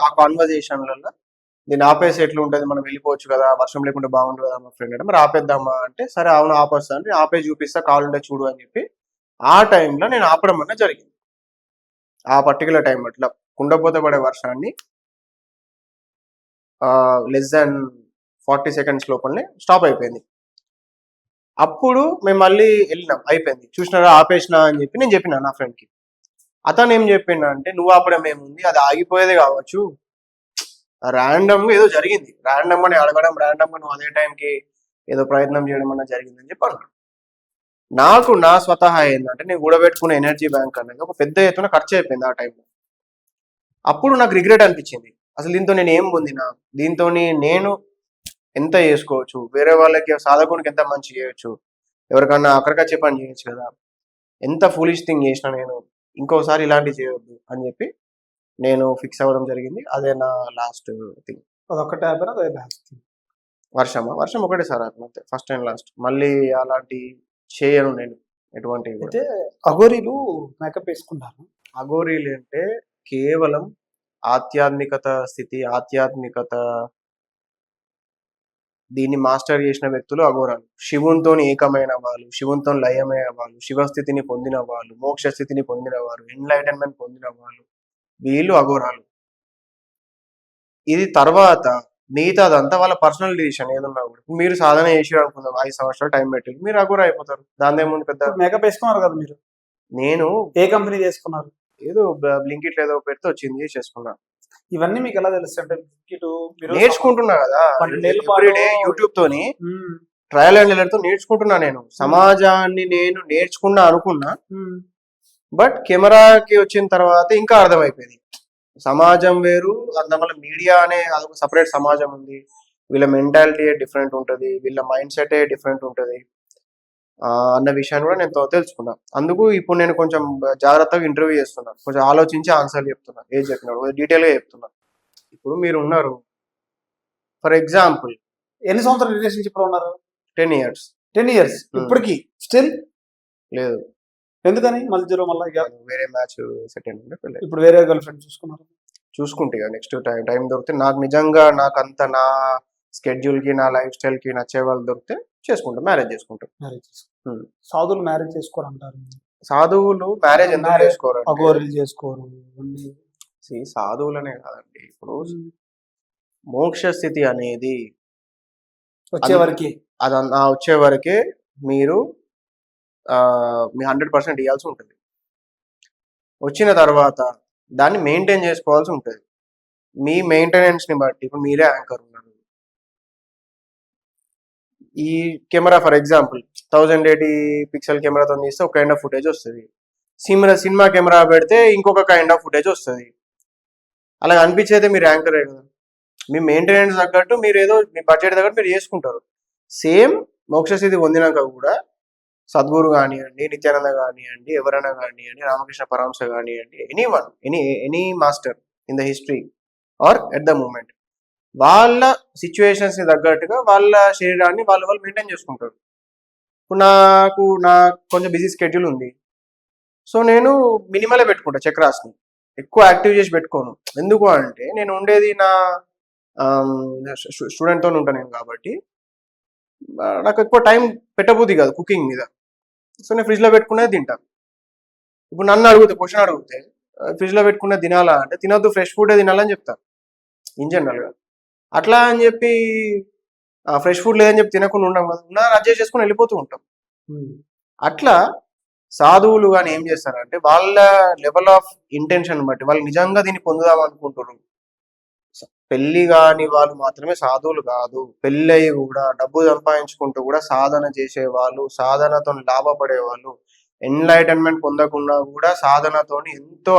ఆ కాన్వర్జేషన్లలో దీన్ని ఆపేసి ఎట్లా ఉంటుంది, మనం వెళ్ళిపోవచ్చు కదా, వర్షం లేకుండా బాగుంటుంది కదా మా ఫ్రెండ్ అంటే, మరి ఆపేద్దామా అంటే, సరే అవును ఆపేస్తా అంటే, ఆపేసి చూపిస్తా, కావాలంటే చూడు అని చెప్పి ఆ టైంలో నేను ఆపడం అన్న జరిగింది. ఆ పర్టికులర్ టైం అట్లా కుండపోత పడే వర్షాన్ని లెస్ దాన్ 40 సెకండ్స్ లోపలనే స్టాప్ అయిపోయింది. అప్పుడు మేము మళ్ళీ వెళ్ళినాం, అయిపోయింది చూసినారా ఆపేసినా అని చెప్పి నేను చెప్పిన నా ఫ్రెండ్కి. అతను ఏం చెప్పిండు అంటే, నువ్వు ఆపడం ఏముంది, అది ఆగిపోయేదే కావచ్చు, ర్యాండమ్గా ఏదో జరిగింది, ర్యాండమ్గా నేను అడగడం, ర్యాండమ్గా నువ్వు అదే టైంకి ఏదో ప్రయత్నం చేయడం అన్న జరిగిందని చెప్పి అన్నాడు. నాకు నా స్వతహా ఏంటంటే, నేను కూడబెట్టుకున్న ఎనర్జీ బ్యాంక్ అనేది ఒక పెద్ద ఎత్తున ఖర్చు అయిపోయింది ఆ టైంలో. అప్పుడు నాకు రిగ్రెట్ అనిపించింది, అసలు దీంతో నేను ఏం పొందినా, దీంతో నేను ఎంత చేసుకోవచ్చు, వేరే వాళ్ళకి సాధకునికి ఎంత మంచి చేయొచ్చు, ఎవరికన్నా అక్కడికొచ్చే పని చేయొచ్చు కదా, ఎంత ఫూలిష్ థింగ్ చేసిన నేను, ఇంకోసారి ఇలాంటివి చేయొద్దు అని చెప్పి నేను ఫిక్స్ అవ్వడం జరిగింది. అదే నా లాస్ట్ థింగ్. అదొక్కటే ఆపారు, అదే లాస్ట్. వర్షం ఒకటే సార్ అంతే, ఫస్ట్ అండ్ లాస్ట్. మళ్ళీ అలాంటి చేయను నేను ఎటువంటి. అయితే అఘోరీలు మేకప్ వేసుకుంటారు. అఘోరీలు అంటే కేవలం ఆధ్యాత్మికత స్థితి, ఆధ్యాత్మికత దీన్ని మాస్టర్ చేసిన వ్యక్తులు అఘోరాలు. శివునితో ఏకమైన వాళ్ళు, శివునితో లయమైన వాళ్ళు, శివస్థితిని పొందిన వాళ్ళు, మోక్ష స్థితిని పొందిన వారు, ఎన్లైటన్మెంట్ పొందిన వాళ్ళు, వీళ్ళు అఘోరాలు. ఇది తర్వాత మిగతాదంతా వాళ్ళ పర్సనల్ డిసిషన్ ఏదన్నా కూడా. మీరు సాధన చేసి అనుకుందాం 5 సంవత్సరాలు టైం పెట్టి మీరు అఘోర అయిపోతారు, దాని ఏముంది పెద్ద. మేకప్ వేసుకున్నారు కదా మీరు, నేను ఏ కంపెనీ చేసుకున్నారు? ఏదో బ్లింకిట్ ఏదో పెడితే వచ్చింది చేసుకున్నా. ఇవన్నీ మీకు ఎలా తెలుసు అంటే, నేర్చుకుంటున్నా కదా, 12 ఎవ్రీడే యూట్యూబ్ తోని ట్రయల్ అండ్ ఎర్రర్ తో నేర్చుకుంటున్నా. నేను సమాజాన్ని నేను నేర్చుకున్నా అనుకున్నా, బట్ కెమెరాకి వచ్చిన తర్వాత ఇంకా అర్థమైపోయింది, సమాజం వేరు, అందువల్ల మీడియా అనే అదొక సపరేట్ సమాజం ఉంది, వీళ్ళ మెంటాలిటీ డిఫరెంట్ ఉంటుంది, వీళ్ళ మైండ్ సెట్ డిఫరెంట్ ఉంటుంది అన్న విషయాన్ని కూడా నేను తెలుసుకున్నా. అందుకు ఇప్పుడు నేను కొంచెం జాగ్రత్తగా ఇంటర్వ్యూ చేస్తున్నా, కొంచెం ఆలోచించి ఆన్సర్లు చెప్తున్నా, ఏం చెప్పినాడు డీటెయిల్గా చెప్తున్నా. ఇప్పుడు మీరు ఉన్నారు, ఫర్ ఎగ్జాంపుల్ ఎన్ని సంవత్సరాల రిలేషన్షిప్ లో ఉన్నారు? 10 years. 10 years ఇప్పటికి స్టిల్ లేదు. ఎందుకని మళ్ళీ మళ్ళీ వేరే మ్యాచ్ సెట్ అయింది, ఇప్పుడు వేరే గర్ల్ ఫ్రెండ్ చూసుకున్నారు? చూసుకుంటే నెక్స్ట్ టైం దొరికితే, నాకు నిజంగా నాకంత నా స్కెడ్యూల్ కి, నా లైఫ్ స్టైల్ కి నచ్చే వాళ్ళు దొరికితే చేసుకుంటాం, మ్యారేజ్ చేసుకుంటాం. సాధువులు మ్యారేజ్ చేసుకోరంటారు. సాధువులు మ్యారేజ్ ఎందుకు చేసుకోరు? అఘోరీలు చేసుకోరు. సాధువులనే కాదండి, ఇప్పుడు మోక్ష స్థితి అనేది వచ్చే వరకు అది వచ్చే వరకే మీరు మీ 100% ఇవ్వాల్సి ఉంటుంది. వచ్చిన తర్వాత దాన్ని మెయింటైన్ చేసుకోవాల్సి ఉంటుంది. మీ మెయింటెనెన్స్ని బట్టి ఇప్పుడు మీరే యాంకర్ ఉన్నారు. ఈ కెమెరా ఫర్ ఎగ్జాంపుల్ 1080 పిక్సెల్ కెమెరాతో తీస్తే ఒక కైండ్ ఆఫ్ ఫుటేజ్ వస్తుంది. సినిమా కెమెరా పెడితే ఇంకొక కైండ్ ఆఫ్ ఫుటేజ్ వస్తుంది. అలా అనిపించేదే మీరు యాంకరే కదా. మీ మెయింటెనెన్స్ తగ్గట్టు మీరు ఏదో మీ బడ్జెట్ తగ్గట్టు మీరు చేసుకుంటారు. సేమ్ మోక్షస్థితి పొందినాక కూడా సద్గురు కానివ్వండి, నిత్యానంద కానివ్వండి, ఎవరైనా కానివ్వండి, రామకృష్ణ పరమహంస కానివ్వండి, any master in the history or at the moment, వాళ్ళ సిచ్యువేషన్స్ని తగ్గట్టుగా వాళ్ళ శరీరాన్ని వాళ్ళు మెయింటైన్ చేసుకుంటారు. ఇప్పుడు నాకు కొంచెం బిజీ స్కెడ్యూల్ ఉంది, సో నేను మినిమలే పెట్టుకుంటా చక్రాస్ని, ఎక్కువ యాక్టివ్ చేసి పెట్టుకోను. ఎందుకు అంటే నేను ఉండేది నా స్టూడెంట్తో ఉంటాను నేను, కాబట్టి నాకు ఎక్కువ టైం పెట్టబుద్ది కాదు కుకింగ్ మీద. సో నేను ఫ్రిడ్జ్లో పెట్టుకునేది తింటాను. ఇప్పుడు నన్ను క్వశ్చన్ అడిగితే ఫ్రిడ్జ్లో పెట్టుకునేది తినాలా అంటే తినొద్దు, ఫ్రెష్ ఫుడే తినాలని చెప్తాను ఇన్ జనరల్గా. అట్లా అని చెప్పి ఫ్రెష్ ఫుడ్ లేదని చెప్పి తినకుండా ఉంటాం కదా, అడ్జస్ట్ చేసుకుని వెళ్ళిపోతూ ఉంటాం. అట్లా సాధువులు కానీ ఏం చేస్తారంటే వాళ్ళ లెవెల్ ఆఫ్ ఇంటెన్షన్ బట్టి వాళ్ళు నిజంగా దీన్ని పొందుదాం అనుకుంటారు. పెళ్లి కాని వాళ్ళు మాత్రమే సాధువులు కాదు, పెళ్ళయి కూడా డబ్బు సంపాదించుకుంటూ కూడా సాధన చేసేవాళ్ళు, సాధనతో లాభపడే వాళ్ళు, ఎన్లైటన్మెంట్ పొందకుండా కూడా సాధనతో ఎంతో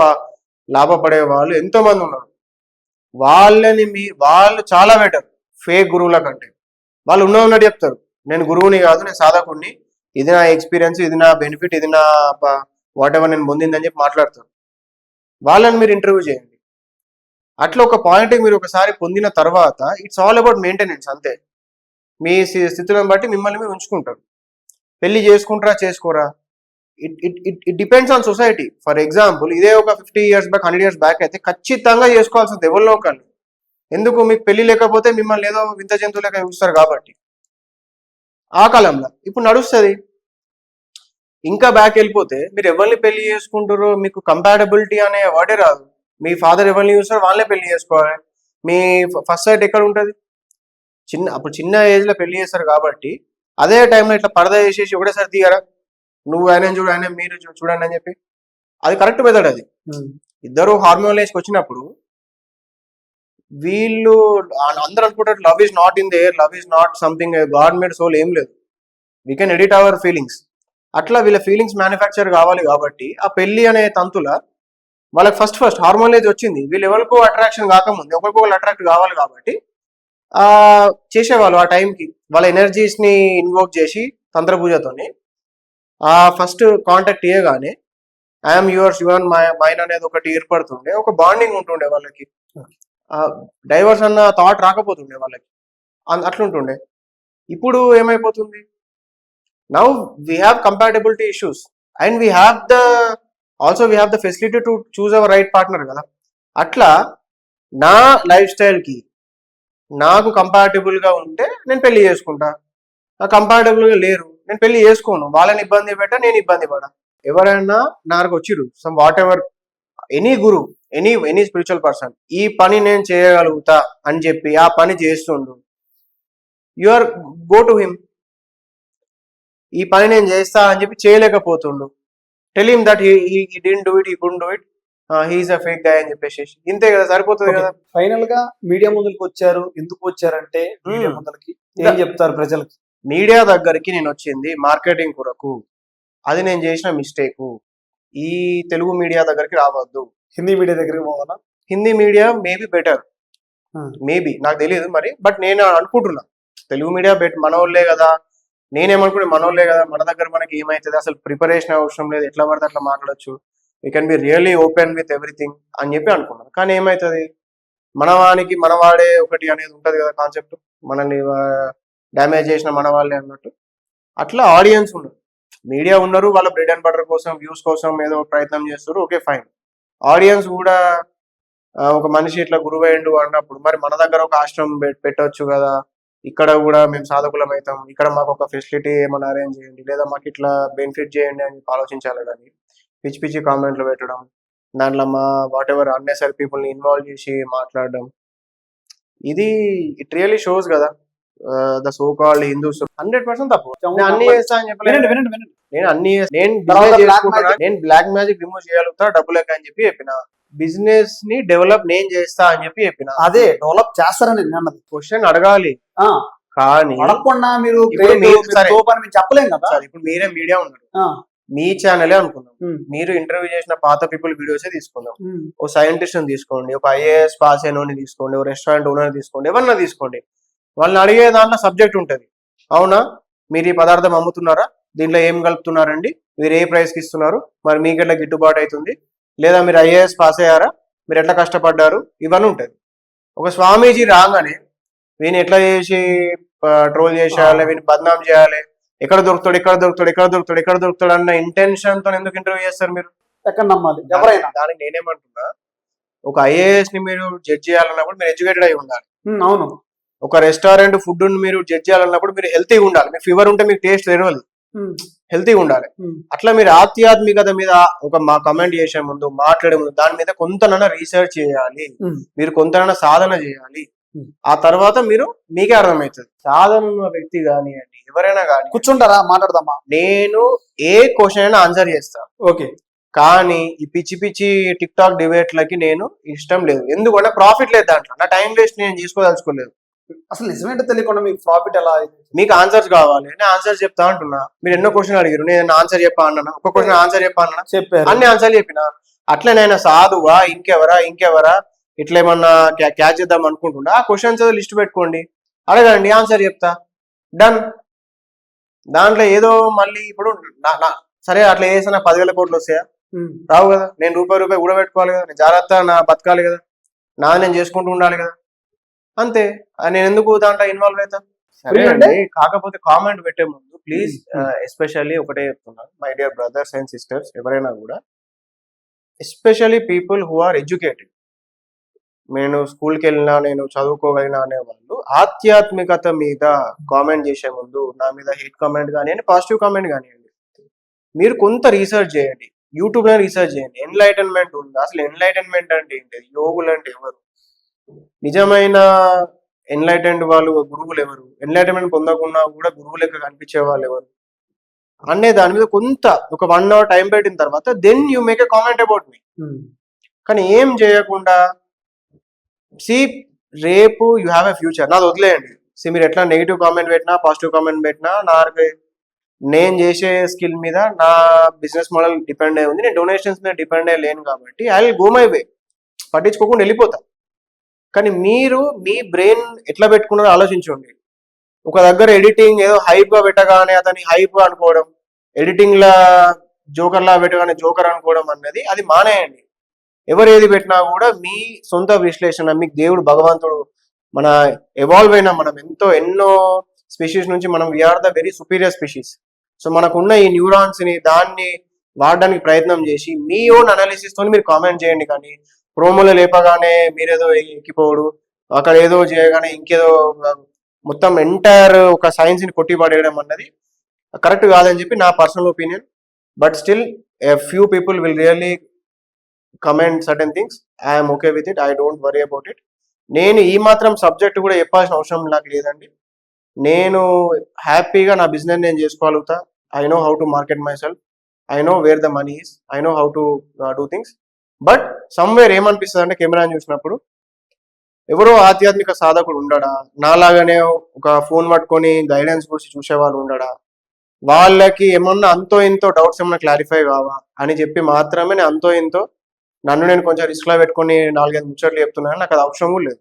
లాభపడే వాళ్ళు ఎంతో మంది ఉన్నారు. వాళ్ళు చాలా బెటర్ ఫేక్ గురువుల కంటే. వాళ్ళు ఉన్నట్టు చెప్తారు, నేను గురువుని కాదు, నేను సాధకుడిని, ఇది నా ఎక్స్పీరియన్స్, ఇది నా బెనిఫిట్, ఇది నా వాట్ ఎవర్ నేను పొందిందని చెప్పి మాట్లాడతారు. వాళ్ళని మీరు ఇంటర్వ్యూ చేయండి. అట్లా ఒక పాయింట్ మీరు ఒకసారి పొందిన తర్వాత ఇట్స్ ఆల్ అబౌట్ మెయింటెనెన్స్ అంతే. మీ స్థితులను బట్టి మిమ్మల్ని మీరు ఉంచుకుంటారు. పెళ్లి చేసుకుంటారా చేసుకోరా, it depends on society. For example ఇదే ఒక 50 years బ్యాక్ 100 years బ్యాక్ అయితే ఖచ్చితంగా చేసుకోవాల్సింది ఎవరిలో ఒకళ్ళు. ఎందుకు, మీకు పెళ్లి లేకపోతే మిమ్మల్ని ఏదో వింత జంతువు లెక్క చూస్తారు కాబట్టి. ఆ కాలంలో ఇప్పుడు నడుస్తుంది. ఇంకా బ్యాక్ వెళ్ళిపోతే మీరు ఎవరిని పెళ్లి చేసుకుంటారో మీకు కంపాటబిలిటీ అనే వర్డే రాదు. మీ ఫాదర్ ఎవరిని చూస్తారో వాళ్ళే పెళ్లి చేసుకోవాలి. మీ ఫస్ట్ సైట్ ఎక్కడ ఉంటుంది, అప్పుడు చిన్న ఏజ్లో పెళ్లి చేస్తారు కాబట్టి అదే టైంలో ఇట్లా పరదా చేసేసి ఒకటేసారి తీయరా, నువ్వు ఆయన చూడు ఆయన మీరు చూడండి అని చెప్పి, అది కరెక్ట్ మెథడ్. అది ఇద్దరు హార్మోన్ ఏజ్కి వచ్చినప్పుడు వీళ్ళు అందరూ అనుకుంటారు love is not in the air, love is not something god made soul, ఏం లేదు, we can edit our feelings. అట్లా వీళ్ళ ఫీలింగ్స్ మ్యానుఫ్యాక్చర్ కావాలి కాబట్టి ఆ పెళ్లి అనే తంతుల వాళ్ళకి ఫస్ట్ హార్మోన్ ఏజ్ వచ్చింది. వీళ్ళు ఎవరికో అట్రాక్షన్ కాకముందు ఒకరికొకరు అట్రాక్ట్ కావాలి కాబట్టి చేసేవాళ్ళు ఆ టైంకి వాళ్ళ ఎనర్జీస్ని ఇన్వోక్ చేసి తంత్రపూజతోని ఆ ఫస్ట్ కాంటాక్ట్ ఇవ్వగానే ఐఎమ్ యువర్స్ యువర్ మైన్ అనేది ఒకటి ఏర్పడుతుండే, ఒక బాండింగ్ ఉంటుండే వాళ్ళకి. డైవర్స్ అన్న థాట్ రాకపోతుండే వాళ్ళకి, అట్లుంటుండే. ఇప్పుడు ఏమైపోతుంది, now we have compatibility issues and we have the facility to choose our right partner కదా. అట్లా నా లైఫ్ స్టైల్కి నాకు కంపాటబుల్గా ఉంటే నేను పెళ్లి చేసుకుంటా, నాకు కంపాటబుల్గా లేరు నేను పెళ్లి చేసుకోను. వాళ్ళని ఇబ్బంది పెట్టా, నేను ఇబ్బంది పడా. ఎవరైనా నాకు వచ్చిరు some whatever any guru any spiritual person, ఈ పని నేను చేయగలుగుతా అని చెప్పి ఆ పని చేస్తుండు, you are go to him. ఈ పని నేను చేస్తా అని చెప్పి చేయలేకపోతుండు, tell him that he didn't do it, he couldn't do it, he's a fake guy అని చెప్పేసి ఇంతే కదా, సరిపోతుంది కదా. ఫైనల్ గా మీడియా ముందుకు వచ్చారు, ఎందుకు వచ్చారంటే మీడియా ముందరికి ఏం చెప్తారు ప్రజలకి? మీడియా దగ్గరికి నేను వచ్చింది మార్కెటింగ్ కొరకు, అది నేను చేసిన మిస్టేక్. ఈ తెలుగు మీడియా దగ్గరికి రావద్దు, హిందీ మీడియా దగ్గరికి పోవాలా? Hindi media maybe better, maybe నాకు తెలియదు మరి, బట్ నేను అనుకుంటున్నా తెలుగు మీడియా మన వాళ్ళే కదా. నేనేమనుకుంటే మన వాళ్ళే కదా, మన దగ్గర మనకి ఏమవుతుంది, అసలు ప్రిపరేషన్ అవసరం లేదు, ఎట్లా పడితే అట్లా మాట్లాడచ్చు, we can be really open with everything అని చెప్పి అనుకున్నాను. కానీ ఏమవుతుంది, మనవానికి మనవాడే ఒకటి అనేది ఉంటుంది కదా కాన్సెప్ట్, మనల్ని డ్యామేజ్ చేసిన మన వాళ్ళే అన్నట్టు. అట్లా ఆడియన్స్ ఉన్నారు, మీడియా ఉన్నారు, వాళ్ళ బ్రెడ్ అండ్ బటర్ కోసం వ్యూస్ కోసం ఏదో ప్రయత్నం చేస్తారు, ఓకే ఫైన్. ఆడియన్స్ కూడా ఒక మనిషి ఇట్లా గురువైండు అన్నప్పుడు మరి మన దగ్గర ఒక ఆశ్రమం పెట్టవచ్చు కదా, ఇక్కడ కూడా మేము సాధకులం అవుతాం, ఇక్కడ మాకు ఒక ఫెసిలిటీ ఏమైనా అరేంజ్ చేయండి, లేదా మాకు ఇట్లా బెనిఫిట్ చేయండి అని ఆలోచించాలి. కానీ పిచ్చి పిచ్చి కామెంట్లు పెట్టడం, దాంట్లో మా వాట్ ఎవర్ అన్నెసరీ పీపుల్ని ఇన్వాల్వ్ చేసి మాట్లాడడం, ఇది ఇట్ రియల్లీ షోస్ కదా ద సో కాల్డ్ హిందూస్ 100% తప్పు. నేను అన్ని చేస్తా అని చెప్పలేదు. వినండి వినండి వినండి. నేను అన్ని నేను తర్వాత business black చేసుకుంటున్నా, నేను బ్లాక్ మ్యాజిక్ రిమూవ్ చేయగలుగుతా డబ్బులకి అని చెప్పి చెప్పిన. బిజినెస్ ని డెవలప్ నేను చేస్తా అని చెప్పి చెప్పిన. అదే డెవలప్ చేస్తారని నేను అన్నది. క్వశ్చన్ అడగాలి ఆ, కానీ అడగకుండా మీరు ఇప్పుడు great, మీరు మీరు సరే. top అని మేము చెప్పలేం కదా. సార్ ఇప్పుడు మీరే మీడియా ఉన్నారు, ఆ, మీ ఛానలే అనుకుందాం. ఉమ్, మీరు ఇంటర్వ్యూ చేసిన పాత పీపుల్ వీడియోసే తీసుకుందాం. ఉమ్, ఓ సైంటిస్ట్ తీసుకోండి, ఒక ఐఏఎస్ పాస్ అయిన తీసుకోండి, ఓ రెస్టారెంట్ ఓనర్ తీసుకోండి, ఎవరన్నా తీసుకోండి. వాళ్ళని అడిగే దాంట్లో సబ్జెక్ట్ ఉంటది. అవునా, మీరు ఈ పదార్థం అమ్ముతున్నారా, దీంట్లో ఏం కలుపుతున్నారండి, మీరు ఏ ప్రైస్ కి ఇస్తున్నారు, మరి మీకు ఎట్లా గిట్టుబాటు అవుతుంది, లేదా మీరు ఐఏఎస్ పాస్ అయ్యారా, మీరు ఎట్లా కష్టపడ్డారు, ఇవన్నీ ఉంటది. ఒక స్వామీజీ రాగానే వీని ఎట్లా చేసి ట్రోల్ చేసేయాలి, వీని బద్నాం చేయాలి, ఎక్కడ దొరుకుతాడు ఎక్కడ దొరుకుతాడు ఎక్కడ దొరుకుతాడు ఎక్కడ దొరుకుతాడు అన్న ఇంటెన్షన్ తో ఎందుకు ఇంటర్వ్యూ చేస్తారు మీరు? ఎక్కడ నమ్మాలి ఎవరైనా? దానికి నేనేమంటున్నా, ఒక ఐఏఎస్ ని మీరు జడ్జ్ చేయాలన్నప్పుడు మీరు ఎడ్యుకేటెడ్ అయి ఉండాలి. ఉమ్, అవును. ఒక రెస్టారెంట్ ఫుడ్ మీరు జడ్జ్ చేయాలన్నప్పుడు మీరు హెల్తీగా ఉండాలి. మీకు ఫీవర్ ఉంటే మీకు టేస్ట్ తెలియదు, ఉమ్, హెల్తీగా ఉండాలి. ఉమ్, అట్లా మీరు ఆధ్యాత్మికత మీద మా కమెంట్ చేసే ముందు, మాట్లాడే ముందు దాని మీద కొంతనైనా రీసెర్చ్ చేయాలి, ఉమ్, మీరు కొంతనైనా సాధన చేయాలి. ఉమ్. ఆ తర్వాత మీరు మీకే అర్థమవుతుంది. సాధన ఉన్న వ్యక్తి కానివ్వండి, ఎవరైనా కానీ కూర్చుంటారా మాట్లాడదామా? నేను ఏ క్వశ్చన్ అయినా ఆన్సర్ చేస్తా, ఓకే. కానీ ఈ పిచ్చి పిచ్చి టిక్ టాక్ డిబేట్లకి నేను ఇష్టం లేదు. ఎందుకంటే ప్రాఫిట్ లేదు దాంట్లో, నా టైం వేస్ట్ నేను చేసుకోదలుచుకోలేదు. అసలు నిజమేంటో తెలియకుండా మీకు ప్రాఫిట్ ఎలా అయింది? మీకు ఆన్సర్స్ కావాలి, నేను ఆన్సర్ చెప్తా అంటున్నా. మీరు ఎన్నో క్వశ్చన్ అడిగారు, నేను ఆన్సర్ చెప్పా అన్నా, ఒక క్వశ్చన్ ఆన్సర్ చెప్పా అన్నా, చెప్పారు. అన్ని ఆన్సర్ చెప్పిన. అట్లనైనా సాధువా ఇంకెవరా ఇట్లా ఏమన్నా క్యాచ్ చేద్దాం అనుకుంటున్నా, ఆ క్వశ్చన్స్ లిస్ట్ పెట్టుకోండి, అడగండి, ఆన్సర్ చెప్తా, డన్. దాంట్లో ఏదో మళ్ళీ ఇప్పుడు సరే అట్లా చేసినా 10,000 కోట్లు వస్తాయా? ఉమ్, రావు కదా. నేను రూపాయి కూడా పెట్టుకోవాలి కదా, నేను జాగ్రత్త నా బతకాలి కదా, నాది నేను చేసుకుంటూ ఉండాలి కదా, అంతే. నేను ఎందుకు దాంట్లో ఇన్వాల్వ్ అవుతా? సరే అండి. కాకపోతే కామెంట్ పెట్టే ముందు ప్లీజ్ ఎస్పెషల్లీ ఒకటే చెప్తున్నాను, my dear brothers and sisters, ఎవరైనా కూడా especially people who are educated, నేను స్కూల్కి వెళ్ళినా నేను చదువుకోగలిగినా అనే వాళ్ళు ఆధ్యాత్మికత మీద కామెంట్ చేసే ముందు, నా మీద హేట్ కామెంట్ కానివ్వండి, పాజిటివ్ కామెంట్ కానివ్వండి, మీరు కొంత రీసెర్చ్ చేయండి, యూట్యూబ్ లో రీసెర్చ్ చేయండి. ఎన్లైటన్మెంట్ ఉందా, అసలు ఎన్లైటన్మెంట్ అంటే ఏంటి, యోగులు అంటే ఎవరు, నిజమైన ఎన్లైటెండ్ వాళ్ళు గురువులు ఎవరు, ఎన్లైటన్మెంట్ పొందకుండా కూడా గురువు లెక్క కనిపించే వాళ్ళు ఎవరు అనే దాని మీద కొంత ఒక 1 hour టైం పెట్టిన తర్వాత then you make a comment about me. కానీ ఏం చేయకుండా రేపు యూ హ్యావ్ ఎ ఫ్యూచర్, నాది వదిలేయండి. మీరు ఎట్లా నెగిటివ్ కామెంట్ పెట్టినా పాజిటివ్ కామెంట్ పెట్టినా, నేను చేసే స్కిల్ మీద నా బిజినెస్ మోడల్ డిపెండ్ అయి ఉంది, నేను డొనేషన్స్ మీద డిపెండ్ అయ్యి లేను కాబట్టి I will go my way, పట్టించుకోకుండా వెళ్ళిపోతా. కానీ మీరు మీ బ్రెయిన్ ఎట్లా పెట్టుకున్నారో ఆలోచించండి. ఒక దగ్గర ఎడిటింగ్ ఏదో హైప్ గా పెట్టగానే అతని హైప్ గా అనుకోవడం, ఎడిటింగ్ లా జోకర్ లా పెట్టగానే జోకర్ అనుకోవడం అన్నది అది మానేయండి. ఎవరు ఏది పెట్టినా కూడా మీ సొంత విశ్లేషణ, మీకు దేవుడు భగవంతుడు మన ఎవాల్వ్ అయినా మనం ఎన్నో స్పీషీస్ నుంచి మనం we are the very superior species. So మనకున్న ఈ న్యూరాన్స్ ని దాన్ని వాడడానికి ప్రయత్నం చేసి మీ ఓన్ అనాలిసిస్ తో మీరు కామెంట్ చేయండి. కానీ ప్రోమోలో లేపగానే మీరేదో ఎక్కిపోవడు, అక్కడ ఏదో చేయగానే ఇంకేదో మొత్తం ఎంటైర్ ఒక సైన్స్ ని కొట్టి పడేయడం అన్నది కరెక్ట్ కాదని చెప్పి నా personal opinion. But still a few people will really comment certain things, I'm okay with it, I don't worry about it. నేను ఈ మాత్రం సబ్జెక్ట్ కూడా చెప్పాల్సిన అవసరం నాకు లేదండి. నేను హ్యాపీగా నా బిజినెస్ నేను చేసుకోగలుగుతా. I know how to market myself, I know where the money is, I know how to do things. But somewhere ఏమనిపిస్తుంది అంటే కెమెరాని చూసినప్పుడు ఎవరో ఆధ్యాత్మిక సాధకుడు ఉండడా, నాలాగానే ఒక ఫోన్ పట్టుకొని గైడెన్స్ గురించి చూసేవాళ్ళు ఉండడా, వాళ్ళకి ఏమన్నా అంతో ఇంతో డౌట్స్ ఏమన్నా క్లారిఫై కావా అని చెప్పి మాత్రమే నేను అంతో ఇంతో నన్ను నేను కొంచెం రిస్క్ లో పెట్టుకొని 4-5 ముచ్చట్లు చెప్తున్నాను. నాకు అది అవసరం కూడా లేదు.